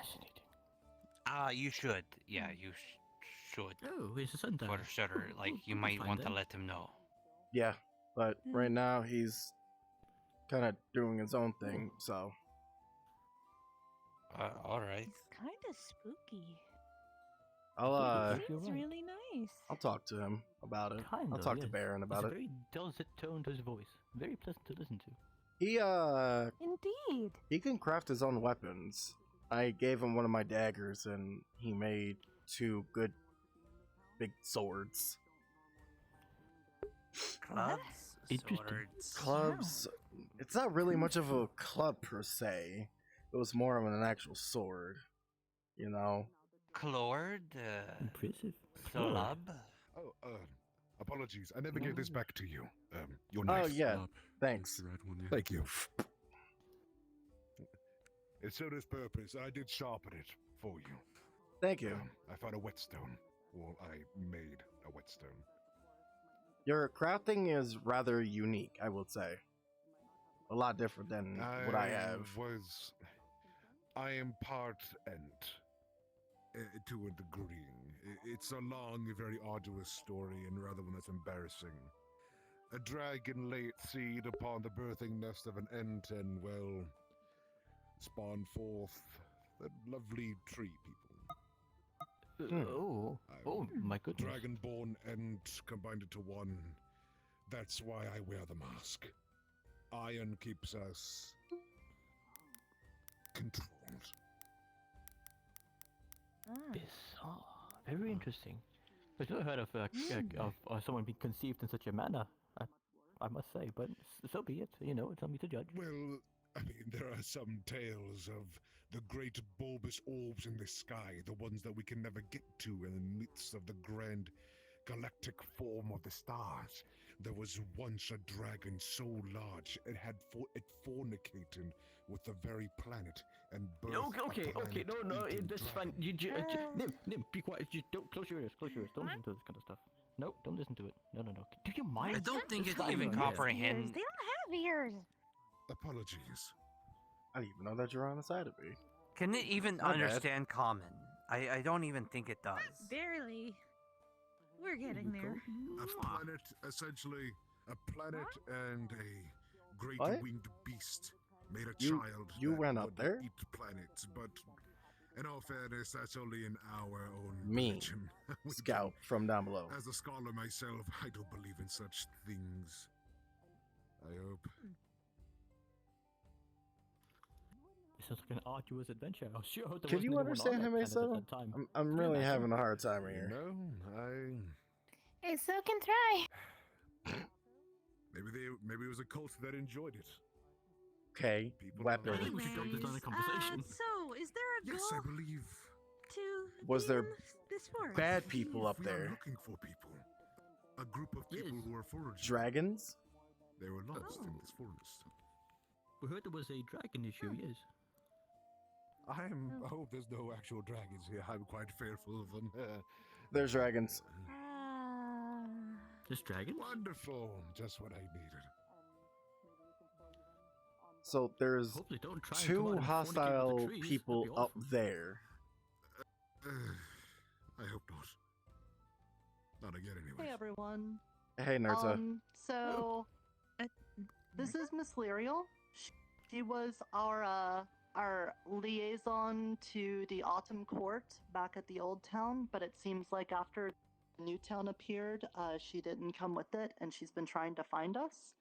You should. Yeah, you should. Oh, he's a sundial. For sure. Like, you might find want to them. let him know. Yeah, but right now he's kind of doing his own thing. So. Alright. It's kind of spooky. I'll Seems really nice. I'll talk to him about it. Kind I'll of, talk to yes. Baron about It's a it. very dulcet tone to his voice. Very pleasant to listen to. He Indeed. he can craft his own weapons. I gave him one of my daggers and he made 2 good big swords. Clubs? Interesting. Swords? Clubs. It's not really much of a club per se. It was more of an actual sword. You know? Clord? Impressive. Club? Oh, apologies. I never gave this back to you. Your Oh knife. yeah. Thanks. Thank you. It served its purpose. I did sharpen it for you. Thank you. I found a whetstone. Well, I made a whetstone. Your crafting is rather unique, I will say. A lot different than what I have. I am part Ent, to a degree. It's a long, very arduous story, and rather one that's embarrassing. A dragon laid seed upon the birthing nest of an Ent, and, well, spawned forth the lovely tree people. Oh, my goodness. Dragonborn Ent combined into one. That's why I wear the mask. Iron keeps us controlled. Bizarre. Very interesting. I've never heard of someone being conceived in such a manner. I must say, but so be it. You know, it's not me to judge. Well, I mean, there are some tales of The great bulbous orbs in the sky, the ones that we can never get to in the midst of the grand galactic form of the stars. There was once a dragon so large it had it fornicated with the very planet and birthed Okay, a okay, no, planet-eating that's dragon. fine. Nim, be quiet. Just don't close your ears. Close your ears. Don't listen to this kind of stuff. No, don't listen to it. No. Do you mind? I don't think It's it fine, even man. comprehend. They don't have ears. Apologies. I didn't even know that you're on the side of me. Can it even My bad. understand common? I don't even think it does. Barely. We're getting there. A planet, essentially, a planet and a great What? winged beast made a You- child. you that went up would there? Eat planets, but in all fairness, that's only in our own Me, religion. We Scout from down below. As a scholar myself, I don't believe in such things. I hope. This sounds like an arduous adventure. I was sure there Can wasn't you anyone on understand that him, planet at Asa? that time. I'm Can you really imagine? having a hard time here. No, I so can try. maybe it was a cult that enjoyed it. Okay, weapon. I think we should drop this on a conversation. So, is there a Yes, goal I believe. to Was there this forest? bad people up We are there? looking for people. A group of people who are foraging. Dragons? They were lost Oh. in this forest. We heard there was a dragon issue, yes. I hope there's no actual dragons here. I'm quite fearful of them. There's dragons. There's dragons? Wonderful. Just what I needed. So there's Hopefully don't try and come out two and fornicate with the hostile trees. people That'd be up awful. there. I hope not. Not again, anyway. Hey everyone. Hey, Nerza. So this is Miss Lyriel. She was our liaison to the Autumn Court back at the Old Town, but it seems like after New Town appeared, she didn't come with it, and she's been trying to find us,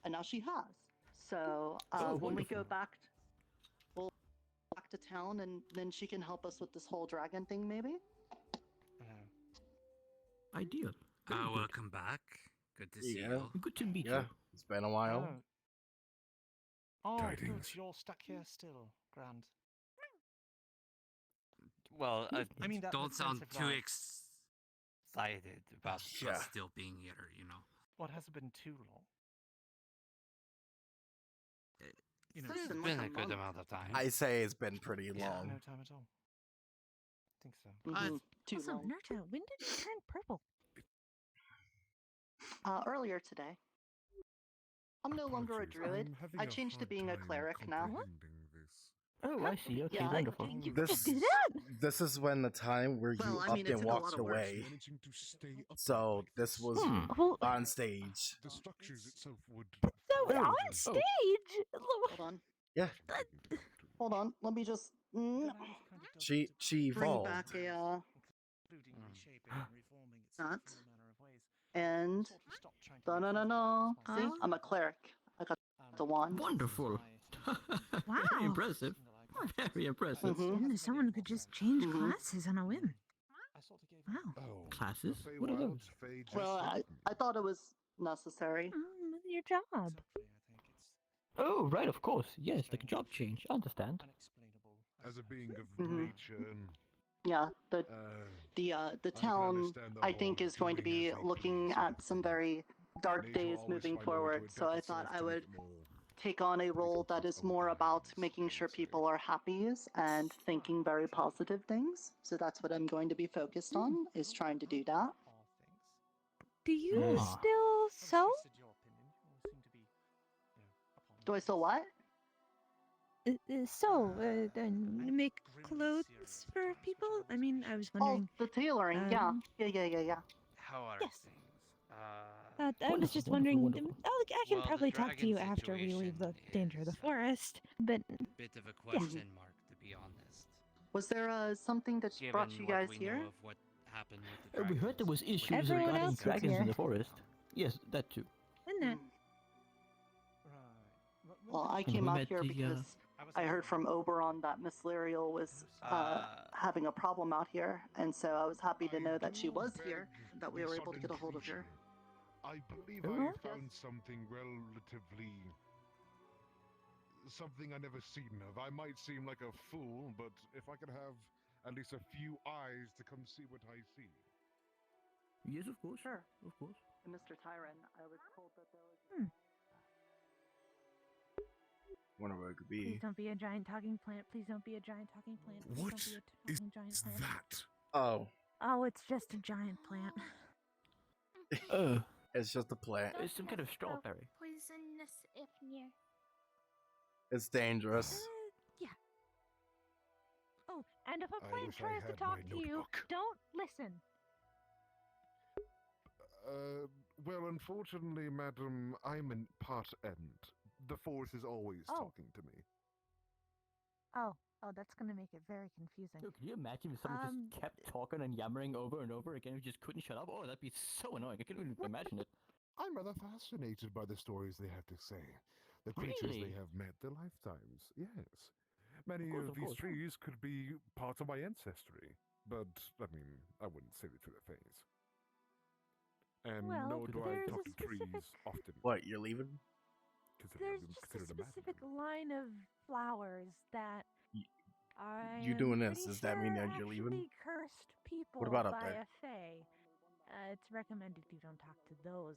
and now she has. So when we go back, we'll go back to town, and then she can help us with this whole dragon thing, maybe. Ideal. Very good. Welcome back. Good to see Yeah. you. Good to meet Yeah, you. it's been a while. Oh, good. Tidings. You're stuck here still. Grand. Well, I mean, that don't sense sound of, too like- excited about Yeah. us still being here, you know. What hasn't been too long? You know, It's been a good amount of time. I say it's been pretty yeah, long. no time at all. I think so. Too Also, long. Nerta, when did it turn purple? Earlier today. I'm no longer a druid. I'm having I a changed to hard being a time cleric now. comprehending this. Oh, I see. Okay, Yeah, wonderful. You This just did that? this is when the time where you Well, I up mean, it and took a lot walked of work. away. Managing to stay up So like this was Well, on stage. The structures itself would. so Oh. on stage. Hold on. Yeah, Hold on. Let me just she bring evolved. back a Including reshaping and reforming itself that. in all manner of ways. And Sort of stop trying to no. make See, Oh. I'm a cleric. I got the wand. Wonderful. Very Wow. impressive. Very impressive. Goodness, someone could just change Mhm. classes on a whim. I sort of gave Wow. Oh, Classes? the What are Feywilds, those? Fey just Well, suited me. I thought it was necessary. Your job. Exactly, I think it's Oh, right, of course. Yes, like a job change. I understand. unexplainable. As a being of Mhm. nature, Yeah, the I can town understand the I think whole is going to doing be as they looking please. at some very dark Nature days always moving find a way to forward. So I adapt thought itself I to would make more take on a role that is more about making sure people are happy and thinking very positive things. So that's what I'm going to be focused on, is trying to do that. All things. Do you Ah. still Obviously, sew? this is your opinion. You all seem to be, upon Do I still what? And make clothes for people? I mean, I was Oh, wondering. the tailoring. Yeah. um, Yeah. How are Yes. things? I was Wonderful, just wonderful, wondering. wonderful. I can Well, the probably talk to dragon you after we leave the situation danger of the is, forest. But Bit of a question mark, to be honest. Was there something that Given brought you what guys we here? know of what happened with the We heard there was dragons, issues Everyone regarding else was dragons here. in the forest. Yes, that too. isn't that? Right. Well, I And came we out met here the, because I was I heard aware. from Oberon that Miss Lyriel was having a problem out here, and so I was happy to know that she was here, and that we were able to get a hold of her. I believe Oh, I yes. found something relatively something I never seen of. I might seem like a fool, but if I could have at least a few eyes to come see what I see. Yes, of course. Sure. Of course. And Mr. Tyron, I was told that there was. Wonder what it could Please be. don't be a giant talking plant. Please don't be a giant talking plant. Please What don't be a talking giant plant. that? Oh, Oh, it's just a giant plant. Oh. it's just a plant. It's some kind of strawberry. Poisonous if near. It's dangerous. Yeah. Oh, and if a I plant wish I tries to had talk my to you, notebook. don't listen. Well, unfortunately, madam, I'm in part end. The Force is always talking to me. Oh, that's gonna make it very confusing. Yo, can you imagine if someone just kept talking and yammering over and over again and just couldn't shut up? Oh, that'd be so annoying. I can't even imagine it. I'm rather fascinated by the stories they have to say. The creatures Really? they have met, their lifetimes. Yes. Many Of of these course. trees could be part of my ancestry. But, I mean, I wouldn't say it to their face. And Well, nor do I there's talk a to trees specific- often. What, you're leaving? There's just a specific line of flowers that I You am doing this, pretty does that mean sure that you're leaving? actually cursed people What about up by there? a fae. It's recommended you don't talk to those.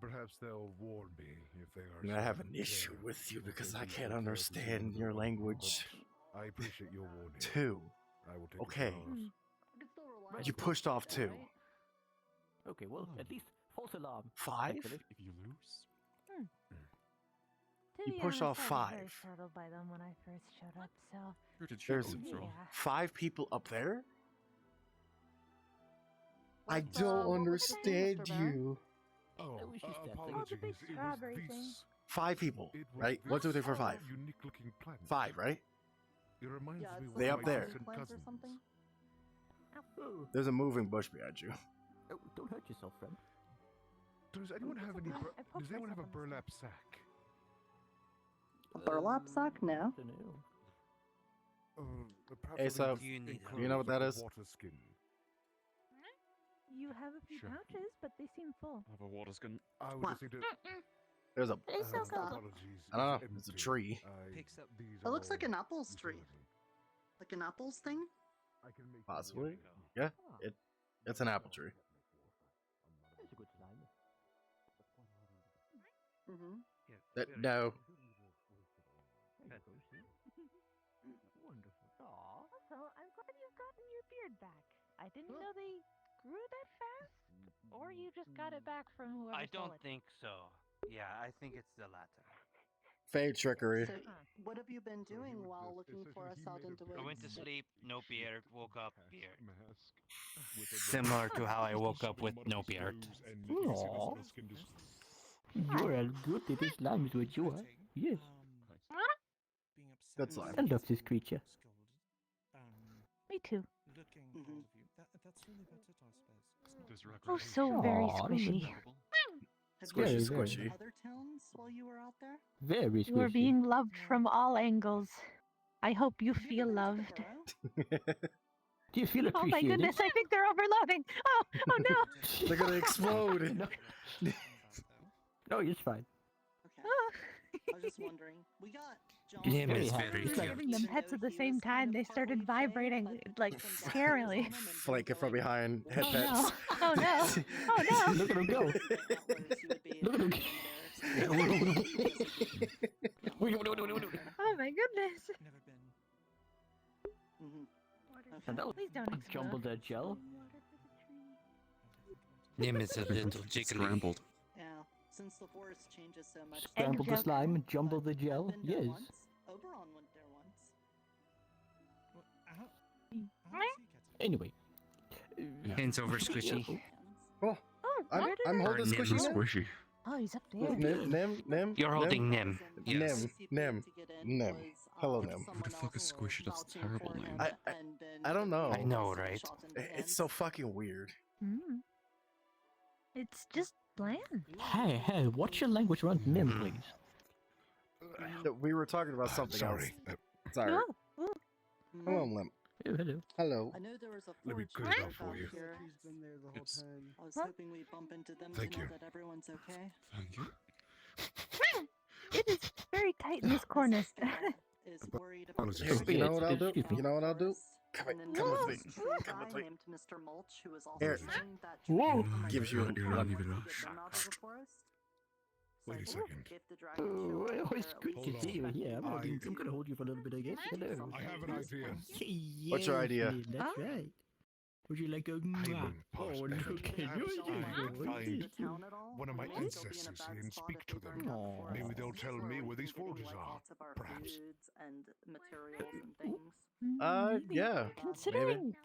Perhaps they'll warn me if they are. I have an so issue care- with you if because they I do can't so care to understand see your them, language. but I appreciate your warning. 2. I will take Okay. it to heart. You pushed off 2. Okay, well, at least false alarm. 5? Excellent. If you lose? To You be push honest, off I was very 5. startled by them when I first showed up, so... Where did you There's come from? Yeah. 5 people up there? I What's, don't what was the thing, understand Mr. Baron? you. Oh, It was just that thing. apologies. Oh, the big It was strawberry this- thing. 5 people, it was right? 1, 2, 3, 4, this 5. Unique-looking plant. 5, right? It reminds Yeah, me it's of They like up my there. distant plants or cousins. something. Oh, There's a moving bush behind you. oh, don't hurt yourself, friend. Does anyone have any? I poked Does anyone have a myself in the burlap sack? A burlap sack? No. Dunno. Perhaps Hey, so, You need help. you know what that is? Water skin. You have a few Sure. pouches, but they seem full. I have a water skin. I would What? just need to. There's a... It's so cool. Apologies. I don't know. It's It's a empty. tree. Picks up. These It looks are like an all apples tree. utility. Like an apples thing? I can make Possibly. Yeah, it's an apple tree. That's a good slime. Mm-hmm. No. Wonderful. Aw. Also, I'm glad you've gotten your beard back. I didn't know they grew that fast. Or you just got it back from whoever I stole don't it. think so. Yeah, I think it's the latter. Fade trickery. So, what have you been doing while looking for us out into I went to woods? sleep, no beard, woke up, beard. Similar to how I woke up with no beard. Aw. You're as good at this slime as what you are. Yes. Good slime. I love this creature. Me too. Mm-hmm. Oh, so very Aw, squishy. Have Squishy, you squishy. visited other towns while you were out there? Very You are squishy. being loved from all angles. I hope you feel loved. Do you feel Oh my appreciated? goodness, I think they're overloading. Oh no! They're gonna explode. No. No, it's fine. Okay. I was just wondering. We got John. Nim Very is happy. very He's like- Giving them pets at the same time, they started vibrating like scarily. Flanking from behind. Head Oh pets. no! Oh no! Oh no! Look at him go. Look at him go. Oh my goodness! Mm-hmm. And that was Please don't explode. jumble that gel. Nim is a little jiggly. Scrambled. Yeah. Since the forest changes so much. Scramble the joke. slime and jumble the gel. I've been there Yes. once. Oberon went there once. Anyway. Hands over squishy. Oh, Oh, I'm, where did I'm I- holding Nim. squishy. Nim. Squishy. Oh, he's up Nim, there. Nim. You're holding Nim. Nim. Yes. Nim. Nim. Hello, Nim. Who the fuck is Squishy? That's a terrible name. I don't know. I know, right? It's so fucking weird. Mm. It's just bland. Hey, watch your language around Nim, please. We were talking about something sorry. else. Sorry. No. Oh, Hello, Limp. Oh, hello. Hello. I know there was a Let me forge clear it out out for you. here. He's been there the whole It's- time. I was Huh? hoping we'd bump into them Thank to know you. that everyone's okay. Thank you. it is very tight in this corner. Is worried about the Here, you know what I'll do? Excuse me. You know what I'll do? Come and then with there's me. this tree Come guy with me. named Mr. Mulch who is also Here. saying that Whoa. trees are Gives you migrating one. once they get them out of the forest. Wait a second. If the dragons show up, Oh, it's they're at good least to see you here. expecting I'm gonna hold you for a little bit, I guess. Hello. I have an idea. What's your Yes, idea? Lynn, that's right. Would you like a mwah? Oh, look at you. Find one of my ancestors here and speak to them. Maybe they'll tell me where these forges are. Perhaps. foods and materials and things. Yeah. Considering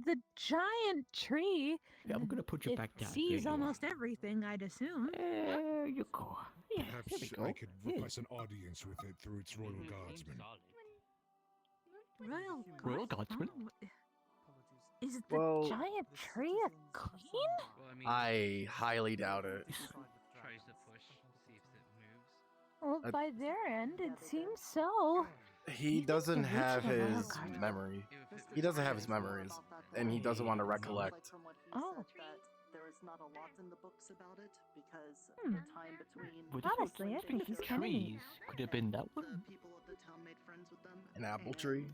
the giant tree, Yeah, I'm gonna put you it back down. sees There you are. almost everything, I'd assume. There you go. Yeah, there we Perhaps go. I could request an audience with it through its royal guardsmen. Royal Guardsman? Is the Well- giant tree a queen? Well, I mean, I highly doubt it. tries to push, see if it moves. Well, by their end, it seems so. He doesn't have original his Guardsman. memory. He doesn't have his memories, and he doesn't want to recollect. From what he Oh. said, that there is not a lot in the books about it because Hmm. the time between What if Honestly, I it's think he's kinda neat. trees? Could have been that the one. people of the town made friends with them. An apple and tree?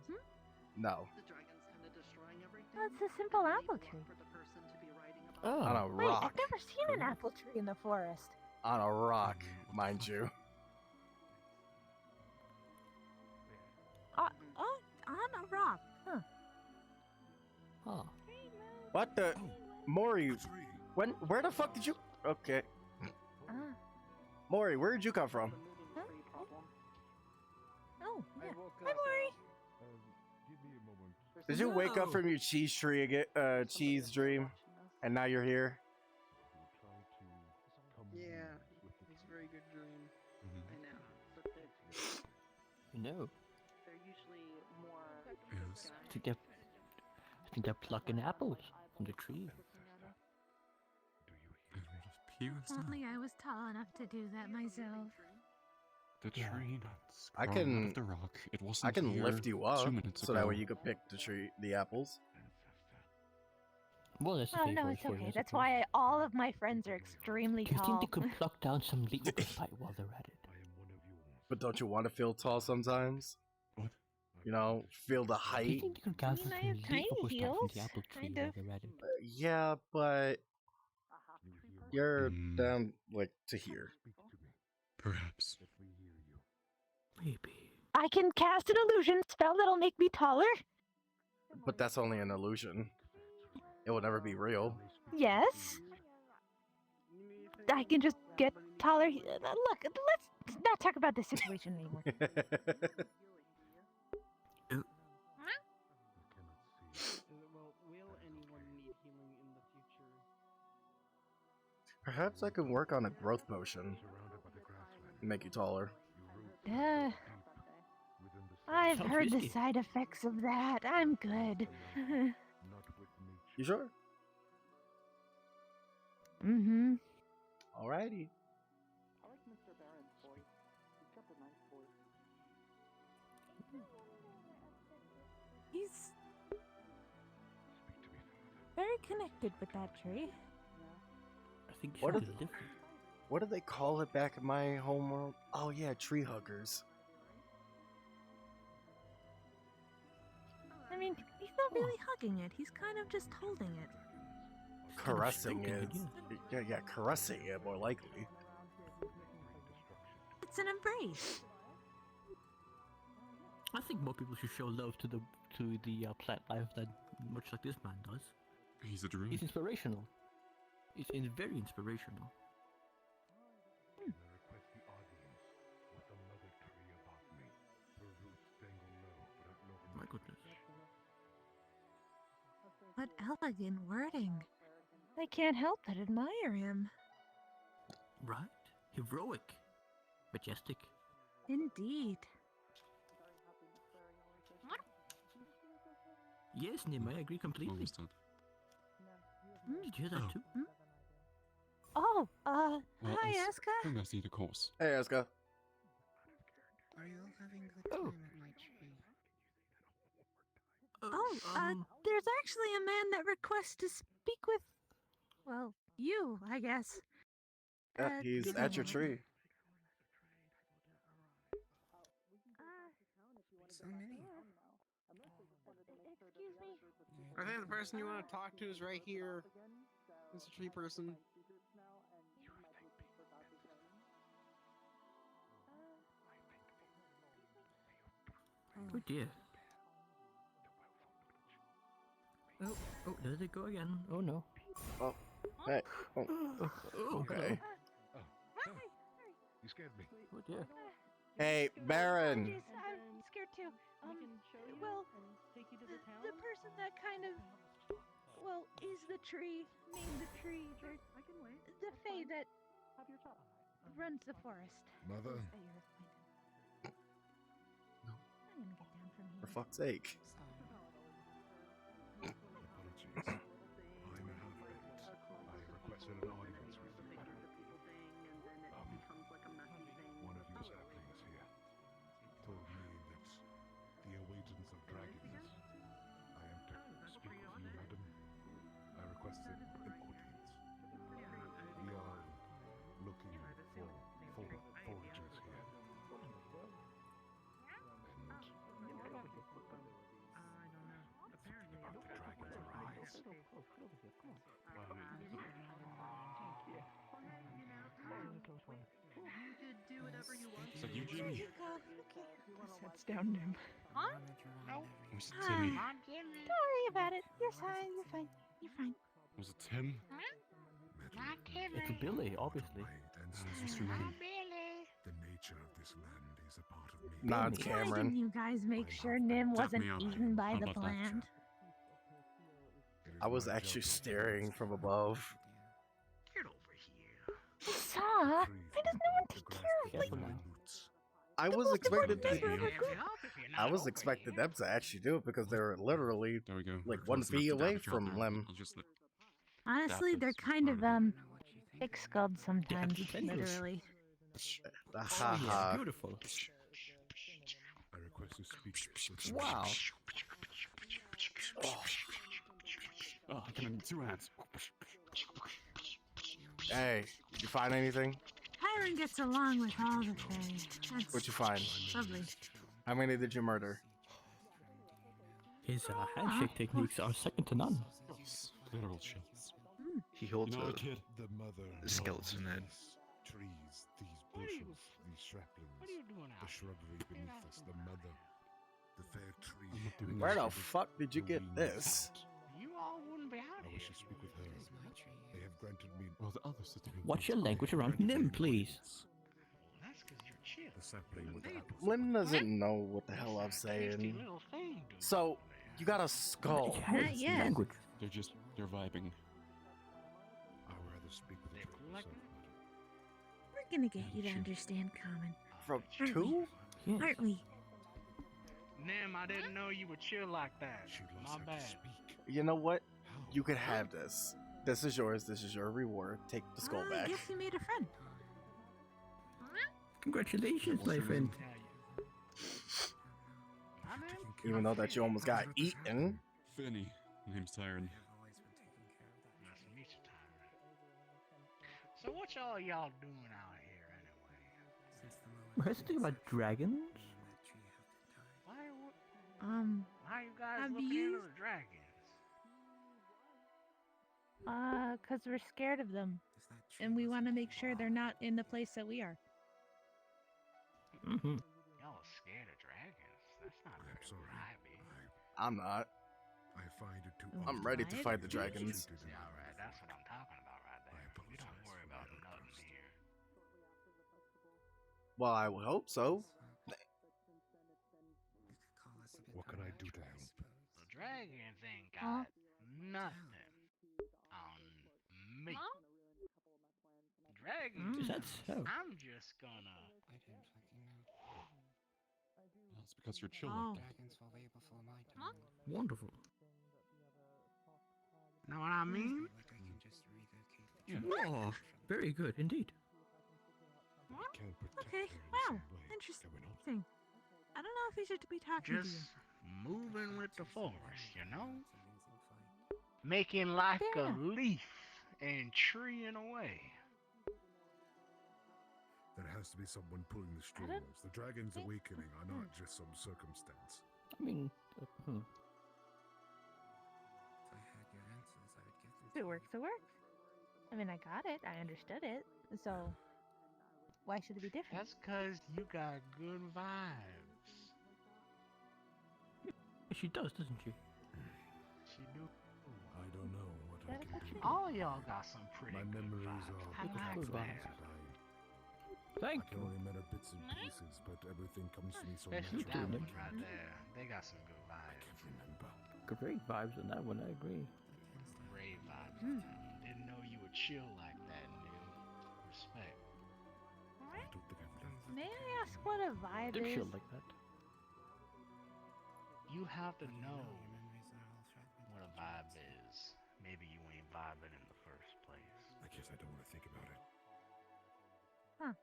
No. The dragons kind of destroying everything. That's a simple apple tree. For the person to be writing about. Oh. On a Wait, rock. I've never seen an apple tree in the forest. On a rock, mind you. On a rock. Huh. Oh. What the? Maury, where the fuck did you? Okay. Maury, where did you come from? Oh, yeah. Hi, Maury. Give me a moment. Did you wake up No. from your cheese tree again, cheese dream, and now you're here? Yeah, it's a very good dream. Mm-hmm. I know, but No. they're usually more. I think they're plucking apples from the tree. Pure stuff. Only I was tall enough to do that myself. The Yeah. tree nuts. I growing out can- of the rock. It wasn't I can here lift you up 2 minutes so that way ago. you could pick the apples. Well, that's the Oh, thing no, for it's for you, okay. I That's suppose. why all of my friends are extremely Do you think tall. they could pluck down some leaves to fight while they're at it? But don't you want to feel tall sometimes? What? You know, feel the Do you height. think you could gather I some have leaves tiny down from heels, the apple tree kind while of. they're at it? Yeah, but you're down like to here. Perhaps. Maybe. I can cast an illusion spell that'll make me taller. But that's only an illusion. It will never be real. Yes. I can just get taller. Look, let's not talk about this situation anymore. Well, will anyone need healing in the future? Perhaps I can work on a growth potion. Make you taller. I've Sounds heard the risky. side effects of that. I'm good. You sure? Mm-hmm. Alrighty. I like Mr. Barron's voice. He's got a nice voice. He's very connected with that tree. I think What something is- different. What do they call it back in my homeworld? Oh yeah, tree huggers. I mean, he's not really hugging it. He's kind of just holding it. Caressing stroking it. it, Yeah, caressing it more likely. It's an embrace. I think more people should show love to the plant life than much like this man does. He's a druid. He's inspirational. He's very inspirational. My goodness. What elegant wording. I can't help but admire him. Right? Heroic. Majestic. Indeed. Yes, Nim, I agree completely. What was that? Did you hear that too? Oh, Well, hi, I Eska. think I see the course. Hey, Eska. Are you all having a good time at my tree? There's actually a man that requests to speak with, well, you, I guess. Yeah, he's give me at a your moment. tree. So many. Excuse me? I think the person you want to talk to is right here. Mr. Tree Person. Oh dear. Oh, oh, there they go again. Oh no. Oh, hey. Oh, okay. Oh, you scared me. Oh dear. Hey, Baron. Apologies, I'm scared too. Well, the person that kind of, well, is the tree, named the tree, the fae that runs the forest. Mother. I'm gonna get down from here. For fuck's sake. Apologies. I'm a half-baked. I requested an audience with the matter. One of your saplings here told me that the awakens of dragons. I am to speak with you, madam. I requested an audience. We are looking for foragers here. Is that you, Jimmy? There you go. Okay. Sets down Nim. Huh? Was it Timmy? Don't worry about it. You're fine. You're fine. You're fine. Was it Tim? It's Billy, obviously. Mr. Manning. The nature of this land is a part of me. Nah, it's Why Cameron. didn't you guys make sure Nim Tap wasn't me up. eaten by How the about that? plant? I was actually staring from above. Get over here. I saw. Why does no one take care of like I the was most expected important member of to. our group? I was expecting them to actually do it because they're literally There we go. like We're 1 close enough feet to away damage out from there. Lem. I'll just let Honestly, Dap they're is kind of part of thick-skulled sometimes, tendrils. literally. Ha Oh, yeah, ha. beautiful. I request to speak. Wow. Oh, I can in 2 hands. Hey, did you find anything? Hiram gets along with all the things. That's What'd you find? lovely. How many did you murder? His handshake techniques are second to none. Literal chills. He holds You know, a kid. The mother. skeleton head. Trees, these bushes, these saplings, the shrubbery beneath us, the mother, the fair tree. I'm not doing Where this. the fuck did you get this? You all wouldn't be out I wish to speak with her. They have granted me. Well, the others are doing Watch your language around Nim, please. That's because you're chill. The sapling with the apples. Lim doesn't know what the hell I'm saying. So, you got a skull. Not yet. Language. They're vibing. I would rather speak with her yourself, madam. We're gonna get you to understand common, From Aren't 2? Yes. aren't we? Nim, I didn't know you would chill like that. She My loves how bad. to speak. You know what? You could have this. This is yours. This is your reward. Take the skull I back. guess you made a friend. Congratulations, my friend. Even though that you almost got eaten. Finny. Name's Tyron. Nice to meet you, Tyron. So what y'all doing out here anyway? Has to about dragons? Why you guys have looking you- into the dragons? 'Cause we're scared of them. And we want to make sure they're not in the place that we are. Mm-hmm. Y'all are scared of dragons? That's not very grimy. I'm not. I find it too. I'm ready to fight the dragons. Yeah, alright, that's what I'm talking about right there. We don't worry about nothing here. Well, I would hope so. What can I do to help? The dragons ain't got nothing on me. Dragons, Is that so? I'm just gonna. That's because you're chill Oh. like that. Dragons will way before my time. Wonderful. Know what I mean? Like I can just relocate the Yeah. Oh, very good indeed. We can protect Okay, her in wow. some way. Interesting. Can we not? I don't know if we should be talking to you. Just moving with the forest, you know? Making like Yeah. a leaf and treeing away. There has to be someone pulling the strings. The dragon's awakening are not just some circumstance. I mean, If I had your answers, I would give them. If it works, it works. I mean, I got it. I understood it. So, why should it be different? That's because you got good vibes. she does, doesn't she? She do. I don't know what I can do. All y'all got some pretty My good memories vibes. are I like that. Thank I can only remember bits and pieces, but everything comes to me so Especially that naturally. one right there. They got some good vibes. I can't remember. Great vibes on that one, I agree. Great vibes. Didn't know you would chill like that, dude. Respect. I don't think I've done May I ask what a vibe Did is? feel like that. You have to know what a vibe is. Maybe you ain't vibing in the first place. I guess I don't want to think about it. Huh.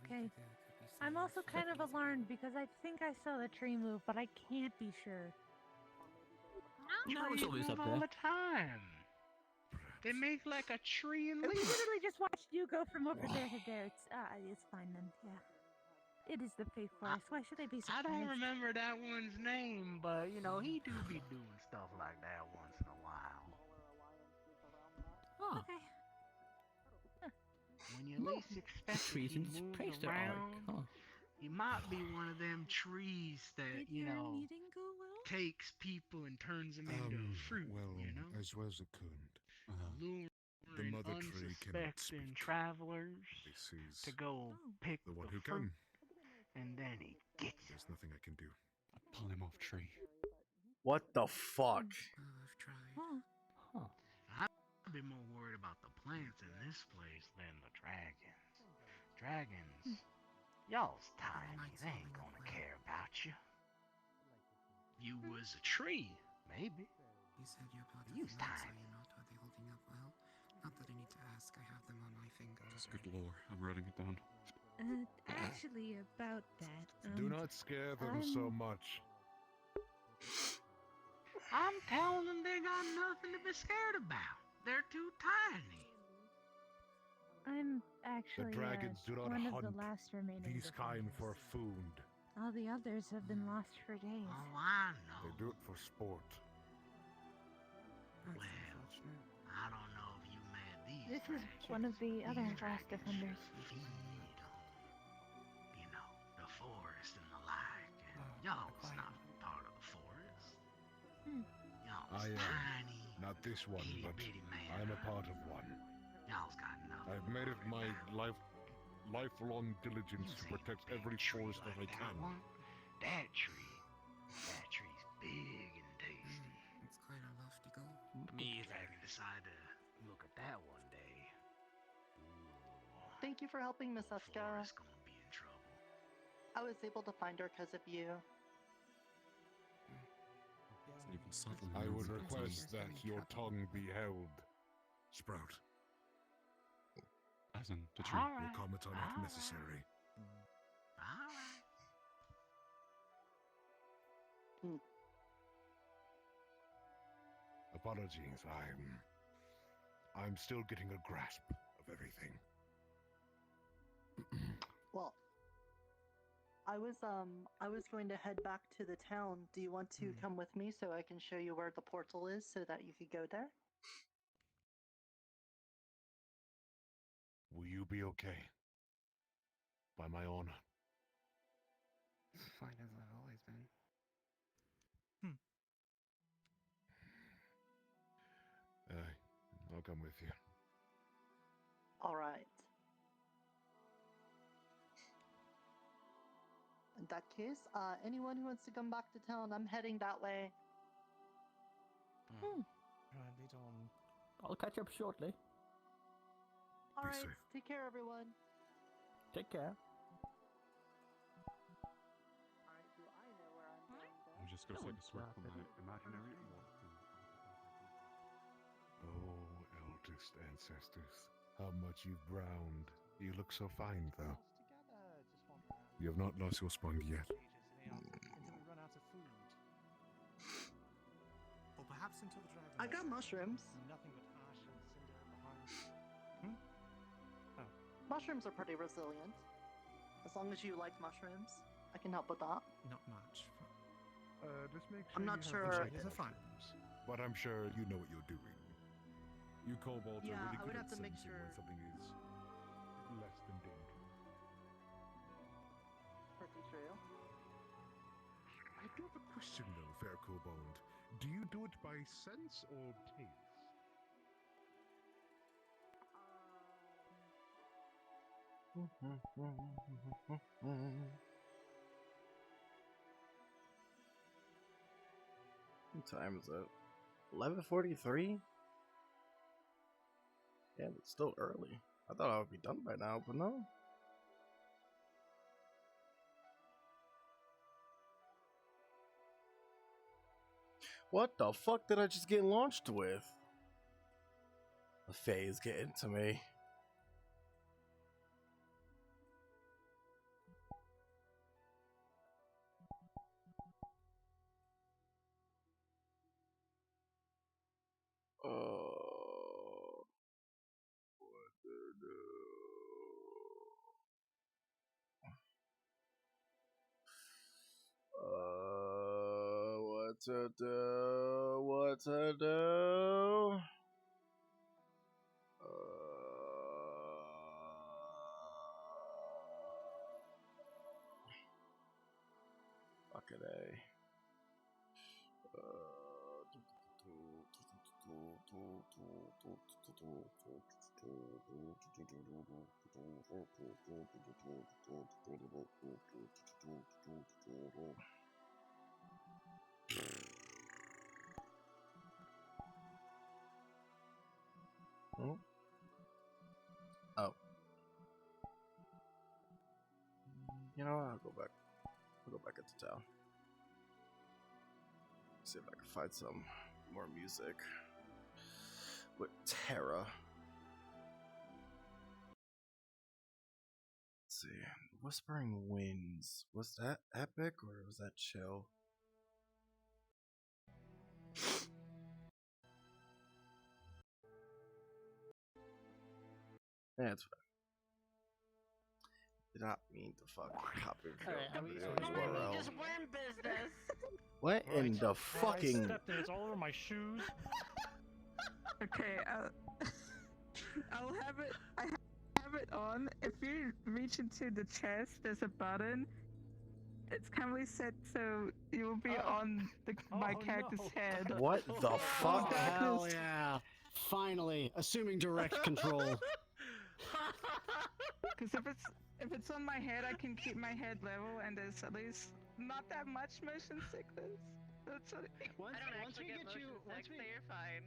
Okay. I'm also kind of alarmed because I think I saw the tree move, but I can't be sure. No, it's always up all there. the time. They make like a tree and I leaf. literally just watched you go from over there to there. It's fine then. Yeah. It is the Fae Forest. Why should I be I surprised? don't remember that one's name, but you know he do be doing stuff like that once in a while. Huh. Okay. When you least expect it, Trees he in moves space are arc, around. huh? He might be one of them trees that Did you your know meeting go well? takes people and turns them into fruit. Well, You know, as well as it could. luring The mother tree cannot unsuspecting speak. travelers This is to go pick the one the who fruit, can. and then he gets you. There's nothing I can do. Pull him off tree. What the fuck? Huh. I'd be more worried about the plants in this place than the dragons. Dragons, y'all's tiny. They ain't gonna care about you. You was a tree, maybe. You said you're part of You's the map, so tiny. you're not. Are they holding up well? Not that I need to ask. I have them on my finger. Just good lore. I'm writing it down. Actually, about that. Do not scare them so much. I'm telling them they got nothing to be scared about. They're too tiny. I'm actually dragons do not one of hunt the last remaining These kind defenders. for food. All the others have been lost for days. Oh, I know. They do it for sport. Well, I don't know if you met these This is dragons. one of the other These last dragons defenders. just feed on, you know, the forest and the like. And y'all's not part of the forest. Y'all's I am. tiny. Not this one, itty but bitty man. I'm a part of one. Y'all's got nothing. I've made it my lifelong diligence to protect every forest that I can. That tree's big and tasty. It's quite a lofty goal. Me, if I can decide to look at that one day. Thank you for helping, Miss Eska. Forest's gonna be in trouble. I was able to find her because of you. It's even subtle. I would nuance of request that your tongue be held. Sprout. As in the tree. Your comments are not necessary. Alright. Apologies, I'm still getting a grasp of everything. Well, I was going to head back to the town. Do you want to come with me so I can show you where the portal is so that you could go there? Will you be okay? By my honor. Fine as I've always been. I'll come with you. All right. In that case, anyone who wants to come back to town, I'm heading that way. I'll catch up shortly. All right. Take care, everyone. Take care. I'm just gonna take a sword from my imaginary wall. Oh, eldest ancestors, how much you've browned. You look so fine, though. You have not lost your spunk yet. Until we run out of food. Or perhaps until the dragon. I got mushrooms. Nothing but ash and cinder behind. Mushrooms are pretty resilient. As long as you like mushrooms, I can help with that. Not much. Just make sure I'm not you sure. have the These right are fine. mushrooms. But I'm sure you know what you're doing. You kobolds Yeah, are really I would good have at to make sensing sure. when something is less than danger. Pretty true. I do have a question though, fair kobold. Do you do it by sense or taste? What time is it? 11:43? Yeah, it's still early. I thought I would be done by now, but no. What the fuck did I just get launched with? The phase getting to me. What to do? What to do? What to do? Fucking A. Hmm? Oh. You know what? I'll go back. I'll go back into town. See if I can find some more music with Terra. Let's see. Whispering Winds. Was that epic or was that chill? Yeah, it's fine. Did not mean to fucking copy URL. Just worm business. What in the I fucking? stepped and it's all over my shoes. Okay, I'll have it. I have it on. If you reach into the chest, there's a button. It's currently set so you will be on my character's head. What the fuck? Hell yeah! Finally, assuming direct control. Because if it's on my head, I can keep my head level, and there's at least not that much motion sickness. That's what Once we get you're fine.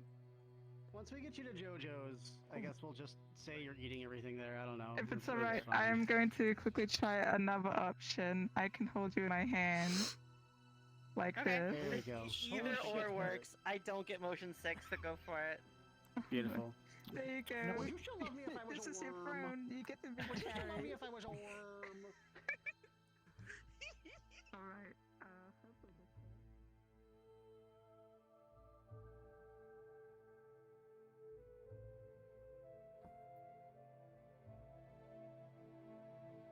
Once we get you to JoJo's, I guess we'll just say you're eating everything there. I don't know. If it's alright, I am going to quickly try another option. I can hold you in my hand. Like this. There we go. Either or works. I don't get motion sick, so go for it. Beautiful. There you go. No, you should love me if I was this a is your worm. throne. You get to be You should love me carried. if I was a worm. Alright.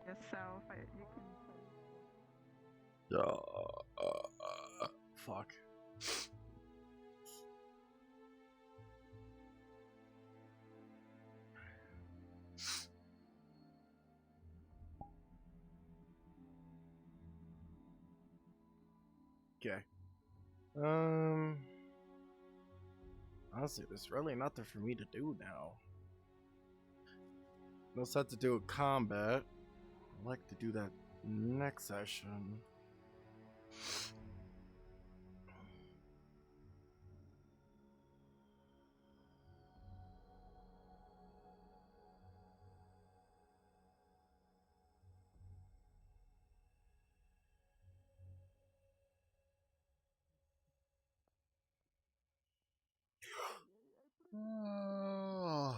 Yourself, you can. Fuck. Okay. Honestly, there's really nothing for me to do now. No set to do with combat. I'd like to do that next session. Oh.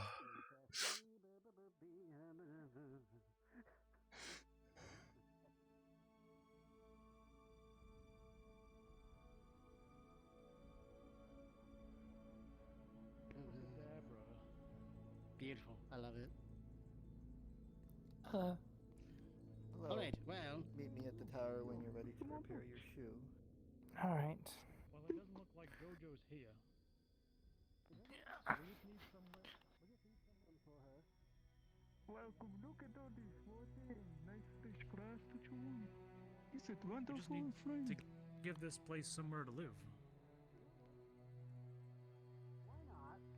Beautiful. I love it. Hello. All right. tower when you're ready to repair your shoe. All right. Well, it doesn't look like Jojo's here. Welcome, look at all this water and nice fresh grass to chew on. Is it wonderful, friend? To give this place somewhere to live.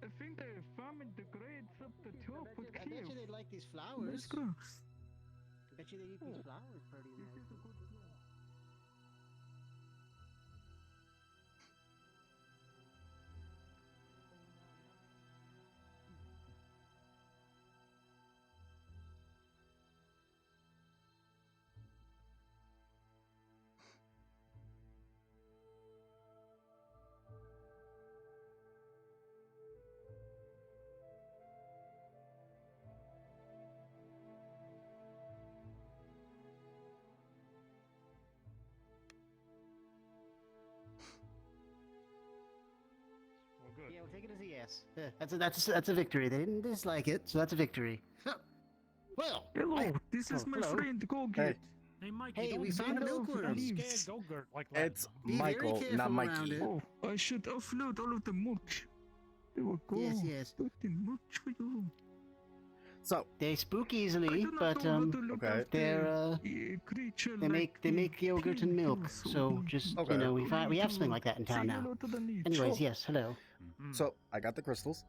I think the farming the grades up the top would I bet you they like these flowers. Nice grass. I bet you they eat these flowers pretty nice. Well, good. Yeah, we'll take it as a yes. That's a victory. They didn't dislike it, so that's a victory. Well, hello, this is my hello. friend Golgit. Hey, Mike. Hey, we found a milkworm. I'm scared Go-Gurt like that. It's Michael, not Mikey. Oh, I should offload all of the mulch. There we go. Yes. Put in mulch for you. So they spook easily, but okay. they're they make yogurt and milk. So just Okay. you know, we have something like that in town now. Anyways, yes, hello. So I got the crystals.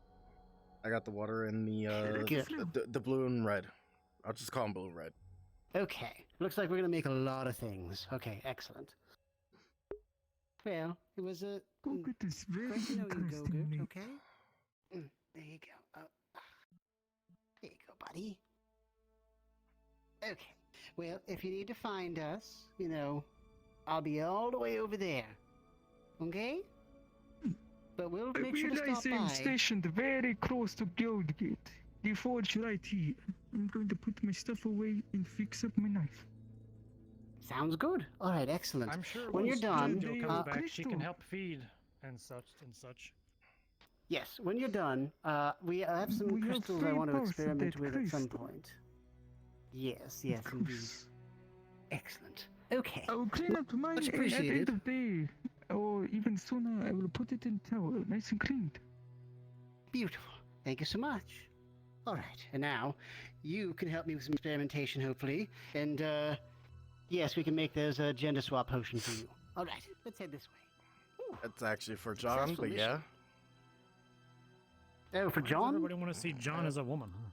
I got the water and Good. the blue and red. I'll just call them blue and red. Okay, looks like we're gonna make a lot of things. Okay, excellent. Well, it was a Golgit is very great to know you, interesting. Go-Gurt, okay? There you go. There you go, buddy. Okay. Well, if you need to find us, you know, I'll be all the way over there. Okay? But we'll I make sure to realize stop I'm by. stationed very close to Guildgate. The forge right here. I'm going to put my stuff away and fix up my knife. Sounds good. All right, excellent. I'm sure when you're once done, Jojo comes back, she can help feed and such. Yes, when you're done, we have some We have crystals I three want to parts of experiment that with at some crystal. point. Yes, indeed. Excellent. Okay. I will clean up mine Much and at the appreciated. end of the day, or even sooner, I will put it in tower, nice and cleaned. Beautiful. Thank you so much. All right, and now you can help me with some experimentation, hopefully, and yes, we can make those gender swap potions for you. All right, let's head this way. It's actually for John, Successful but yeah. Oh, for Why does John? everybody want to see John as a woman, huh?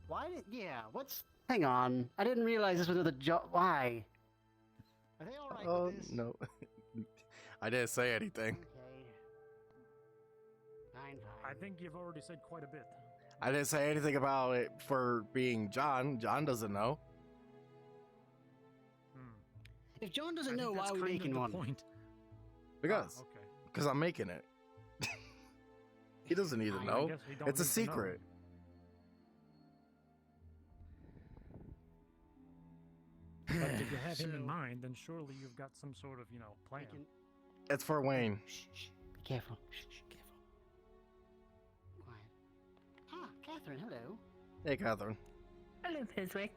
Why did? Yeah. What's? Hang on. I didn't realize this was with a John. Why? Are they all right Oh with this? no, I didn't say anything. Okay. Fine. I think you've already said quite a bit. I didn't say anything about it for being John. John doesn't know. If John doesn't I know, think why that's are we kind of making the one? point. Because. Okay. Because I'm making it. He doesn't need to I know. guess we don't It's a need to know. secret. But if you have him in mind, then surely you've got some sort of, plan. It's for Wayne. Be careful. Careful. Quiet. Ah, Catherine. Hello. Hey, Catherine. Hello, Piswick.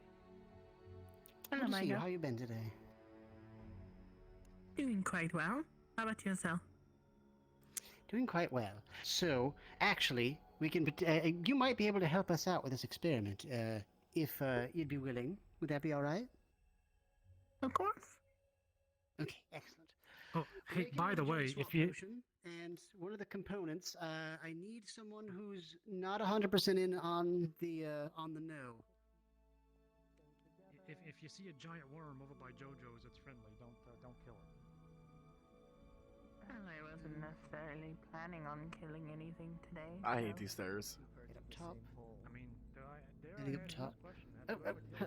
Hello, Good to see you. Michael. How you been today? Doing quite well. How about yourself? Doing quite well. So, actually, we can. You might be able to help us out with this experiment, if you'd be willing. Would that be all right? Of course. Okay, excellent. Oh, hey, by the way, if you... And one of the components, I need someone who's not 100% in on the know. If you see a giant worm over by JoJo's, it's friendly. Don't kill it. Well, I wasn't necessarily planning on killing anything today. I hate these stairs. Get up top. I mean, Heading up top.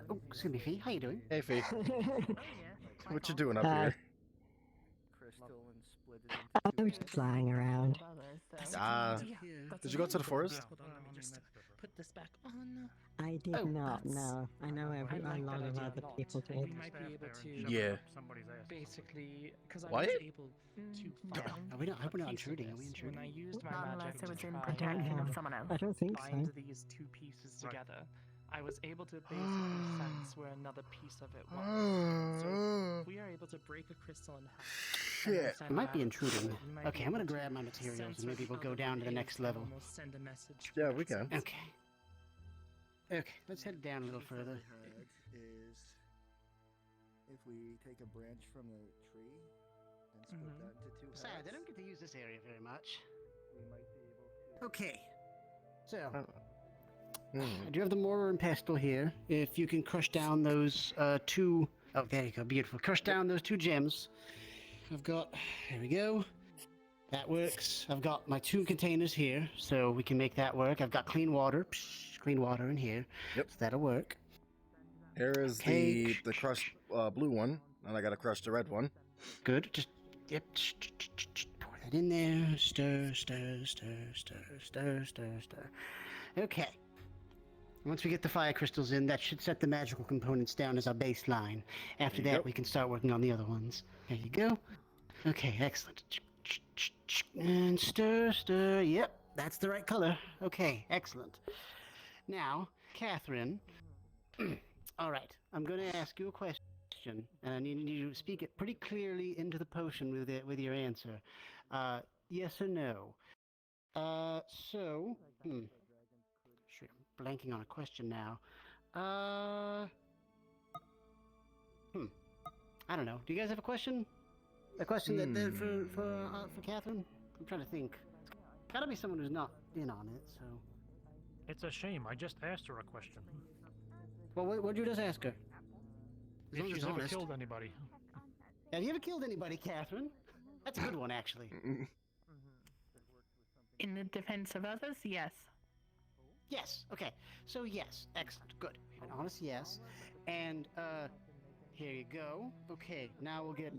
Oh, excuse me, Fee. How you doing? Hey, Fee. Oh, yeah. What you doing up Hi. here? Crystal and split it into I'm just flying around. Did you go to the forest? Hold on, let me just put this back on. I did not know. I know a lot of other people did. We might be able to Yeah. basically, because I What? was able to find Are we not? I hope we're not a piece of intruding. Are we this intruding? when I used my Not magic unless it to was in try protection and of someone else. I don't think bind so. these two pieces together. I was able to basically sense where another piece of it was. So if we are able to break a crystal in half. and then Shit. send It might be that, intruding. we might Okay, be I'm gonna able to grab my materials sense and where maybe the we'll go other down to the is next and level. almost send a message. Yeah, through we that can. sense. Okay. Okay, let's head down a little further. Is if we take a branch from the tree and split that into two halves. Besides, I don't get to use this area very much. We might be able to. Okay. So, Hmm. I do have the mortar and pestle here. If you can crush down those two... Oh, there you go. Beautiful. Crush down those 2 gems. I've got... There we go. That works. I've got my 2 containers here, so we can make that work. I've got clean water. Psh, clean water in here. Yep. So that'll work. Here is Okay. the crushed blue one, and I gotta crush the red one. Good. Just... Yep. Pour that in there. Stir, stir, stir, stir, stir, stir, stir. Okay. Once we get the fire crystals in, that should set the magical components down as our baseline. After that, we can start working on the other ones. There you go. Okay, excellent. And stir, stir. Yep, that's the right color. Okay, excellent. Now, Catherine. All right, I'm going to ask you a question, and I need you to speak it pretty clearly into the potion with your answer. Yes or no? Sure, I'm blanking on a question now. I don't know. Do you guys have a question? A question that for Catherine? I'm trying to think. Gotta be someone who's not in on it, so. It's a shame. I just asked her a question. Well, what'd you just ask her? As long If as she's it's ever honest. killed anybody. Have you ever killed anybody, Catherine? That's a good one, actually. In the defense of others, yes. Yes. Okay. So yes. Excellent. Good. An honest yes. And here you go. Okay. Now we'll get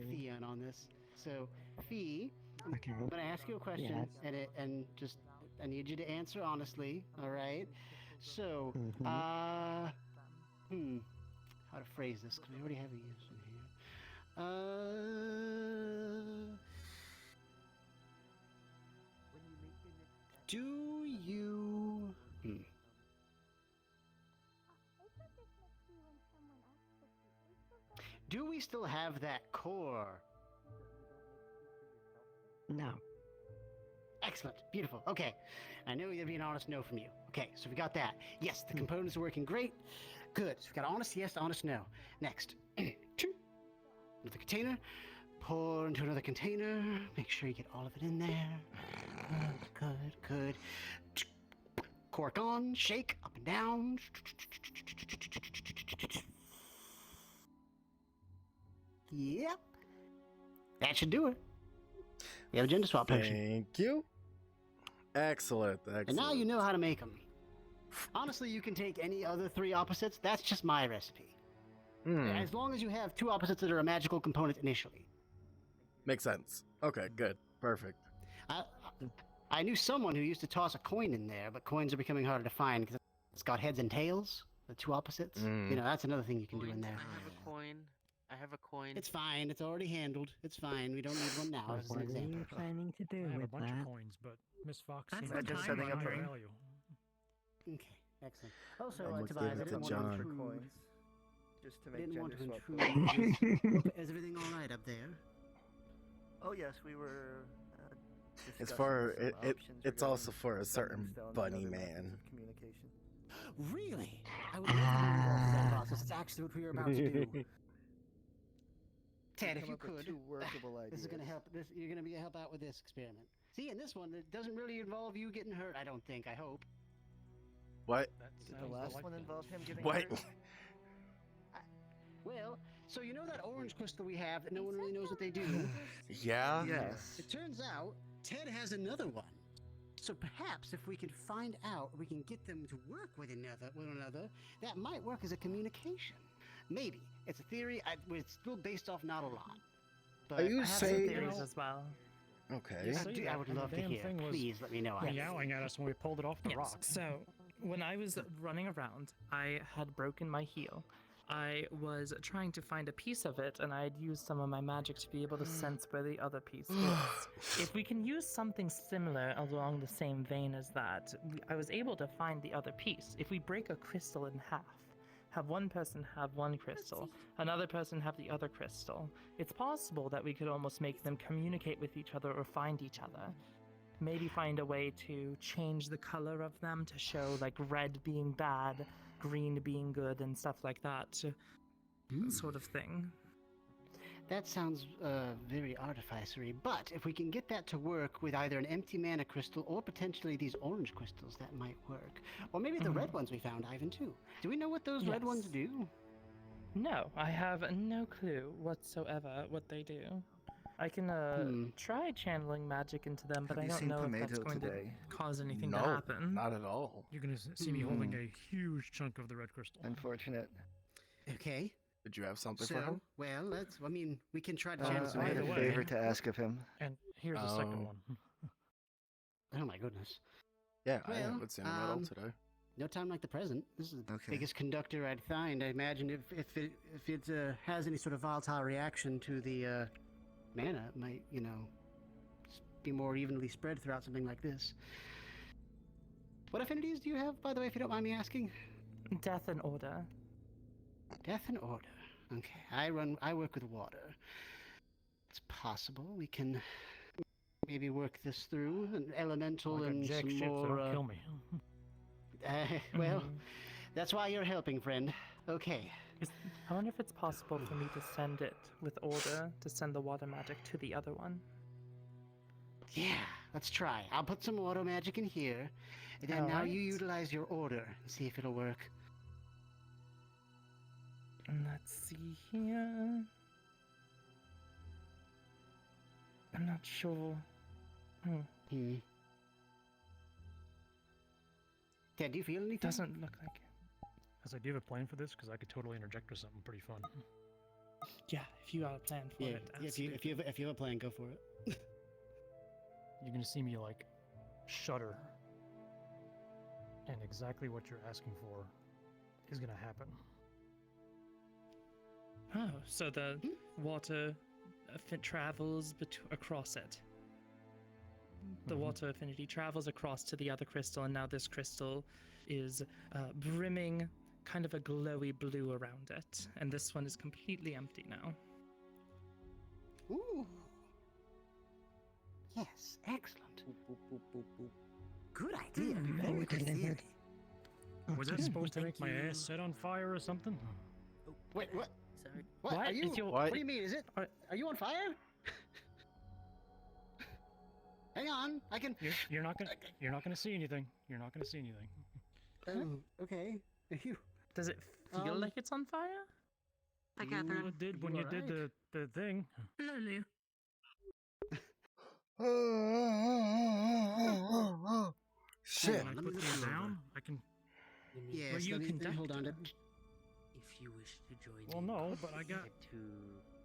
Fee on this. So Fee, Okay. I'm gonna ask you a question, Yes. and just I need you to answer honestly. All right. So how to phrase this? Because we already have a yes in here. Do you? Do we still have that core? No. Excellent. Beautiful. Okay. I knew there'd be an honest no from you. Okay, so we got that. Yes, the components are working great. Good. So we got honest yes, honest no. Next. Another container. Pour into another container. Make sure you get all of it in there. Good. Cork on. Shake up and down. Yep. That should do it. We have a gender swap potion. Thank you. Excellent. And now you know how to make them. Honestly, you can take any other 3 opposites. That's just my recipe. As long as you have 2 opposites that are a magical component initially. Makes sense. Okay, good. Perfect. I knew someone who used to toss a coin in there, but coins are becoming harder to find because it's got heads and tails, the 2 opposites. You know, that's another thing you can do in there. I have a coin. It's fine. It's already handled. It's fine. We don't need one now. It's an What are example. you planning to do I have a with bunch that? of coins, but Miss Fox That's seems the to time have setting up higher ring. value. Okay, excellent. Also, I'm gonna Tobias, give I it to didn't want John. to For intrude. coins, just to I make didn't want gender to swap. intrude. Is everything all right up there? Oh yes, we were. It's for discussing some it. options It's regarding also for a certain Thunderstone and bunny other methods man. of communication. Really? I would love to be involved in that process. It's actually what we were about to do. Ted, if Come you up with could, 2 workable this is going to ideas. help. You're going to be help out with this experiment. See, in this one, it doesn't really involve you getting hurt. I don't think. I hope. What? Did the last one involve him getting What? hurt? Well, so you know that orange crystal we have that no one really knows what they do? Yeah. Yes. It turns out Ted has another one. So perhaps if we can find out, we can get them to work with one another, that might work as a communication. Maybe. It's a theory. It's still based off not a lot. But Are you I have some saying? theories as well. Okay. I would love to hear. Please let me know. Meowing at us when we pulled it off the Yes, rock. so when I was running around, I had broken my heel. I was trying to find a piece of it, and I had used some of my magic to be able to sense where the other piece is. If we can use something similar along the same vein as that, I was able to find the other piece. If we break a crystal in half, have one person have one crystal, another person have the other crystal, it's possible that we could almost make them communicate with each other or find each other. Maybe find a way to change the color of them to show like red being bad, green being good, and stuff like that. Sort of thing. That sounds very artificery, but if we can get that to work with either an empty mana crystal or potentially these orange crystals, that might work. Or maybe the red ones we found, Ivan, too. Do we know what those red ones do? No, I have no clue whatsoever what they do. I can try channeling magic into them, but Have I you don't seen know if that's Tomato going today? to cause anything to No, happen. not at all. You're gonna see me holding a huge chunk of the red crystal. Unfortunate. Okay. Did you have something So, for him? well, I mean, we can try to channel some I had a energy. favor to ask of him. And here's the second one. Oh my goodness. Yeah, I Well, haven't seen him at all today. No time like the present. This is the biggest conductor I'd find. I imagine if it has any sort of volatile reaction to the mana, it might, be more evenly spread throughout something like this. What affinities do you have, by the way, if you don't mind me asking? Death and order. Death and order. Okay, I work with water. It's possible we can maybe work this through an elemental and jack some shit, so more. don't kill me. Well, that's why you're helping, friend. Okay. I wonder if it's possible for me to send it with order, to send the water magic to the other one. Yeah, let's try. I'll put some auto magic in here, and then now Alright. you utilize your order and see if it'll work. Let's see here. I'm not sure. Ted, do you feel anything? Doesn't look like it. So do you have a plan for this? Because I could totally interject with something pretty fun. Yeah, if you got a plan for Yeah, it. if you have a plan, go for it. You're gonna see me like shudder, and exactly what you're asking for is gonna happen. Oh, so the water travels across it. The water affinity travels across to the other crystal, and now this crystal is brimming kind of a glowy blue around it, and this one is completely empty now. Ooh. Yes, excellent. Good idea. Very good theory. Was that supposed to make my ass set on fire or something? Wait, what? Sorry. What? What? Are you? Is your- What do you mean? Is it? Are you on fire? Hang on, I can. You're not gonna see anything. You're not gonna see anything. Oh, okay. You. Does it feel like it's on fire? You did when you did the thing. Lulu. Shit. When I put these down, I can. Yes, Well, you let me- conduct hold on. If you wish to join Well, in, no, but I got head to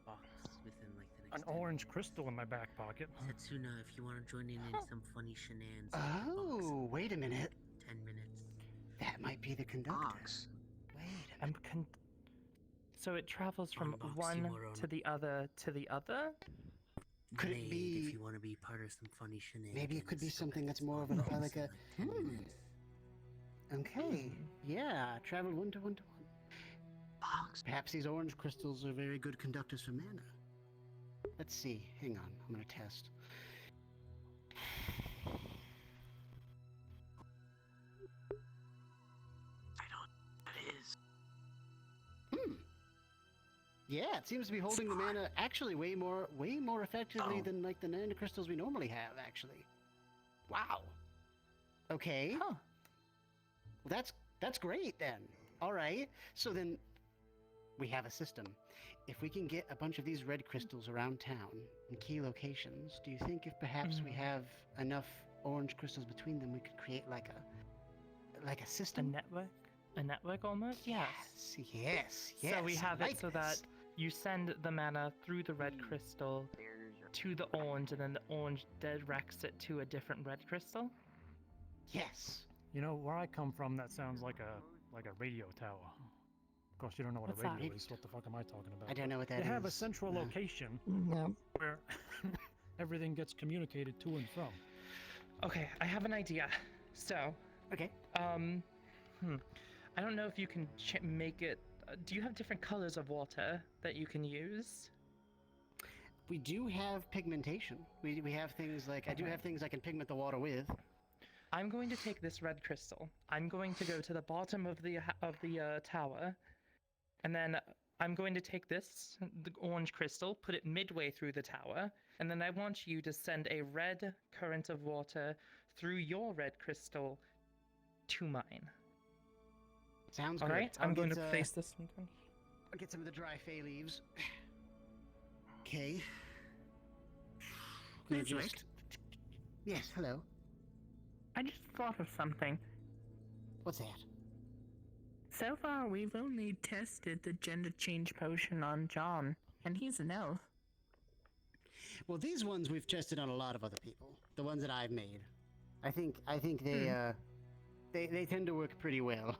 box within like the next an 10 orange crystal in my back pocket. Setsuna, if you want to join in some funny shenanigans. Oh, wait a minute. 10 minutes. That might be the conductor. So it travels from Unbox one your own. to the other to the other? Could it Made be- if you want to be part of some funny shenanigans? Maybe it could be something that's more of a like a. Okay. Yeah, travel one to one to one. Perhaps these orange crystals are very good conductors for mana. Let's see. Hang on. I'm gonna test. That is. Yeah, it seems to be holding the mana actually way more effectively than like the nano crystals we normally have. Actually. Wow. Okay. Huh. Well, that's great then. All right. So then we have a system. If we can get a bunch of these red crystals around town in key locations, do you think if perhaps we have enough orange crystals between them, we could create like a system? A network almost? Yes. Yes. So we have I it like so that this. you send the mana through the red crystal to the orange, and then the orange directs it to a different red crystal? Yes. You know where I come from, that sounds like a radio tower. Of course, you don't know what What's a radio that? is. What the fuck am I talking about? I don't know what that They is. have a central No. location Yep. where everything gets communicated to and from. Okay, I have an idea. So, Okay. I don't know if you can make it. Do you have different colors of water that you can use? We do have pigmentation. We have things like I do have things I can pigment the water with. I'm going to take this red crystal. I'm going to go to the bottom of the tower, and then I'm going to take this, the orange crystal, put it midway through the tower, and then I want you to send a red current of water through your red crystal to mine. Sounds All good. right, I'm going to place this one down. I'll get some of the dry fay leaves. Okay. That's right. Yes, hello. I just thought of something. What's that? So far, we've only tested the gender change potion on John, and he's an elf. Well, these ones we've tested on a lot of other people. The ones that I've made. I think they tend to work pretty well,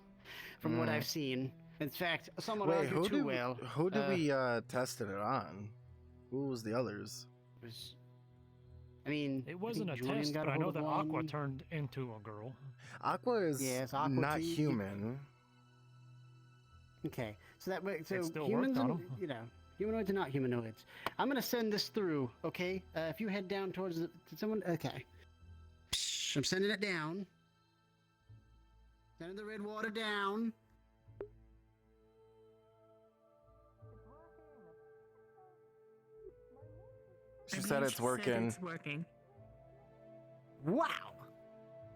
from what I've seen. In fact, some would Wait, argue too well. who did we tested it on? Who was the others? I mean, It wasn't a Julian test, got but I know hold that of Aqua one. turned into a girl. Aqua is Yes, Aqua not Tea- human. Okay, so that way, so It still humans, worked on and, 'em. you know, humanoids and not humanoids. I'm gonna send this through. Okay, if you head down towards the someone. Okay, I'm sending it down. Sending the red water down. She said it's working. It's working. Wow!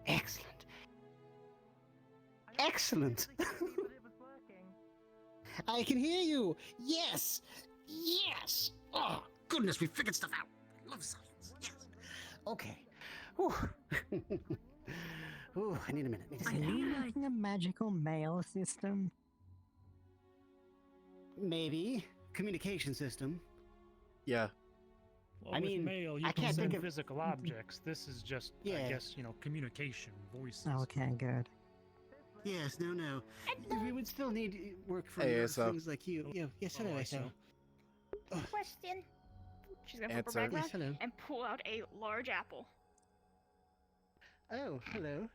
Excellent. Excellent. I can hear you. Yes. Yes. Oh goodness, we figured stuff out. I love science. Yes. Okay. Whew. Ooh, I need a minute. Are you making a magical mail system? Maybe communication system. Yeah. Well, I with mean, mail, you I can can't send think of- physical objects. This is just, I Yeah. guess, communication, voices. Okay, good. Yes. No. We would still need work for Hey, things Asa. like you. Yeah. Yes. Hello, Asa. Question. She's gonna Answer. flip her Yes, back hello. and pull out a large apple. Oh, hello.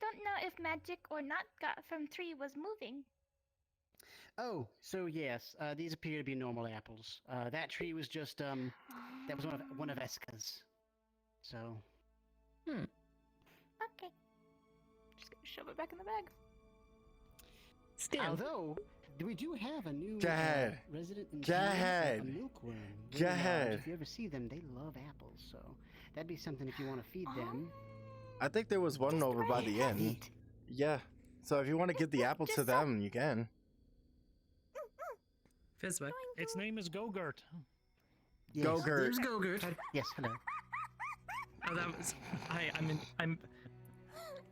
Don't know if magic or not got from tree was moving. Oh, so yes, these appear to be normal apples. That tree was just that was one of Eska's. So. Okay. Just gonna shove it back in the bag. Still. Although we do have a new Jahad. resident in Jahad. town, a milkworm. Jahad. If you ever see them, they love apples. So that'd be something if you want to feed them. I think there was one over by the inn. Yeah. So if you want to give the apple to them, you can. Fizwick. Its name is Gogurt. Yes, Gogurt. There's Gogurt. Yes, hello. Oh, that was. I'm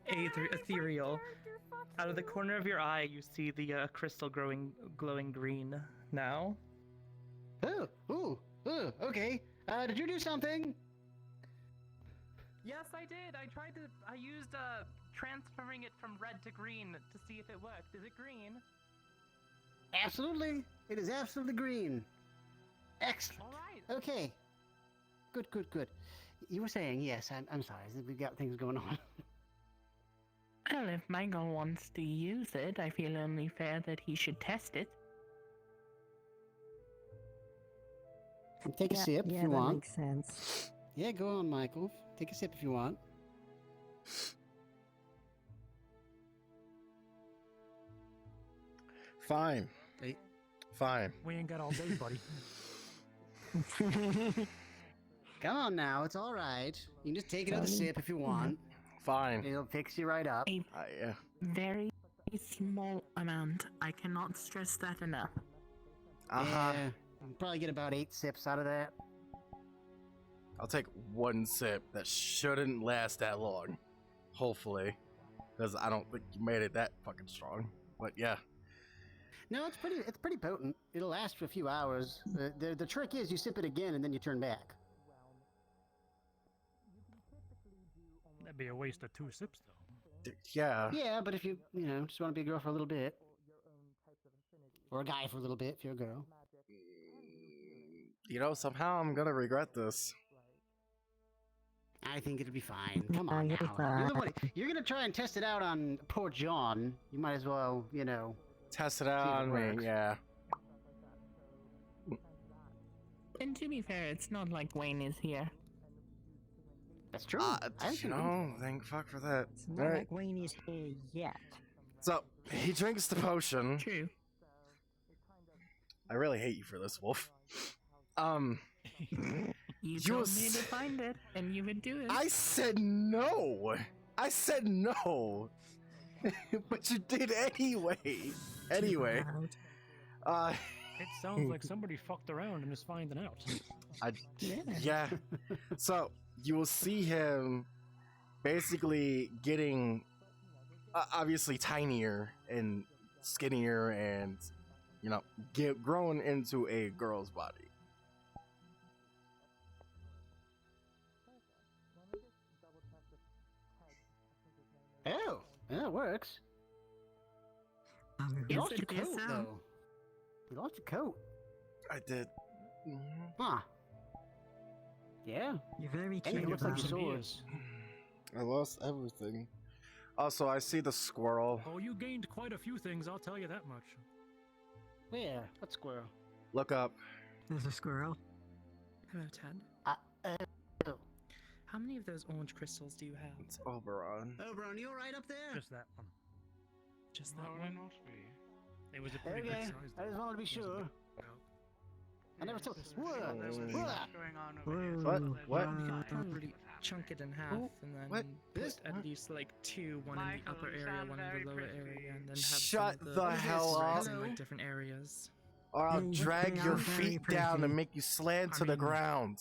ethereal. Out of the corner of your eye, you see the crystal glowing green now. Oh, okay. Did you do something? Yes, I did. I used transferring it from red to green to see if it worked. Is it green? Absolutely. It is absolutely green. Excellent. All right. Okay. Good. You were saying, yes, I'm sorry. We've got things going on. Well, if Michael wants to use it, I feel only fair that he should test it. Take a sip if yeah, you that want. makes sense. Yeah, go on, Michael. Take a sip if you want. Fine. Hey. Fine. We ain't got all day, buddy. Come on now, it's all right. You can just take another sip if you want. Fine. It'll fix you right up. Yeah. Very small amount. I cannot stress that enough. Uh-huh. Yeah, you'll probably get about 8 sips out of that. I'll take one sip. That shouldn't last that long. Hopefully. Because I don't think you made it that fucking strong. But yeah. No, it's pretty potent. It'll last for a few hours. The trick is you sip it again and then you turn back. That'd be a waste of 2 sips, though. Yeah. Yeah, but if you just want to be a girl for a little bit. Or a guy for a little bit if you're a girl. You know, somehow I'm gonna regret this. I think it'll be fine. Come on now. You're gonna try and test it out on poor John. You might as well, you know. Test it out on me, yeah. And to be fair, it's not like Wayne is here. That's true. You know, thank fuck for that. It's not like Wayne is here yet. So, he drinks the potion. True. I really hate you for this, Wolf. You told me to find it, and you would do it. I said no! I said no! But you did anyway! Anyway. It sounds like somebody fucked around and is finding out. Yeah. So, you will see him basically getting obviously tinier and skinnier and, you know, growing into a girl's body. Oh, that works. You lost your coat, though. You lost your coat. I did. Huh. Yeah. You're very And it looks like your Some sword. ears. I lost everything. Also, I see the squirrel. Oh, you gained quite a few things, I'll tell you that much. Where? What squirrel? Look up. There's a squirrel. Hello, Ted. Oh. How many of those orange crystals do you have? It's Oberon. Oberon, you alright up there? Just that one. Just that No, one? not me. It was a pretty Okay, good size. I just wanted to be sure. I never told this. What? Going on over here. What? Probably chunk it in half and then What? put at least like two, one in the upper area, one in the lower area, and then have Shut some of the hell spreads up. in like different areas. Or I'll Mm, drag they your are very feet down pretty. and make you slant to the ground.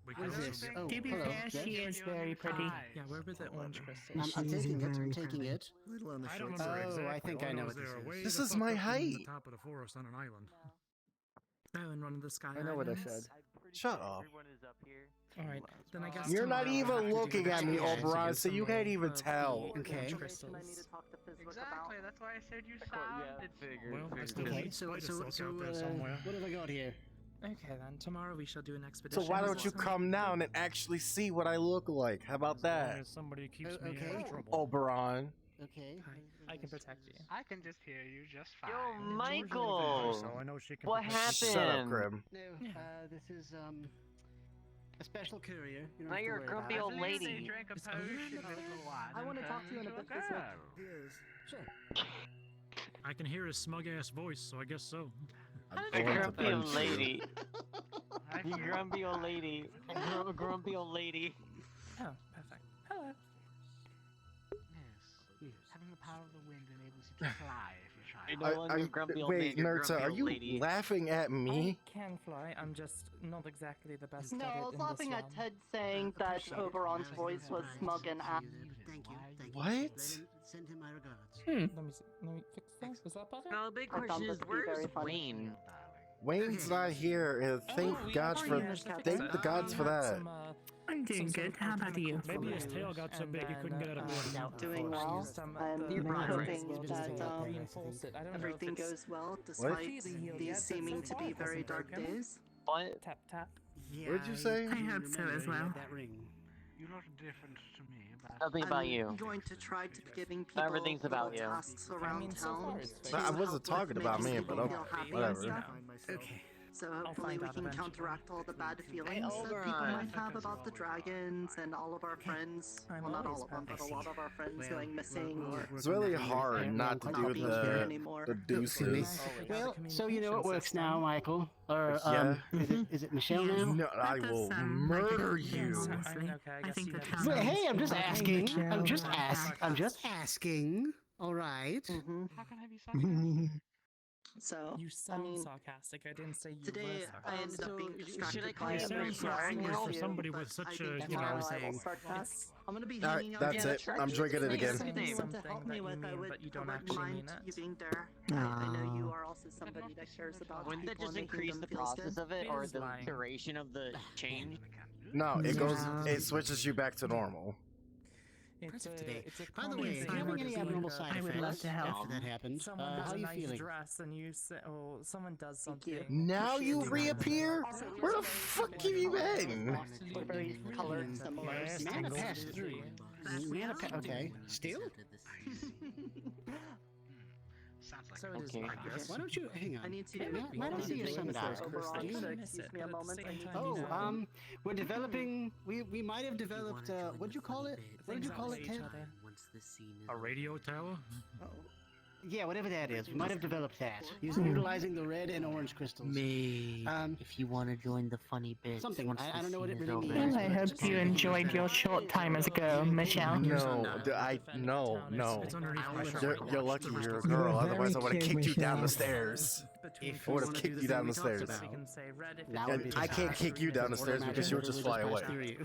We What is can this? also- Oh, To be hello. fair, she is very pretty. Yeah, where were the orange crystals? I'm She's taking it. I'm very taking pretty. it. Little on the I short don't side. remember Oh, exactly. I think All I know knows what they this are is. way This the is fuck my up in height. The top of the forest on an island. Oh, in one of the sky I know what I islands? said. Shut up. Everyone is up here. Alright, then I guess You're not tomorrow I'll even have to do looking the at me, next Oberon, use so you some can't more even of the tell. orange Okay. I need crystals. to talk to Fizwick Exactly, that's why I said you sounded Well, I still Okay, need so, spider so, silk so, out there somewhere. what have I got here? Okay then, tomorrow we shall do an expedition. So why don't you Awesome. come down and actually see what I look like? How about As long that? as somebody keeps Oh, me okay. out of trouble. Oberon. Okay. I can protect you. I can just hear you just fine. Yo, So Michael! I know she can What protect me. happened? Shut up, Grim. No, this is, a special courier. You don't Now have to you're a worry grumpy about old it. I believe lady. They drank a It's potion over. of the wine I want to and talk to you in a turned bit, into Fizwick. a girl. Sure. I can hear his smug ass voice, so I guess so. A going to grumpy old punch you. lady. I You feel- grumpy old lady. A grumpy old lady. Oh, perfect. Hello. Yes. Having the power of the wind enables you to fly if you try. You're no longer grumpy old Wait, man, you're Nurta, grumpy are old you lady. laughing at me? I can fly, I'm just not exactly the best No, at it I was in laughing this at realm. Ted saying that Appreciate it. Oberon's I was voice was very smug and sensitive ass. to you. Thank you. Thank you. What? Let him send him my regards. Let me see. Let me fix this. Is that better? Now the big I found question this is, to be very where's funny. Wayne? Wayne's not here. Thank we God are for here to fix thank it. the gods We for had that. some, I'm doing some good. sort of How about alchemical you? Maybe his fluid, tail got so and big he couldn't get out of bed. then, Doing well. some, I'm the hoping will that just reinforce it. I don't know if everything it's goes well despite these seeming to be very dark days. What? tap tap. Yeah, What did you say? I hope so as well. That ring. You're not different to me, but Nothing about I'm you. going to try to be giving people Everything's about little you. tasks around so far town. it's to fine. I wasn't help with talking about making me, people but feel okay, happy whatever. and stuff. Okay. So hopefully find we out can eventually. counteract all the bad feelings that people Oberon. might have about the dragons and all of our friends. I'm Well, not all always of them, but a perfect. lot of our friends Well, going missing or It's really hard not to do being here the anymore. deuces. Well, so you know it works now, Michael. Or Yeah. is it Michelle Yes. now? No, I That will does sound like murder it. you. So, Honestly, okay, I I guess think you the have town to- Wait, hey, I'm just Okay, asking. Michelle. I'm just asking. All right. Mm-hmm. how can I be sarcastic? So, You I sound mean, sarcastic. I didn't say you today were I sarcastic. ended up being So, distracted should I call by you a Sarah very Sarah strong Girl? For issue, somebody but with such I a, think you know, tomorrow I will saying. start back. I'm gonna be Alright, hanging out. that's with it. you. I'm drinking it If again. somebody Saying wants to help something me that with, you I mean, would, but you I don't wouldn't actually mind mean it. you being there. I know you are also somebody that cares about Wouldn't that people just and making increase them the feel process good. of it, or Feels the lying. duration of the change? No, it goes. Yeah. It switches you back to normal. Impressive today. It's a By the way, common if thing you're having where any it's like abnormal a- side I would effects love to help. after that happened, Someone how does are a you nice feeling? dress and you say, or someone does something. Now you appreciating that. reappear? Where the fuck have you been? Very colored symbols. Mana passed through. Okay. Still? Sounds like So a it is good my idea. guess. Why don't you hang on? I need to. Why don't you see your sundial? Excuse me a moment. I need to. Oh, we're developing. We might have developed. What'd you call it? What did you call it, Ted? A radio tower? Yeah, whatever that is. We might have developed that utilizing the red and orange crystals. Maybe if you want to join the funny bits. Something. once I the don't know what it scene is really over. means. Well, I hope you enjoyed your short time as a girl, Michelle. No, no. You're lucky you're a girl, otherwise I would have kicked you down the stairs. I would have kicked you down the stairs. And I can't kick you down the stairs because you would just fly away.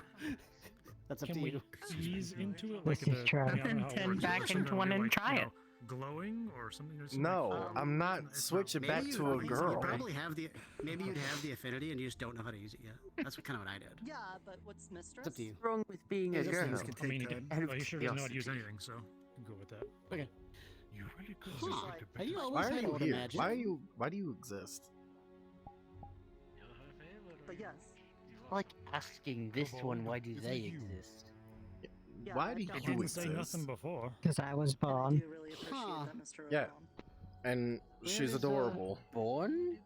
That's up Can to we you. ease into it? This Like is true. Then turn back into one and try it. Glowing or something? Or something No, I'm not switching back to a You girl. probably have the. Maybe you'd have the affinity and you just don't know how to use it yet. That's kind of what I did. Yeah, but what's mistress? It's up to you. What's wrong with being a Those girl? things can I mean, take time. well, he sure doesn't know how to use anything, so we can go with that. Okay. You really could Huh. Have you Why always are had you order here? magic? Why do you exist? But yes. Like asking this one, why do they exist? Yeah, Why I do don't I you didn't exist? say nothing before. Because I was I born. do really appreciate that, Mr. Yeah. O'Donnell. And she's is, adorable. Born?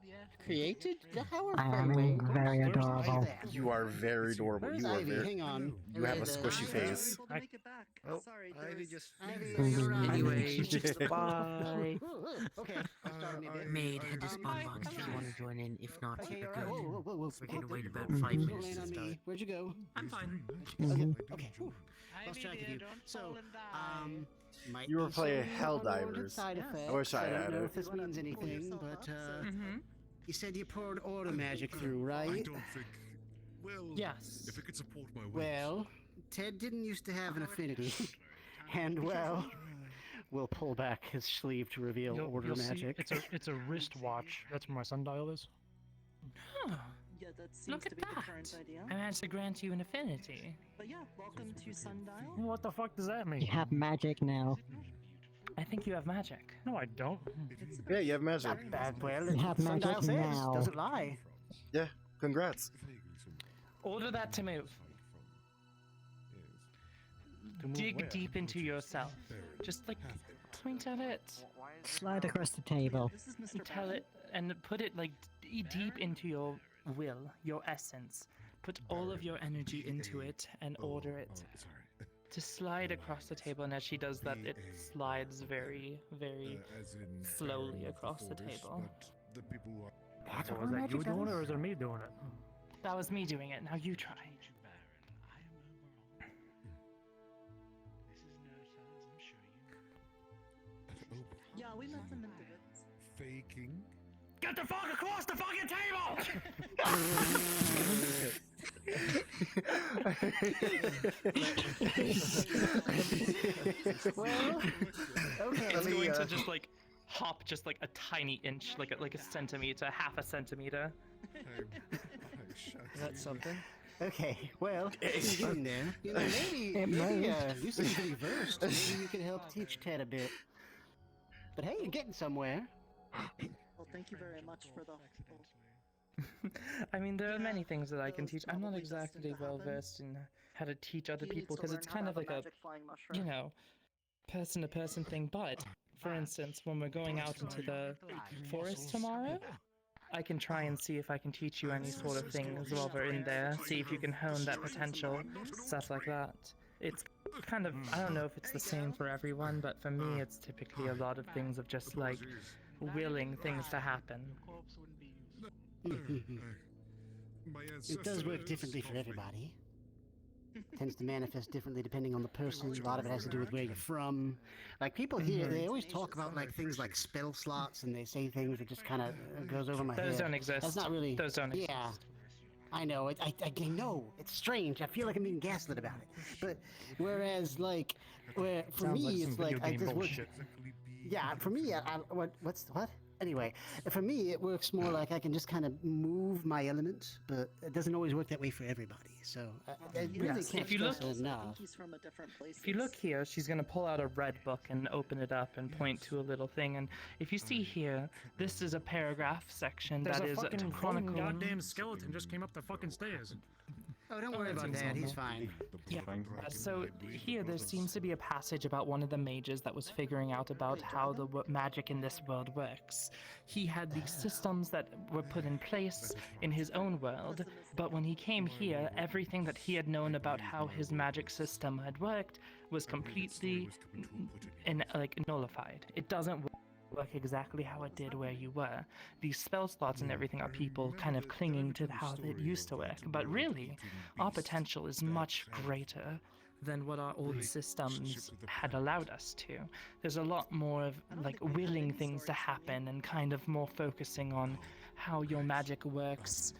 Created? How are I am we? very adorable. You are very adorable. Where's You are Ivy? very. Hang on. You have a squishy I was face. able to make it back. Sorry, Ivy there's- just. Ivy, you're on. Anyway, Yeah. bye. Okay. I'm starting to Maid, head to spawn box if you want to join in. If not, Okay, keep it alright. going. Whoa. We're gonna wait about Mhm. 5 Don't minutes land to on start. me. Where'd you go? I'm fine. Okay. Whew. Lost track of you. So, might You were be playing some Helldivers. unwarranted side effects. I wish I don't had know it. if this means anything, but Mm-hmm. you said you poured order magic through, I right? don't think. Well, Yes. if it could support my weight. Well, Ted didn't used to have an affinity, and well, we'll pull back his sleeve to reveal order You'll see, magic. it's a wristwatch. That's where my sundial is. Huh. Yeah, that seems Look to at be the that. current idea. I managed to grant you an affinity. But yeah, welcome to Sundial. What the fuck does that mean? You have magic now. I think you have magic. No, I don't. Yeah, you have magic. Not bad, well, You have Sundial magic says, now. doesn't lie. Yeah, congrats. Order that to move. Dig deep into yourself. Just like point at it. Slide across the table. This is And Mr. tell it and put it like deep into your will, your essence. Put all of your energy into it and order it to slide across the table. And as she does that, it slides very, very slowly across the table. The people who are So was that you doing it or is it me doing it? That was me doing it. Now you try. Yeah, we met them in the woods. faking. Get the fuck across the fucking table! Well, okay. It's going to just like hop just like a tiny inch, like a centimeter, half a centimeter. Is that something? Okay, well, you're getting there. You know, maybe you seem pretty versed. Maybe you could help teach Ted a bit. But hey, you're getting somewhere. Well, thank you very much for the. I mean, there are many things that I can teach. I'm not exactly well versed in how to teach other people because it's kind of like a, you know, person-to-person thing. But, for instance, when we're going out into the forest tomorrow, I can try and see if I can teach you any sort of things while we're in there. See if you can hone that potential, stuff like that. It's kind of, I don't know if it's the same for everyone, but for me, it's typically a lot of things of just like willing things to happen. It does work differently for everybody. Tends to manifest differently depending on the person. A lot of it has to do with where you're from. Like people here, they always talk about like things like spell slots, and they say things that just kind of goes over my head. Those don't exist. That's not really. Those don't exist. Yeah, I know. I know. It's strange. I feel like I'm being gaslit about it. But whereas like, where for Sounds me like some it's video like game this works. bullshit. Yeah, for me, what's what? Anyway, for me, it works more like I can just kind of move my element, but it doesn't always work that way for everybody. So I really Yes, can't if you stress look- it enough. He's from a different place. If you look here, she's going to pull out a red book and open it up and point to a little thing. And if you see here, this is a paragraph section There's that a is fucking chronicling. goddamn skeleton just came up the fucking stairs. Oh, don't worry about seems that. He's normal. fine. Yeah. So here, there seems to be a passage about one of the mages that was figuring out about how the magic in this world works. He had these systems that were put in place in his own world, but when he came here, everything that he had known about how his magic system had worked was completely nullified. It doesn't work exactly how it did where you were. These spell slots and everything are people kind of clinging to how it used to work, but really, our potential is much greater than what our old systems had allowed us to. There's a lot more of willing things to happen and kind of more focusing on how your magic works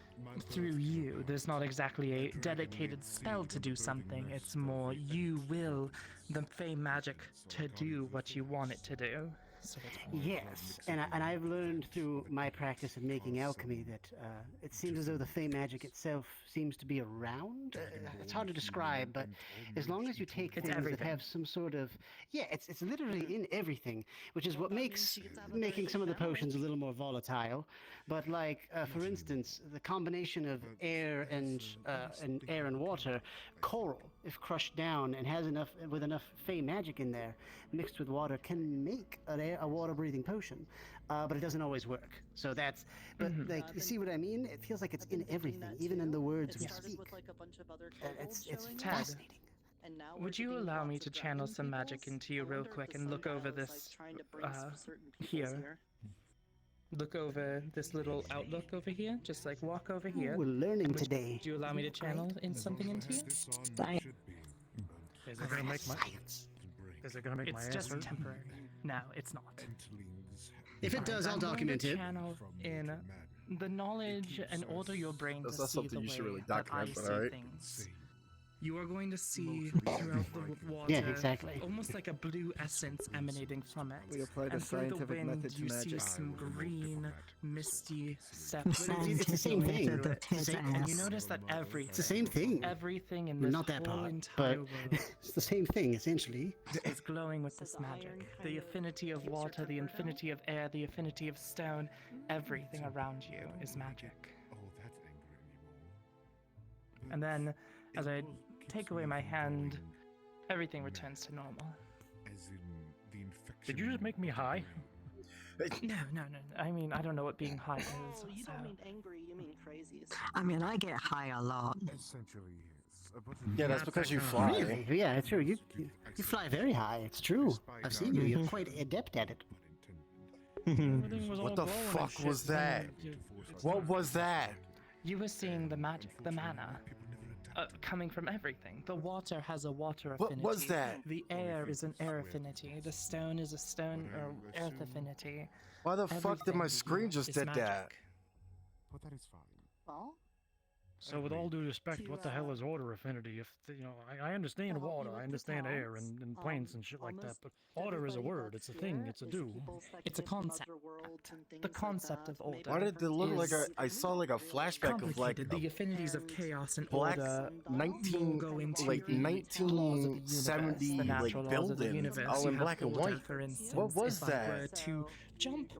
through you. There's not exactly a dedicated spell to do something, it's more you will the Fey magic to do what you want it to do. So Yes, and I've learned through my practice of making alchemy that it seems as though the Fey magic itself seems to be around. It's hard to describe, but as long as you take things that have some sort of... Yeah, it's literally in everything, which is what makes making some of the potions a little more volatile. But for instance, the combination of air and water, coral, if crushed down and has enough Fey magic in there, mixed with water, can make a water-breathing potion, but it doesn't always work. So that's, you see what I mean? It feels like it's in everything, even in the words we speak. It's fascinating. Would you allow me to channel some magic into you real quick and look over this here? Look over this little outlook over here. Just walk over here. We're learning today. Do you allow me to channel something into you? Is it gonna make my... Is it gonna make my ass It's just hurt? temporary. No, it's not. If it does, I'll document it. Channel in the knowledge and order your brain That's to not see something the you should way really that I document, but see alright. things. You are going to see throughout the water, Yeah, exactly. almost like a blue essence emanating from it. We applied a And through the scientific wind, method to you see magic. some green, misty steps. It's the same thing. And you notice that everything, It's the same thing. everything in this Not that whole part, entire but world it's the same thing, essentially. is glowing with this magic. The affinity of water, the affinity of air, the affinity of stone, everything around you is magic. And then, as I take away my hand, everything returns to normal. Did you just make me high? No. I mean, I don't know what being high is. Oh, you so- don't mean angry, you mean crazy. I mean, I get high a lot. Yeah, that's because you fly. Really? Yeah, it's true. You fly very high. It's true. I've seen you. You're quite adept at it. What the fuck was that? What was that? You were seeing the magic, the mana, coming from everything. The water has a water What affinity. was that? The air is an air affinity. The stone is a stone or earth affinity. Why the fuck did my Everything screen just is did that? magic. But that is fine. Well, So with all due respect, what the hell is order affinity? If I understand water, I understand air and planes and shit like that, but order is a word. It's a thing. It's a do. It's a concept. The concept of order. Why did it look like is I saw like a flashback of like complicated. The affinities of chaos and black order 19 will go into like the laws of the 1970 universe, the natural like laws of the building universe. all You in have black and order, white. for instance. What was if I were that? to jump,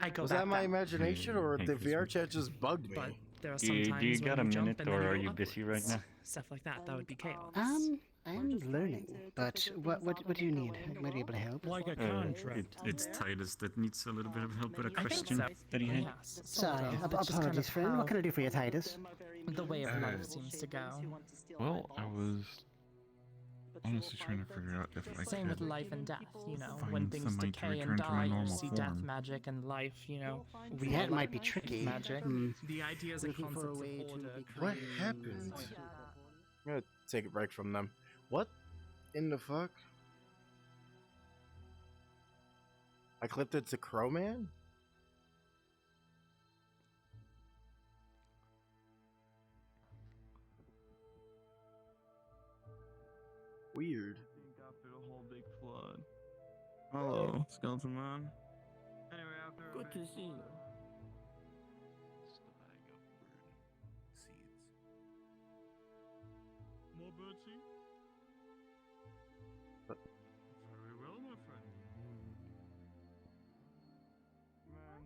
I go Was back that my down. imagination or the VR chat just bugged me? But there are Do some you, times do you when got a you jump minute, and then or you are go you busy right upwards. now? Stuff like that. That would be chaos. I'm learning, but what do you need? Might be able to help. Like a contract. It's Titus that needs a little bit of help with a I think question so. that he had. Yes, Sorry, sort of. It's just kind apologies, of friend. how What can I do for you, Titus? the way of life seems to go. Well, I was honestly trying to figure out if I Same with could life and death, when find things some way to decay return and to my die, you normal see death form. magic and life, we That have might be tricky. magic. Hmm. The ideas and Looking for a concepts way of to order. What become- happened? I'm gonna take a break from them. What in the fuck? I clipped it to Crowman? Weird. After the whole big flood. Hello, Skeleton Man. Anyway, after Good to see you. Just a bag of bird seeds. More birdseed? Very well, my friend. Man,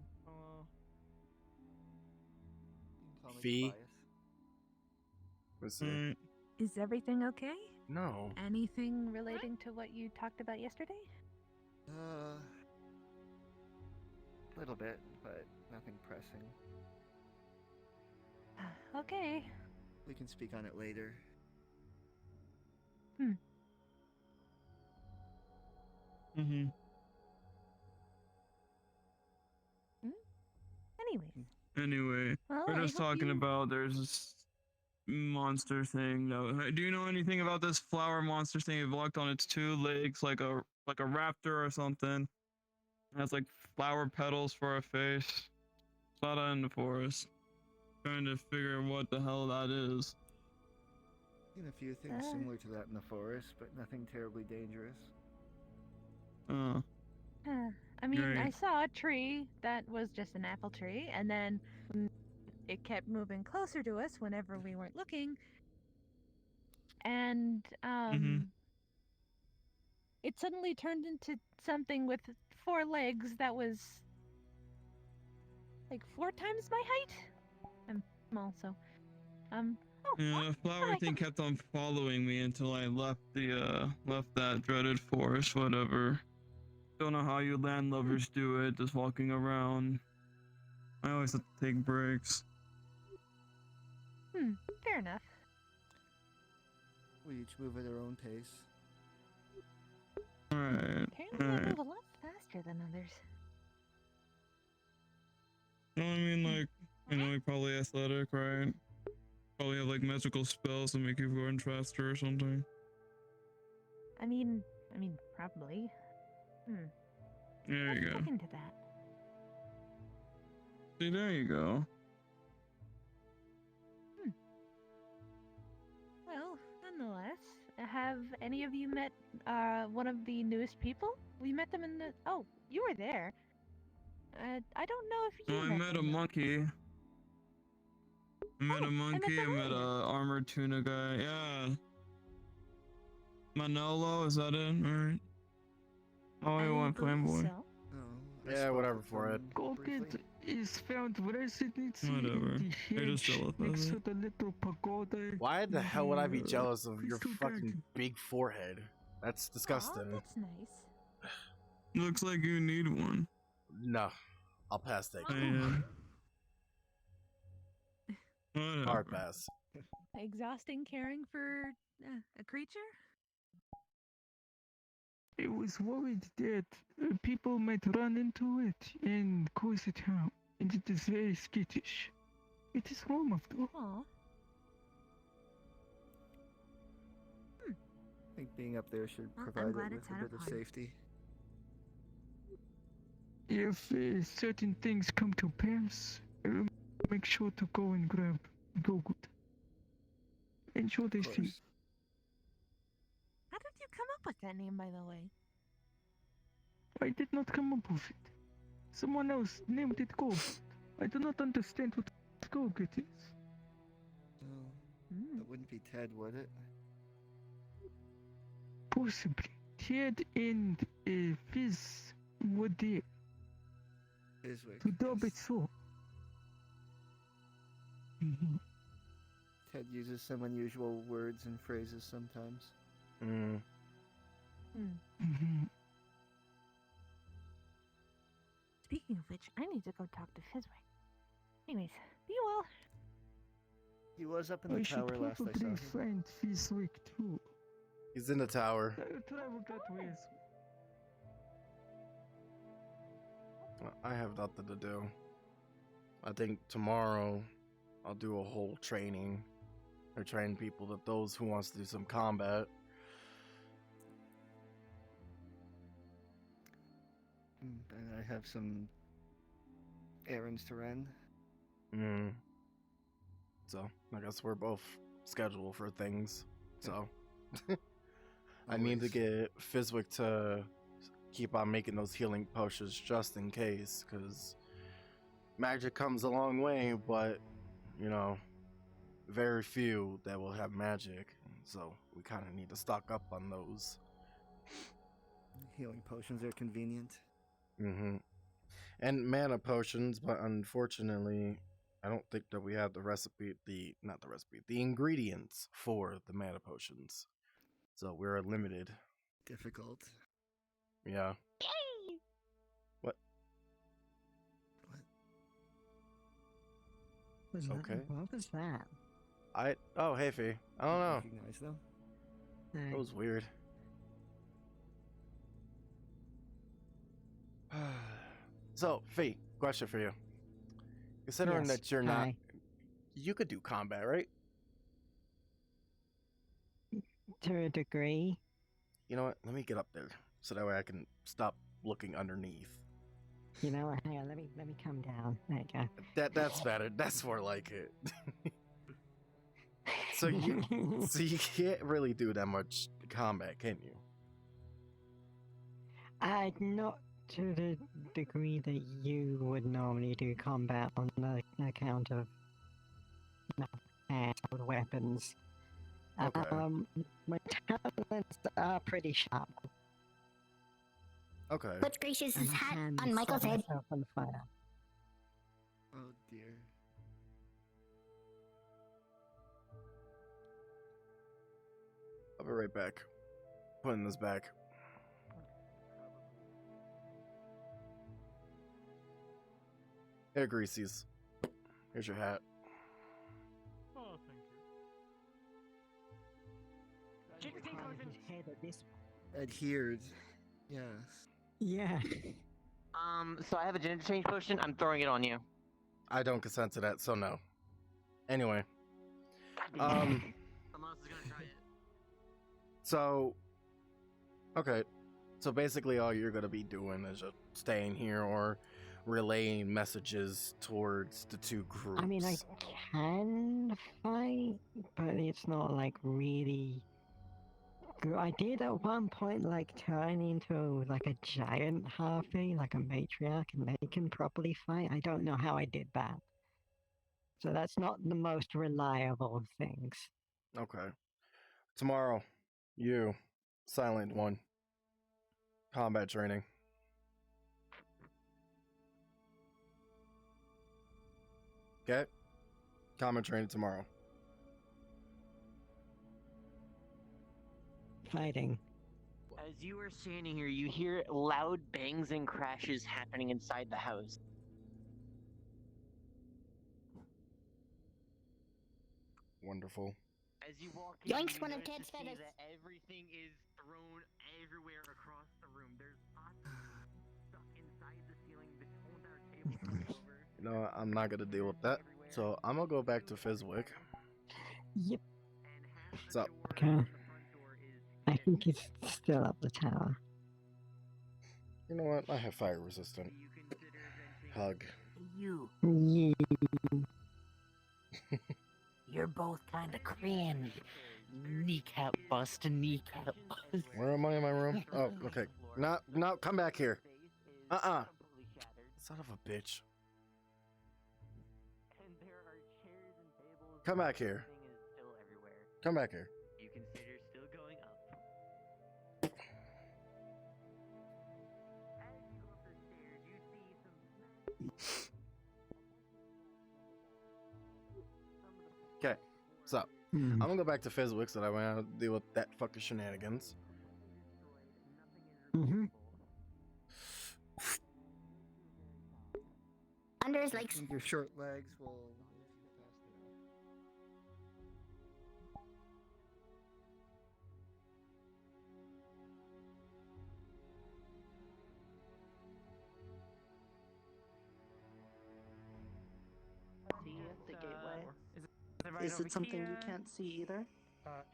Call me Fee? Tobias. Let's see. Is everything okay? No. Anything relating to what you talked about yesterday? A little bit, but nothing pressing. Okay. We can speak on it later. Mm-hmm. Anyways. Anyway, Well, we're I just hope talking you- about there's this monster thing. Do you know anything about this flower monster thing? It walked on its two legs like a raptor or something. It has like flower petals for a face. It's not in the forest. Trying to figure what the hell that is. Seen a few things similar to that in the forest, but nothing terribly dangerous. I mean, I Great. saw a tree that was just an apple tree, and then it kept moving closer to us whenever we weren't looking. And it suddenly turned into something with 4 legs that was like 4 times my height. I'm small, so Yeah, the flower thing kept on following me until I left that dreaded forest, whatever. Don't know how you landlubbers do it, just walking around. I always have to take breaks. Fair enough. We each move at our own pace. Alright. Apparently I move a lot faster than others. No, I mean, like, you know, you're probably athletic, right? Probably have like magical spells that make you run faster or something. I mean, probably. There you go. Look into that. See, there you go. Well, nonetheless, have any of you met one of the newest people? We met them in the... Oh, you were there. I don't know if you Oh, I met a monkey. I met a monkey, I met a armored tuna guy, yeah. Manolo, is that it? Alright. Oh, you want Flamboy? Yeah, whatever for it. Gorget is found residence Whatever. in the You're just hedge jealous of next it. to the little pagoda. Why the hell would I be in the, jealous of your Crystal fucking Garden. big forehead? That's disgusting. That's nice. Looks like you need one. No, I'll pass that. Whatever. Hard pass. Exhausting caring for a creature? I was worried that people might run into it and cause it harm, and it is very skittish. It is home after all. Aw. I think being up there should Well, I'm provide glad it it's with a out bit of of harm. safety. If certain things come to pass, make sure to go and grab Gogut. Ensure they see. How did you come up with that name, by the way? I did not come up with it. Someone else named it Gogut. I do not understand what Gogut is. That wouldn't be Ted, would it? Possibly. Ted and Fizz were there Fizwick. to dub it so. Ted uses some unusual words and phrases sometimes. Speaking of which, I need to go talk to Fizwick. Anyways, be well. He was up in I the should tower last I saw probably him. find Fizzwick too. He's in the tower. Travel that way. I have nothing to do. I think tomorrow I'll do a whole training. Or train people that those who wants to do some combat. And I have some errands to run. So I guess we're both scheduled for things. So I need to get Fizwick to keep on making those healing potions just in case, because magic comes a long way, but you know, very few that will have magic. So we kind of need to stock up on those. Healing potions are convenient. Mm-hmm. And mana potions, but unfortunately, I don't think that we have the recipe, the ingredients for the mana potions. So we're limited. Difficult. Yeah. What? Okay. What was that? Oh, hey, Fee. I don't know. Recognize them? That was weird. So, Fee, question for you. Considering Yes, that you're not, hi. you could do combat, right? To a degree. You know what? Let me get up there so that way I can stop looking underneath. You know what? Hang on. Let me come down. There you go. That's better. That's more like it. so you can't really do that much combat, can you? Not to the degree that you would normally do combat on the account of handheld weapons. Okay. My talents are pretty sharp. Okay. Put Gracious' And I hat can on Michael's set head. myself on fire. Oh dear. I'll be right back. Putting this back. Here, Greasies. Here's your hat. Oh, thank you. Adhered. Yes. Yeah. So I have a gender change potion. I'm throwing it on you. I don't consent to that, so no. Anyway. Someone else is gonna try it. So, okay. So basically all you're going to be doing is just staying here or relaying messages towards the two groups. I mean, I can fight, but it's not like really. I did at one point like turn into like a giant harpy, like a matriarch, and they can properly fight. I don't know how I did that. So that's not the most reliable of things. Okay. Tomorrow, you, Silent One, combat training. Okay? Combat training tomorrow. Fighting. As you are standing here, you hear loud bangs and crashes happening inside the house. Wonderful. As you walk in, Yoinks, you one of notice Ted's to see feathers. that everything is thrown everywhere across the room. There's pots stuck inside the ceiling. The whole entire table is over. You know what? I'm not going to deal with that. So I'm going to go back to Fizwick. Yep. So, Okay. I think it's still up the tower. you know what? I have fire resistant. Hug. You. Yeah. You're both kind of cringe. Kneecap bust to kneecap bust. Where am I in my room? Oh, okay. No, come back here. Son of a bitch. And there are chairs and tables. Come back here. Everything is still everywhere. Come back here. You consider still going up. As you go up the stairs, you see some. Okay, so I'm gonna go back to Fizwick so that I want to deal with that fucking shenanigans. Mm-hmm. Under his legs. Your short legs will. See at the gateway. right Is over it something you here. can't see either?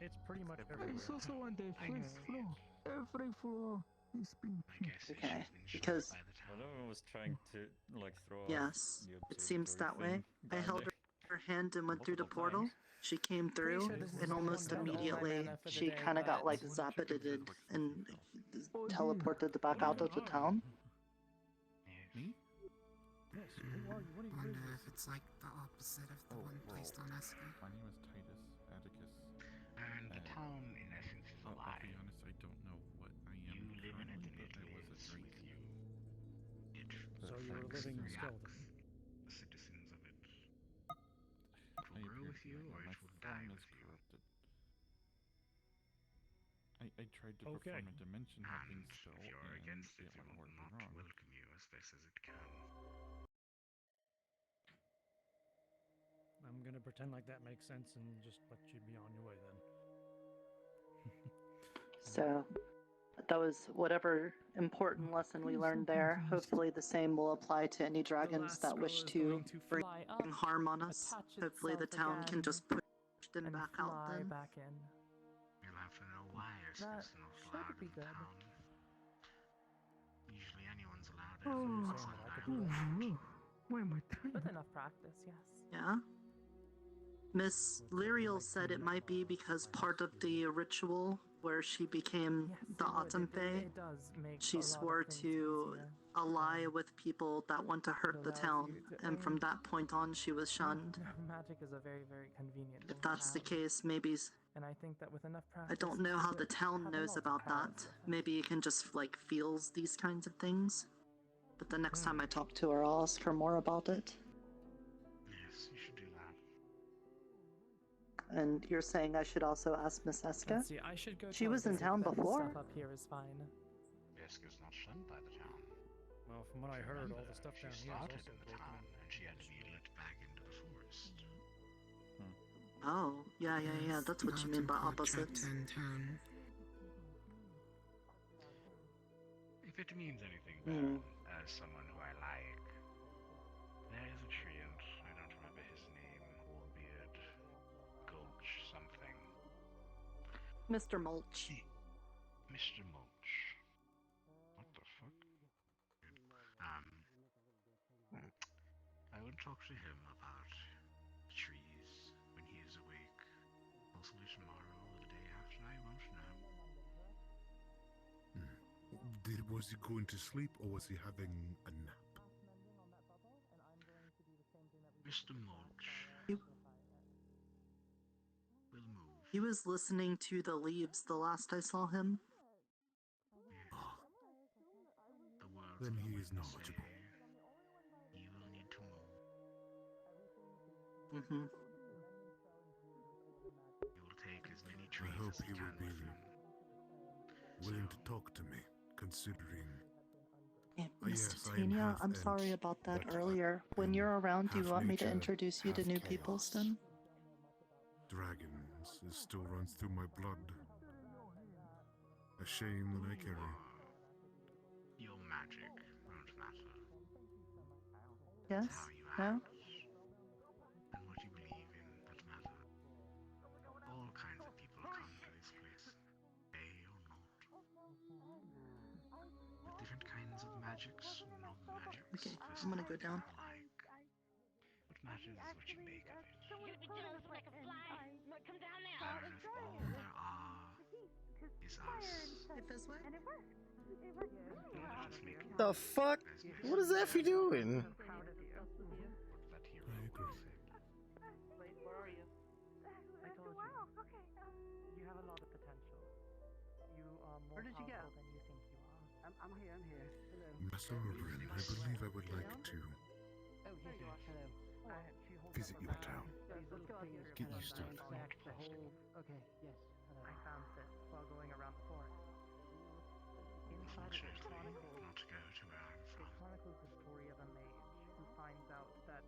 It's pretty much everywhere. It's also on the first floor. Every floor is being checked. Okay, because Well, everyone was trying to like throw. yes, the it seems that observatory way. thing I down held there. her hand and went through the Multiple portal. times. She came through, sure this is and the almost one that all my immediately mana for the she day, kind of got but- like zappeted and teleported back out of the town. Yes, who are you? What do you Wonder do? if it's like the opposite of the one placed on Eska. My name is Titus Atticus. And the town, in essence, is alive. I'll be honest, I don't know what I am You live in it currently, and but it I was a lives drake. with you. It So you're a reflects, living reacts. skeleton. The citizens of it. It will grow with you, or it will die with you. Corrupted. I tried to Okay. perform a dimension hopping And spell, if you're and against it, it it went will horribly not wrong. welcome you as best as it can. I'm gonna pretend like that makes sense and just let you be on your way then. So that was whatever important lesson we learned there. Hopefully the same will apply to any dragons that wish to bring harm on us. Hopefully the town can just push them back out fly then. back in. You'll have to know why That Eska's not should allowed be in the good. town. Usually anyone's allowed So in. you're saying that I could do that? Why am I With enough practice, yes. Yeah. Miss Lyriel said it might be because part of the ritual where she became the Autumn Fae, It does make she a lot of swore things to easier. ally with people that want to hurt the allows town, you to- I and from mean, that point on she was shunned. Magic is a very, very convenient If thing that's to the have. case, maybe And I think that with enough I practice, don't know how you the could town have a knows lot of about power that. with it. Maybe it can just like feels these kinds of things. But the next time I talk to her, I'll ask her more about it. Yes, you should do that. And you're saying I should also ask Miss Eska? Let's see, I should go She tell was in Visit town that before. Stuff up here is fine. Eska's not shunned by the town. Well, from what I heard, all the stuff She down here is started also in the broken. town, and she had to be let back into the forest. Oh, yeah, that's what you mean by opposites. In town. If it means anything, Baron, as someone who I like, there is a treant, I don't remember his name, Warbeard, Gulch, something. Mr. Mulch. Mr. Mulch. What the fuck? I would talk to him about trees when he is awake. Possibly tomorrow or the day after, I won't know. Was he going to sleep or was he having a nap? Mr. Mulch He- will move. He was listening to the leaves the last I saw him. The words Then of the he is wind knowledgeable. say, you will need to move. Mm-hmm. You will take as many I trees hope as he you will can be with him. willing to talk to me, considering. Miss Yes, I am Titania, half I'm Ent, sorry about that but earlier. When you're around, do you half want me to nature, introduce you to half new chaos. peoples then? Dragons, it still runs through my blood. A shame that I carry. Your magic won't matter. Yes? How you No? act and what you believe in that matter. All kinds of people come to this place, they or not. With different kinds of magics, non-magics. Okay, I'm gonna go down. Alike. What matters is what you make of it. Baron, if all there are is us, This way? let us make The fuck? What is Effie doing? what that hero I agree. Wait, where are you? I told you. You have a lot of potential. You are more Where did you go? powerful than you think you are. I'm here. Hello. Master Oberyn, I believe I would like to Oh, here you are. Hello. visit your town. These little things. Get used to it. The whole. Okay. Yes. Hello. I found this while going around the forest. Inside of it chronicles, not go to where I'm from. chronicles the story of a mage who finds out that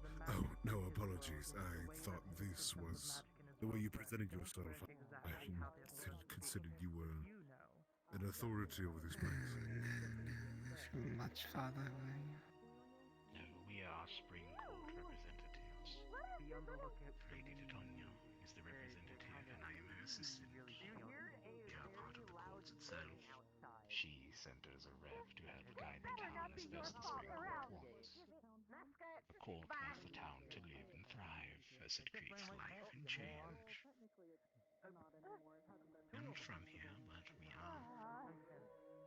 the Oh, magic no in his apologies. world, I the way thought that this systems of was magic in his the way world you work, presented don't yourself. work I exactly how they work. considered you were You know. an authority over this place. Much farther away. No, we are Spring Court representatives. Be on the lookout. Lady Titonia is the representative, and I am her assistant. We are part of the courts itself. She sent as a rev to help guide the town as best the Spring Court wants. The court wants the town to live and thrive as it creates life and change. We're not from here, but we are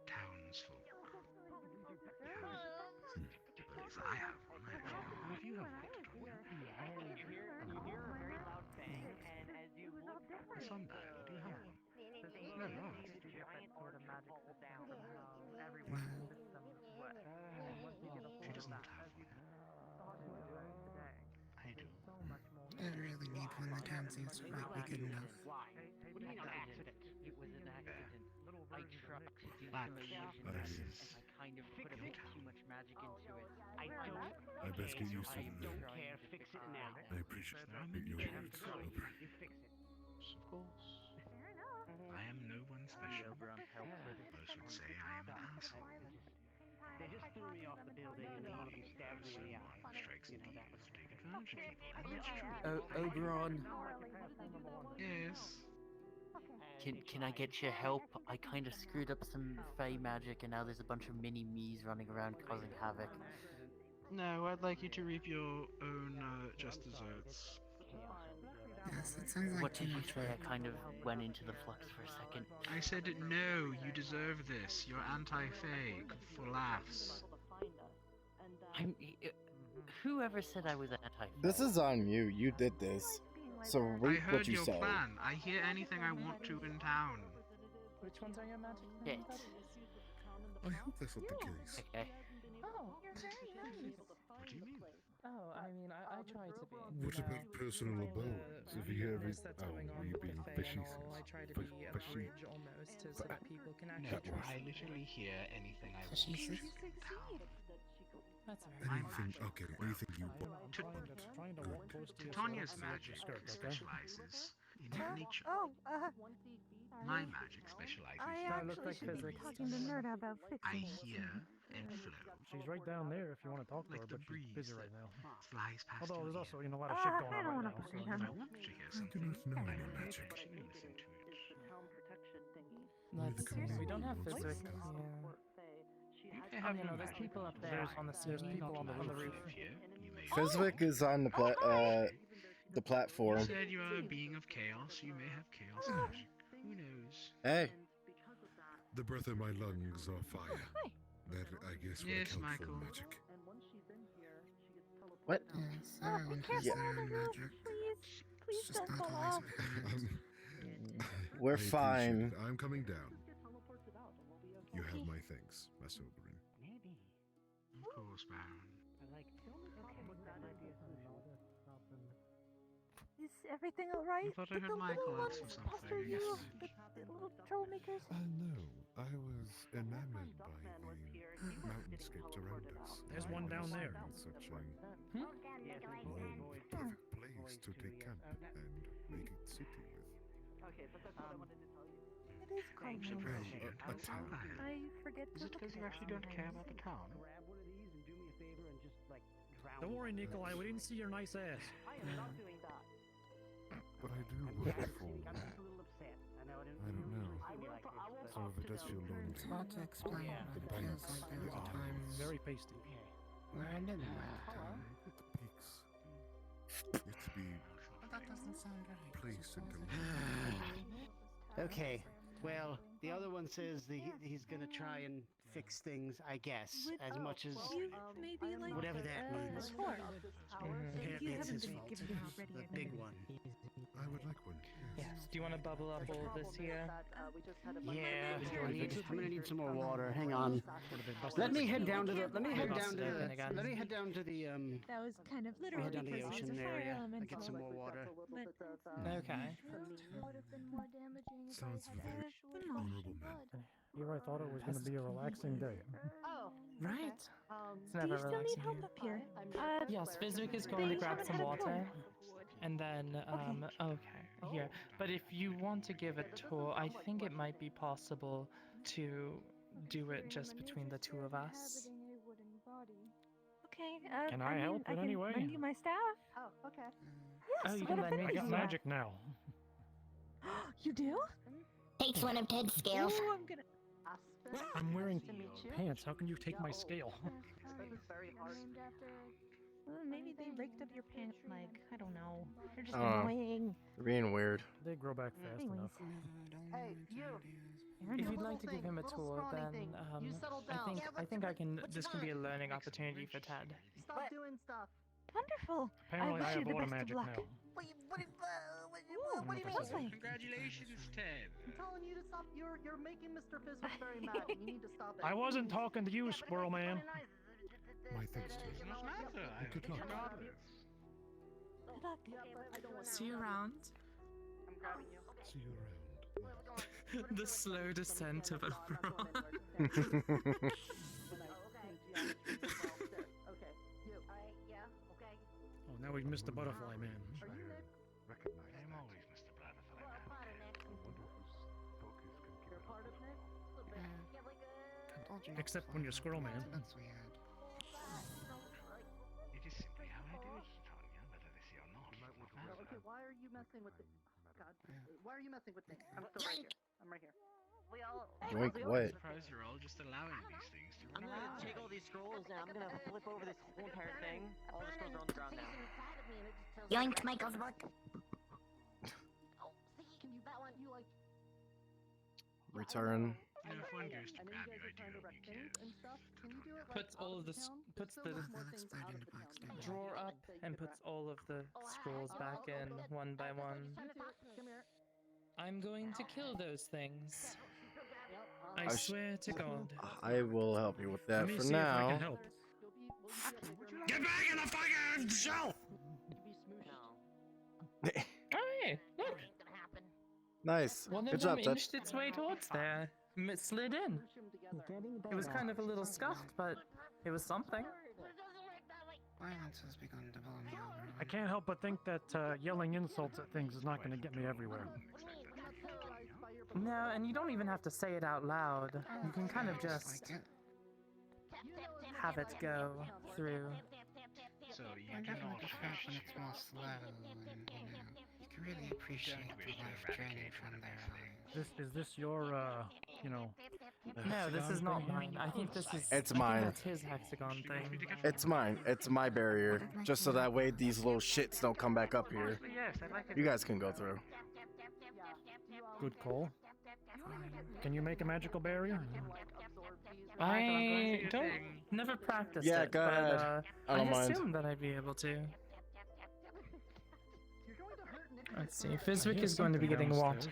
townsfolk. We have, at least I have You hear a very loud bang, and as you look, Sunbag, do you have one? No, right. Giant sort of magic system from how everyone's system works. And once you get a She hold of doesn't that, have as you one. started doing today, I do. there's so much more. I really need one that counts as might be good enough. Why? What do you mean an accident? It was an accident. I tried to do Flat. some illusion I magic, mean- and I kind of put a bit too much magic into it. I don't. I best get used to I it don't then. care. Fix it now. I appreciate your words, Oberon. You fix it. Of course. I am no one special. Most would say I am an asshole. They just threw me off the building and then one of them stabbed me in the eye. Strikes You and know, that was take advantage of people. That's true. Oberon, Yes. can I get your help? I kind of screwed up some fey magic, and now there's a bunch of mini me's running around causing havoc. No, I'd like you to reap your own just desserts. Yes, it sounds like What too did you much say? I work. kind of went into the flux for a second. I said no, you deserve this. You're anti-fake. For laughs. I'm. Whoever said I was anti? This is on you. You did this. So I reap heard what you your sow. plan. I hear anything I want to in town. Which ones are your magic? Shit. I hope that's not the case. Okay. Oh, What do you mean? oh, I mean, I try to be. What about personal abodes? If you ever... That's Oh, going on you with being the Fae fishy and all. I try to says. be a Fishy. bridge almost, so that people can No, actually trust I me. literally hear anything I want Jesus. to in town. That's very Anything, okay, anything you want. Trying to walk close to Titania's yourself. magic Skirt, okay? specializes in nature. Oh, My magic specializes I in look actually like should be physics. talking to Nerda about I fixing this. hear and flow. She's right down there if you want to talk to Like her, the but she's breeze busy that right now. flies past Although your there's ear. also, a lot of shit going I on don't right wanna now. bother So, him. If I want to hear I do something, not know I any will magic. patiently listen to it. Let's see. We don't have Seriously? physics. Yeah. They Oh, have you know, no there's magic. people up there on the There's ceiling. people on the roof. Here, you may Fizwick is on the You platform. said you are a being of chaos. You may have chaos magic. Who knows? Hey, The breath in my lungs are fire. That, I guess, would Yes, account Michael. for magic. what? Yes, Oh, be everyone has careful their on the own roof, magic. please. Please It's just don't not fall always off. apparent. We're I appreciate fine. it. I'm coming down. You have my thanks, Master Oberon. Maybe. Of course, Baron. Is everything alright? I thought I Did heard the Michael little ask for ones something. pester you? The little troublemakers? No, I was enamored by the mountainscapes around us. There's one down there. And such a Hmm? perfect place to take camp and make it city with. Okay, but that's what I wanted to tell you. It is quite I'm surprised you nice. don't have town. Sunbag. I forget Is to it look because you at actually don't care about the town? Grab one of these and do me a favor and just like drown. Don't worry, Nikolai. We didn't see your nice ass. I am not doing that. But I do work for... I'm just a little upset. I know. I don't know. I will. I will. Some of it does feel lonely. It's hard to explain, but it feels like there was a time Very pasty. where I didn't like town. The peaks. Yet to be But that doesn't sound right. placed and delivered. Okay. Well, the other one says he's gonna try and fix things. I guess as much as You maybe like whatever that means. a tour. Apparently You it's haven't his been fault. given it already. The big one. I would like one. Yes. Do you want to bubble up all this here? Yeah, I'm gonna need some more water. Hang on. Let me head down to the. Let me head down to the. Let me head down to the. That was kind of Let me literal head down to the because he's ocean a fire area. I elemental. get some more water. But Okay. would have been more damaging if Sounds I had very actually honorable man. Here I thought it was going to be a relaxing day. Oh, Right. It's Do never you still need relaxing help here. up here? Yes, Fizwick is going to They grab haven't some had a water. tour. And then, okay, here. But if you want to give a tour, I think it might be possible to do it just between the two of us. Okay. Can I help I in can any way? lend you my staff. Oh, okay. Yes. Oh, you what can a lend me fairy I got Yeah. magic now. You do? Takes one of Ted's scales. Ooh, I'm gonna. I'm wearing to meet you. pants. How can you take my scale? That is very hard. Well, maybe they raked up your pant leg. I don't know. They're just Oh. annoying. You're being weird. They grow back fast Anyways. enough. Hey, you. If you'd like to give him a Little tour, scrawny then thing. You settle down. I think I can. This can be a learning opportunity for Ted. Stop doing stuff. Wonderful. Apparently, wish I you have the water best of magic luck. now. Ooh, lovely. Congratulations, Ted. I'm telling you to stop. You're making Mr. Fizzwick very mad. And you need to stop it. I wasn't talking to you, Squirrel Man. My thanks to you. Does not matter. Good luck. Regardless. Good luck. See you around. I'm grabbing you. See you around. The slow descent of Oberon. Okay, you. Yeah, okay. Oh, now we've missed the butterfly man. Are you Nick? Recognize I'm always Mr. Butterfly. You're part of Nick? Except when you're Squirrel Man. That's weird. It is simply how I do it, Tanya, whether they see or not. Okay, why are you messing with the... God, why are you messing with Nick? I'm still right here. I'm right here. We all... Yoink what? I'm surprised you're all just allowing these things to I'm run gonna around. take all these scrolls and I'm gonna flip over this whole entire thing. All the scrolls are on the ground now. Yoink, Michael's book. Can you that one? You like... Return. You know, if one goes to grab you, I do hope you can. Puts all of the puts the drawer up and puts all of the scrolls back in one by one. I'm going to kill those things. I swear to God. I will help you with that Let me for see if I now. can help. Get back in the fucking shelf! Hey, look! Nice. One Good of them job, Ted. inched its way towards there. It slid in. It was kind of a little scuffed, but it was something. Violence has begun to blow me over. I can't help but think that yelling insults at things is not going to get me everywhere. No, and you don't even have to say it out loud. You can kind of just have it go through. So you I do definitely not prefer wish when to it's more slow and, you can really appreciate the life draining from their eyes. Is this your No, this is not mine. I think this is. It's I think mine. that's his hexagon thing. It's mine. It's my barrier. Just so that way these little shits don't come back up here. You guys can go through. Good call. Can you make a magical barrier? I don't. Never practiced Yeah, it, go but ahead. I don't mind. assume that I'd be able to. Let's see. Fizzwick is going to be getting water.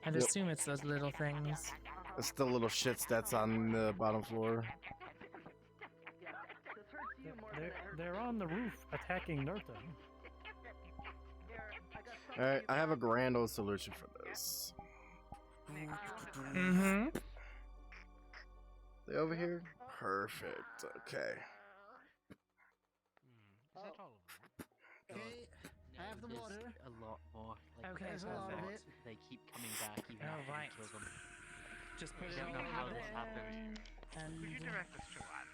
I'd Yep. assume it's those little things. It's the little shits that's on the bottom floor. They're on the roof attacking Nerta. Alright, I have a grand old solution for this. Mm-hmm. They over here? Perfect. Okay. Is that all of them? Okay, I have the There's water. a lot more. Like, Okay, There's a lot of perfect. it. they keep coming back even Oh, after right. you kill them. Just put I it don't on know how the this happened. And Could you direct us to one?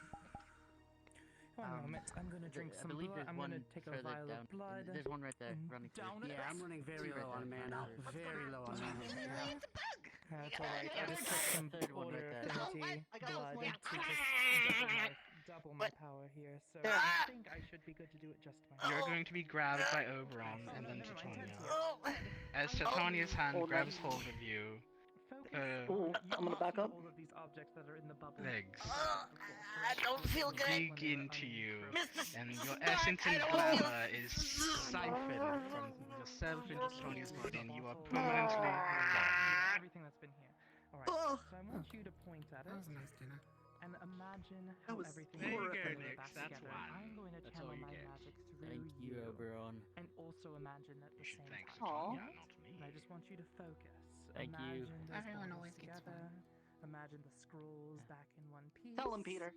one moment, I'm gonna drink I some believe blood. there's I'm one gonna take a further vial down. of blood. There's one right there and running down through. it. Yeah, I'm running very Two right low on there. mana. Very low on mana. That's alright. I just took some Third one order right there. affinity I got blood this to one. just double my power here, so I think I should be good to do it just fine. You're going to be grabbed by Oberon and then Titania. As Titania's hand grabs hold of you, I'm gonna back up. All of these objects that are in the bubble. legs I don't feel good. dig into you, Mr. and your Stark, essence I and don't feel- glamour is siphoned from yourself into Titania's body, and you are permanently gone. Everything that's been here. Alright, so I want you to point at That it was a nice dinner. and imagine That how was everything There you is go, coming Nix, back that's together. one. I'm going to That's channel all you my get. magic through Thank you, Oberon. and also imagine at the You should same thank time. Titania, not me. And I just want you to focus. Thank you. Imagine those Everyone bubbles always gets together. Imagine the scrolls back in one piece. Tell him, Peter.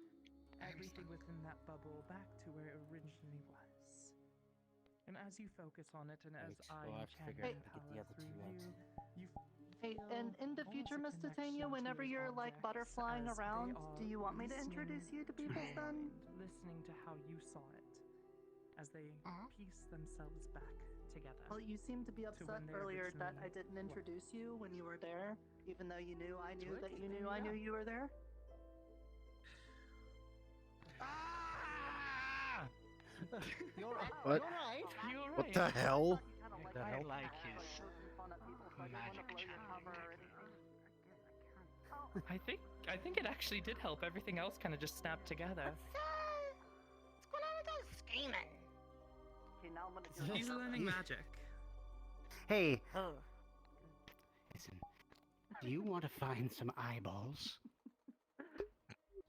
Everything within that bubble back to where it originally was. And as you focus on it, and as Wait, I we'll am have to figure out channeling how to get power the other through two out. you Hey, and in the future, Miss Titania, whenever you're like butterflying around, do you want me to introduce you to people then? listening to how you saw it as they piece themselves back together. Well, you seemed to be To upset when they earlier that I originally didn't were. introduce you when you were there, even though you knew I knew it, that you then knew I yeah. knew you were there. What? What the hell? I like his magic channeling. I think it actually did help. Everything else kind of just snapped together. What's going on with those demon. Okay, now I'm gonna do He's learning magic. Hey, Oh. listen. Do you want to find some eyeballs?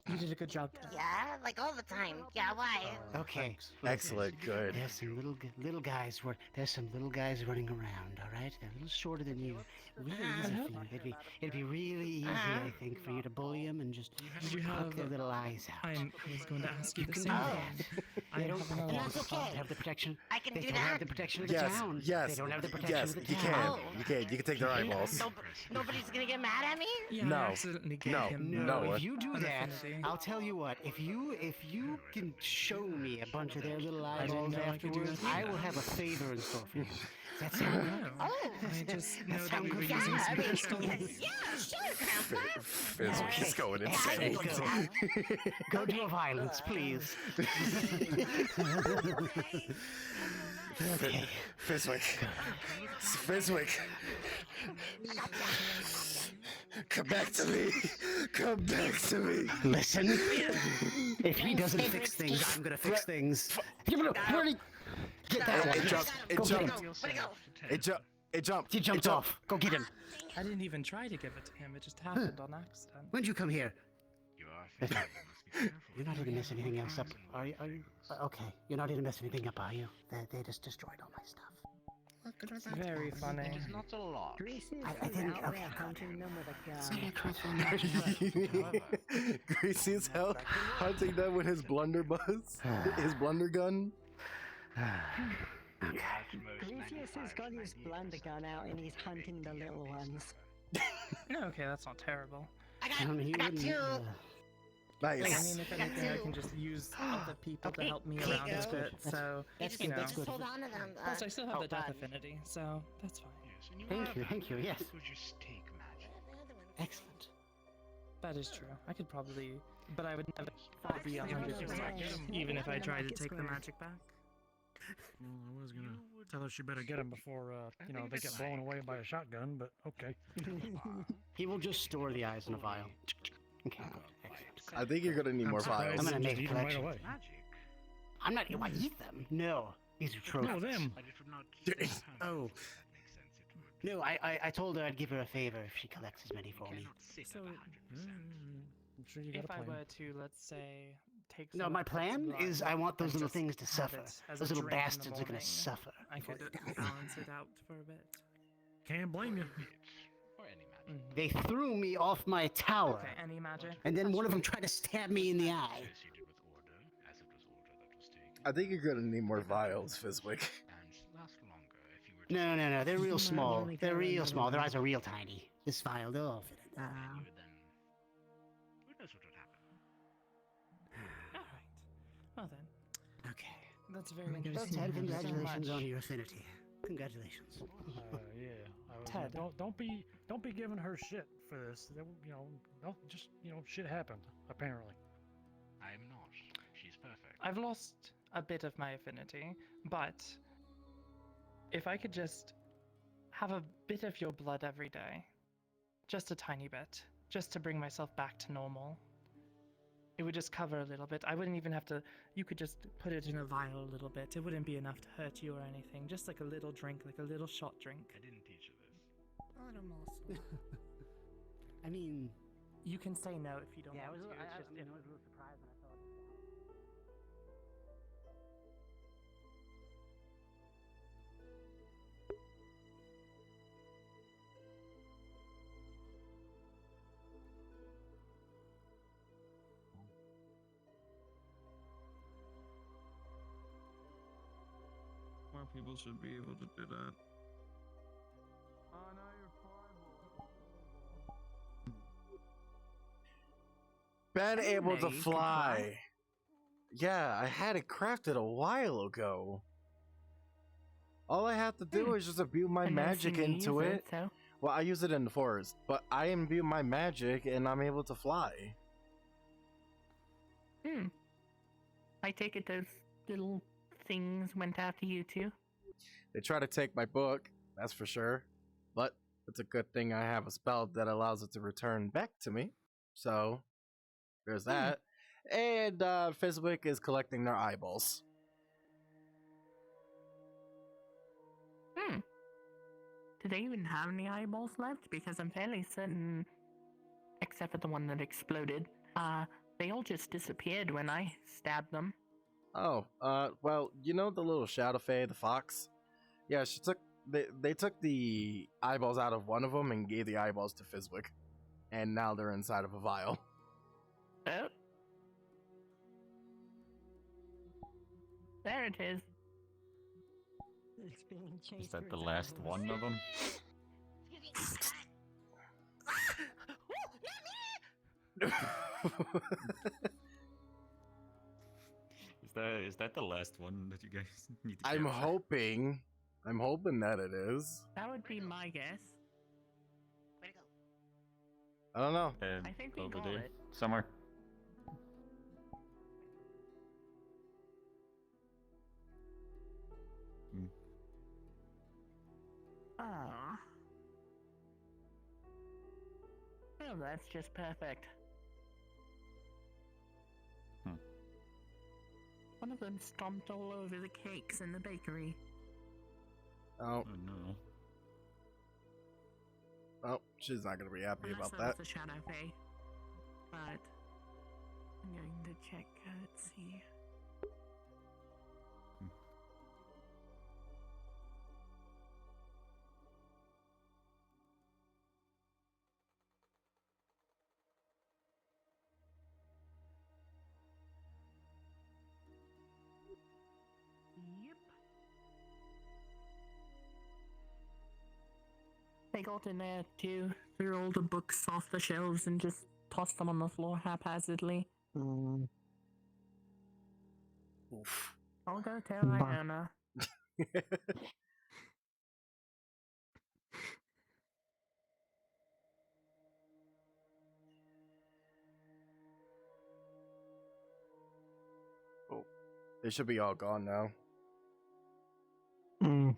You did a good job, Ted. Yeah, like all the time. Yeah, why? Okay. Excellent, good. There's some little guys. There's some little guys running around. All right, they're a little shorter than you. Really easy for you. It'd be really easy, I think, for you to bully them and just poke their little eyes out. I was going to ask you the can same do thing. that. They don't That's okay. have the protection. I can They do don't that. have the protection of the Yes, town. yes, They don't have the protection yes, of the you town. can. Oh. You can. You can take their eyeballs. Nobody's gonna get mad at me? Yeah, No. I accidentally gave No. him No. If you do an that, affinity. I'll tell you what. If you can show me a bunch of their little I didn't eyeballs know I could do afterwards, that I will either. have a favor in store for you. Does that I sound don't good? know. Oh. I just know that sound we were good? using Yeah, I some mean, crystals. yeah, sure, Grandpa. Fizz going insane. Go do a violence, please. Okay. Fizwick. Fizwick. Come back to me. Come back to me. Listen, if he doesn't fix things, I'm gonna fix things. Give it a pretty. Get that one. It jumped. It Go get jumped. him. It jumped. It jumped. He jumped off. Go get him. I didn't even try to give it to him. It just happened on accident. When'd you come here? You are thinking, you must be careful. You're not gonna mess anything else up, are you? Okay, you're not gonna mess anything up, are you? They just destroyed all my stuff. Very funny. It is not a lot. I didn't. Okay. hunting them with a gun. Gracie's out hunting them with his blunderbuss, his blunder gun. Gracious has got his blunder gun out and he's hunting the little ones. Okay, that's not terrible. I got two. I Nice. mean, if anything, I can just use other people to help me around a bit. So, That's you good. know. That's good. Hold on to them. Plus, I still have the death bud. affinity, so that's fine. Yes, and you Thank you. Yes. could just take magic. Excellent. That is true. I could probably, but I would never be 100%, even if I tried to take the magic back. Well, I was gonna tell her she better get him before, they get blown away by a shotgun, but okay. He will just store the eyes in a vial. Okay. Excellent. I think you're gonna need more surprised vials. I'm gonna you make just a eat 'em right collection. away. Magic? I'm not. I eat them. No, these are trophies. No, them. But it would not Oh. makes sense. It would. No, I told her I'd give her a favor if she collects as many for me. Cannot sit So, at 100%. I'm sure you got If a I plan. were to, let's say, take No, some my of Pet's plan blood is I want those and little just things to have suffer. it as Those a little drink in the bastards are gonna morning, suffer. I could balance it out for a bit. Can't blame you. Or any magic. They threw me off my tower, Okay, any magic? and then one of them tried to stab me in the eye. As you did with order, as it was order that was taken. I think you're gonna need more vials, Fizwick. And last longer if you were to No, they're real Might small. only They're go real another small. Their one. eyes are real tiny. This vial, they'll all fit in. you would then. Who knows what would happen? Alright. Well then, Okay. that's very Am I gonna interesting. see Ted, Thank you so congratulations much. on your affinity. Congratulations. Yeah. I was, Ted. Don't be giving her shit for this. Don't just shit happened apparently. I'm not. She's perfect. I've lost a bit of my affinity, but if I could just have a bit of your blood every day, just a tiny bit, just to bring myself back to normal, it would just cover a little bit. I wouldn't even have to, you could just put it in a vial a little bit. It wouldn't be enough to hurt you or anything, just like a little drink, like a little shot drink. I didn't teach you this. I mean, You can say no if you don't yeah, want to. It's just it if was a little surprise when I thought. More people should be able to do that. Been able to you can fly. Yeah, I had it crafted a while ago. All I have to do is just imbue my I've never magic seen you into use it. so. Well, I use it in the forest, but I imbue my magic and I'm able to fly. I take it those little things went after you too? They try to take my book, that's for sure. But it's a good thing I have a spell that allows it to return back to me. So, there's that. And Fizwick is collecting their eyeballs. Do they even have any eyeballs left? Because I'm fairly certain, except for the one that exploded, they all just disappeared when I stabbed them. Oh, well, you know the little shadow fae, the fox? Yeah, she took they took the eyeballs out of one of them and gave the eyeballs to Fizwick, and now they're inside of a vial. Oh. There it is. It's being Is chased that the through last towers. one of them? Is that the last one that you guys need to I'm capture? hoping that it is. That would be my guess. I don't know. I think we over got there, it. somewhere. Hmm. Ah. Oh, that's just perfect. Hmm. One of them stomped all over the cakes in the bakery. Oh. No. Oh, she's not gonna be happy Unless about that that. was a shadow fae. But I'm going to check. Let's see. Yep. They got in there too, threw all the books off the shelves and just tossed them on the floor haphazardly. Mm. Oof. I'll go tell Bah. Iona. Oh, they should be all gone now. Mm.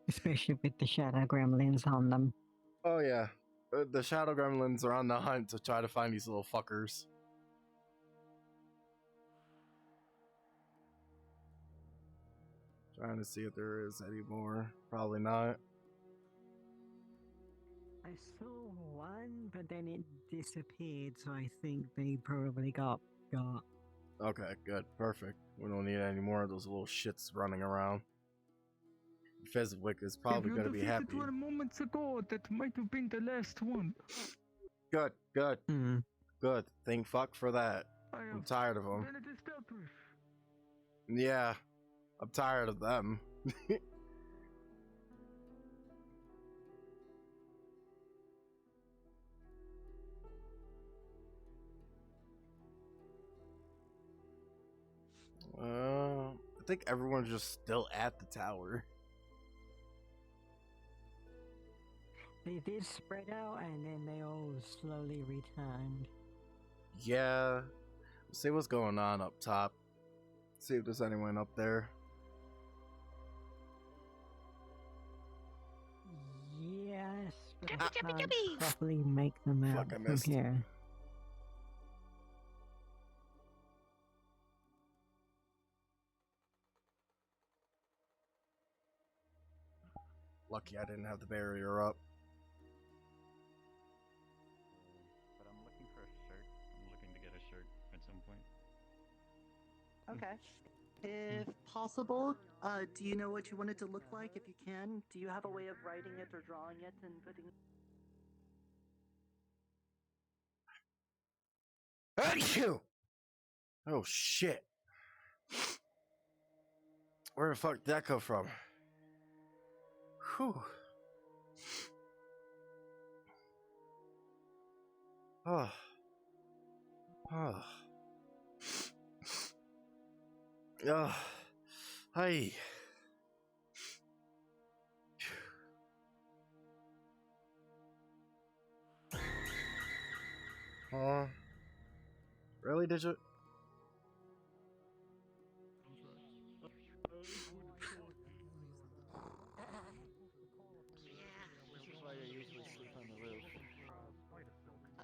Especially with the shadow gremlins on them. Oh yeah, the shadow gremlins are on the hunt to try to find these little fuckers. Trying to see if there is any more. Probably not. I saw one, but then it disappeared, so I think they probably got. Okay, good, perfect. We don't need any more of those little shits running around. Fezwick is probably you going to be defeated happy. one moments ago. That might have been the last one. Good, good, good. Thank fuck for that. I'm tired of them. Then it is dealt with. Yeah, I'm tired of them. I think everyone's just still at the tower. They did spread out, and then they all slowly returned. Yeah. See what's going on up top. See if there's anyone up there. Yes, but I can't properly make them out Fuck, I from missed. here. Lucky I didn't have the barrier up. But I'm looking for a shirt. I'm looking to get a shirt at some point. Okay. If possible, do you know what you want it to look like? If you can, do you have a way of writing it or drawing it and putting it? Achoo! Oh shit. Where the fuck did that come from? Whew. Oh. Oh. Oh. Hey. Really, did you? This is why I usually sleep on the roof.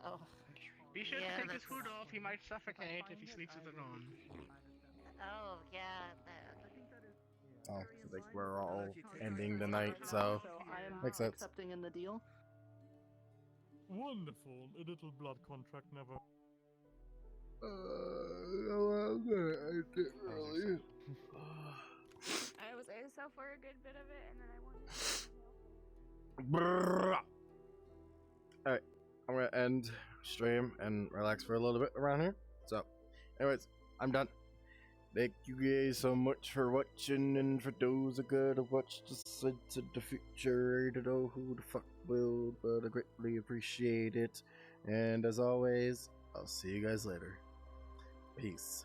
Oh. Be sure to take his hood off. He might suffocate if he sleeps with it on. Oh, yeah. Oh, like we're all ending the night, so I am makes sense. accepting in the deal. Wonderful. A little blood contract never. I was ASL for a good bit of it, and then I wanted. Alright, I'm gonna end stream and relax for a little bit around here. So, anyways, I'm done. Thank you guys so much for watching, and for those that gotta watch the Sense of the Future, I don't know who the fuck will, but I greatly appreciate it. And as always, I'll see you guys later. Peace.